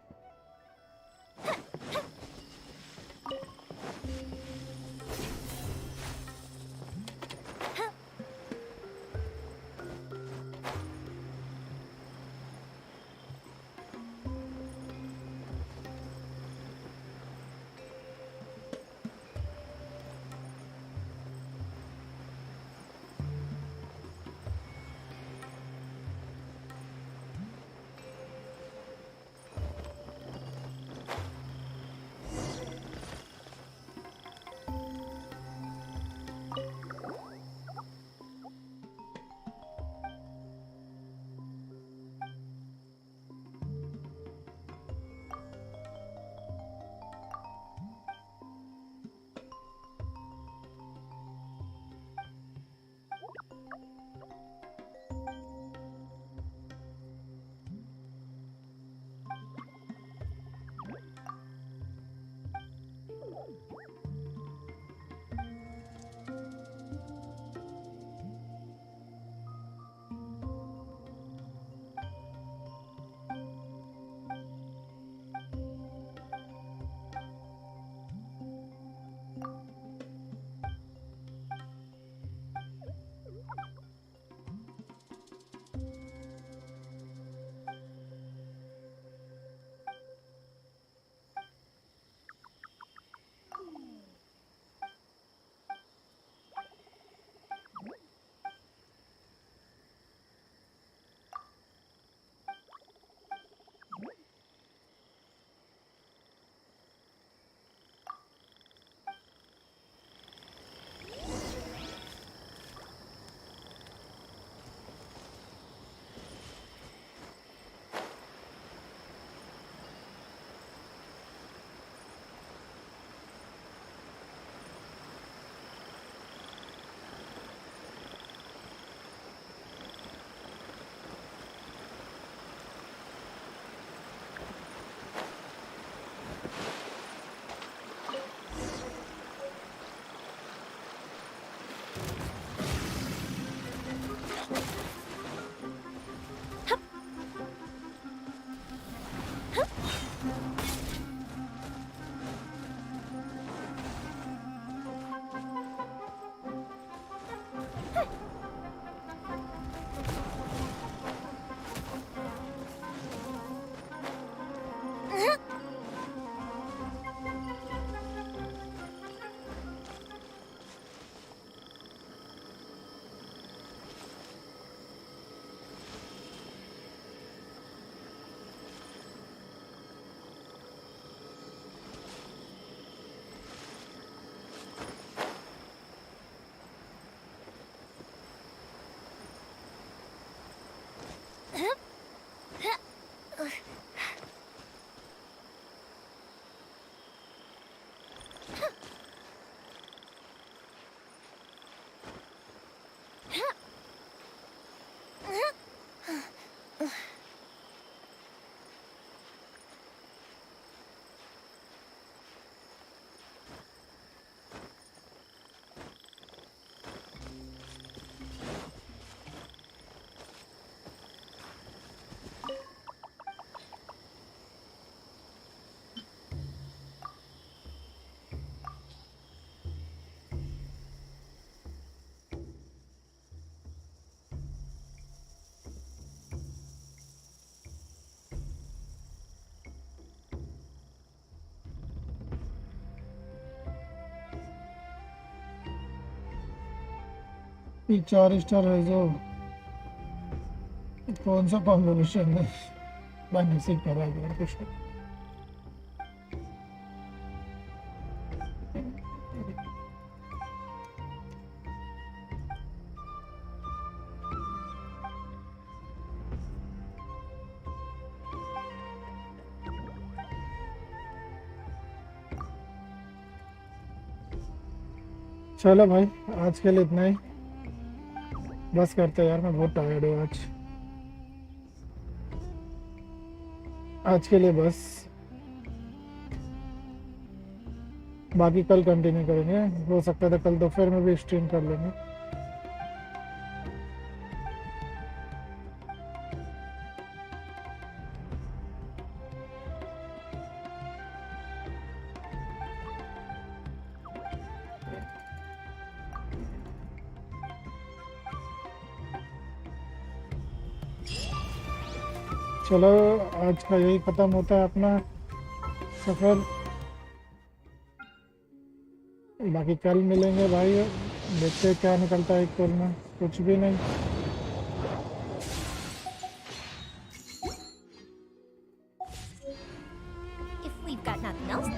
ये 4 स्टार है जो कौन सा कॉम्बिनेशन है भाई, नसीब कर रहा है कुछ। चलो भाई, आज के लिए इतना ही, बस करते हैं यार, मैं बहुत टायर्ड हूँ आज के लिए बस। बाकी कल कंटिन्यू करेंगे, हो सकता है तो कल दोपहर में भी स्ट्रीम कर लेंगे। चलो आज का यही खत्म होता है अपना सफर। बाकी कल मिलेंगे भाई, देखते हैं क्या निकलता है कल में, कुछ भी नहीं। If we've got nothing else.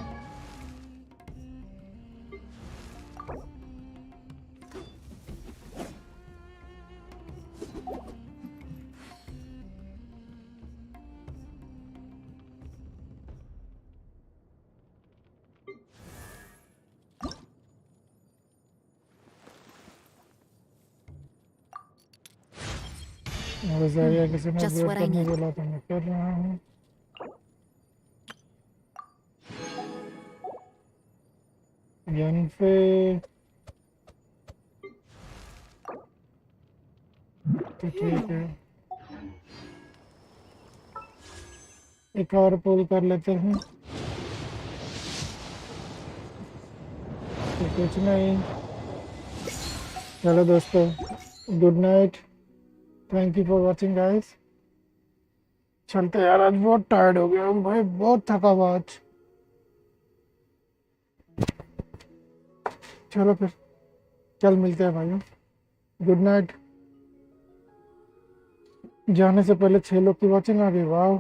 और ज़रिया किसी ने Just वेट what I करने need. बोला तो मैं कर रहा हूँ। यहाँ पे तो ठीक है, एक और पुल कर लेते हैं। तो कुछ नहीं, चलो दोस्तों, good night, thank you for watching guys. चलते हैं यार, आज बहुत टायर्ड हो गया हूँ भाई, बहुत थका हुआ आज। चलो फिर कल मिलते हैं भाइयों, गुड नाइट। जाने से पहले 6 लोग की वॉचिंग आ गई, वाह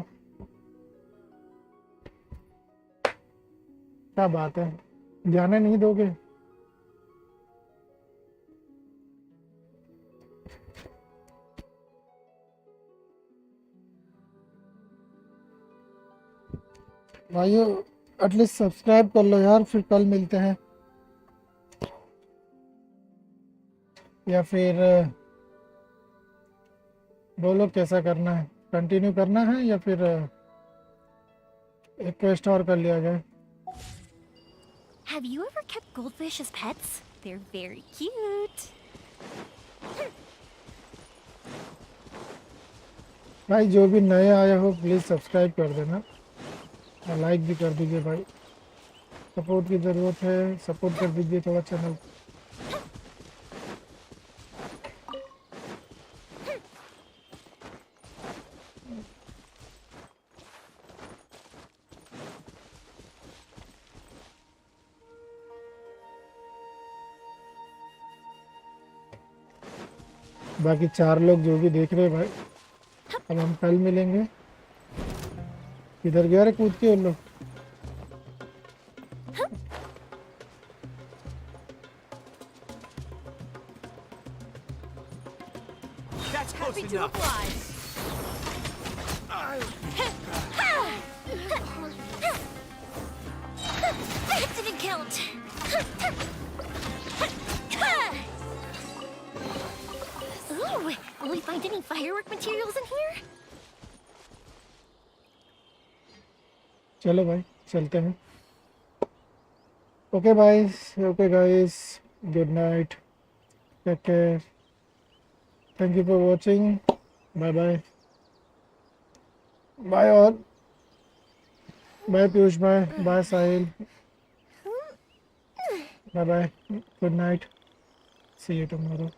क्या बात है, जाने नहीं दोगे? भाइयों एटलीस्ट सब्सक्राइब कर लो यार, फिर कल मिलते हैं। या फिर बोलो कैसा करना है, कंटिन्यू करना है या फिर एक क्वेस्ट और कर लिया जाए। Have you ever kept goldfish as pets? They're very cute. भाई जो भी नए आया हो प्लीज़ सब्सक्राइब कर देना और लाइक भी कर दीजिए भाई, सपोर्ट की ज़रूरत है, सपोर्ट कर दीजिए थोड़ा चैनल। बाकी 4 लोग जो भी देख रहे हैं भाई, अब हम कल मिलेंगे। किधर गया रे कूद के उन लोग? That's close enough. That didn't count. Ooh, will we find any firework materials in here? चलो भाई चलते हैं। Okay guys, good night, take care, thank you for watching, bye bye. Bye all, bye Piyush, bye Sahil, bye bye, good night, see you tomorrow.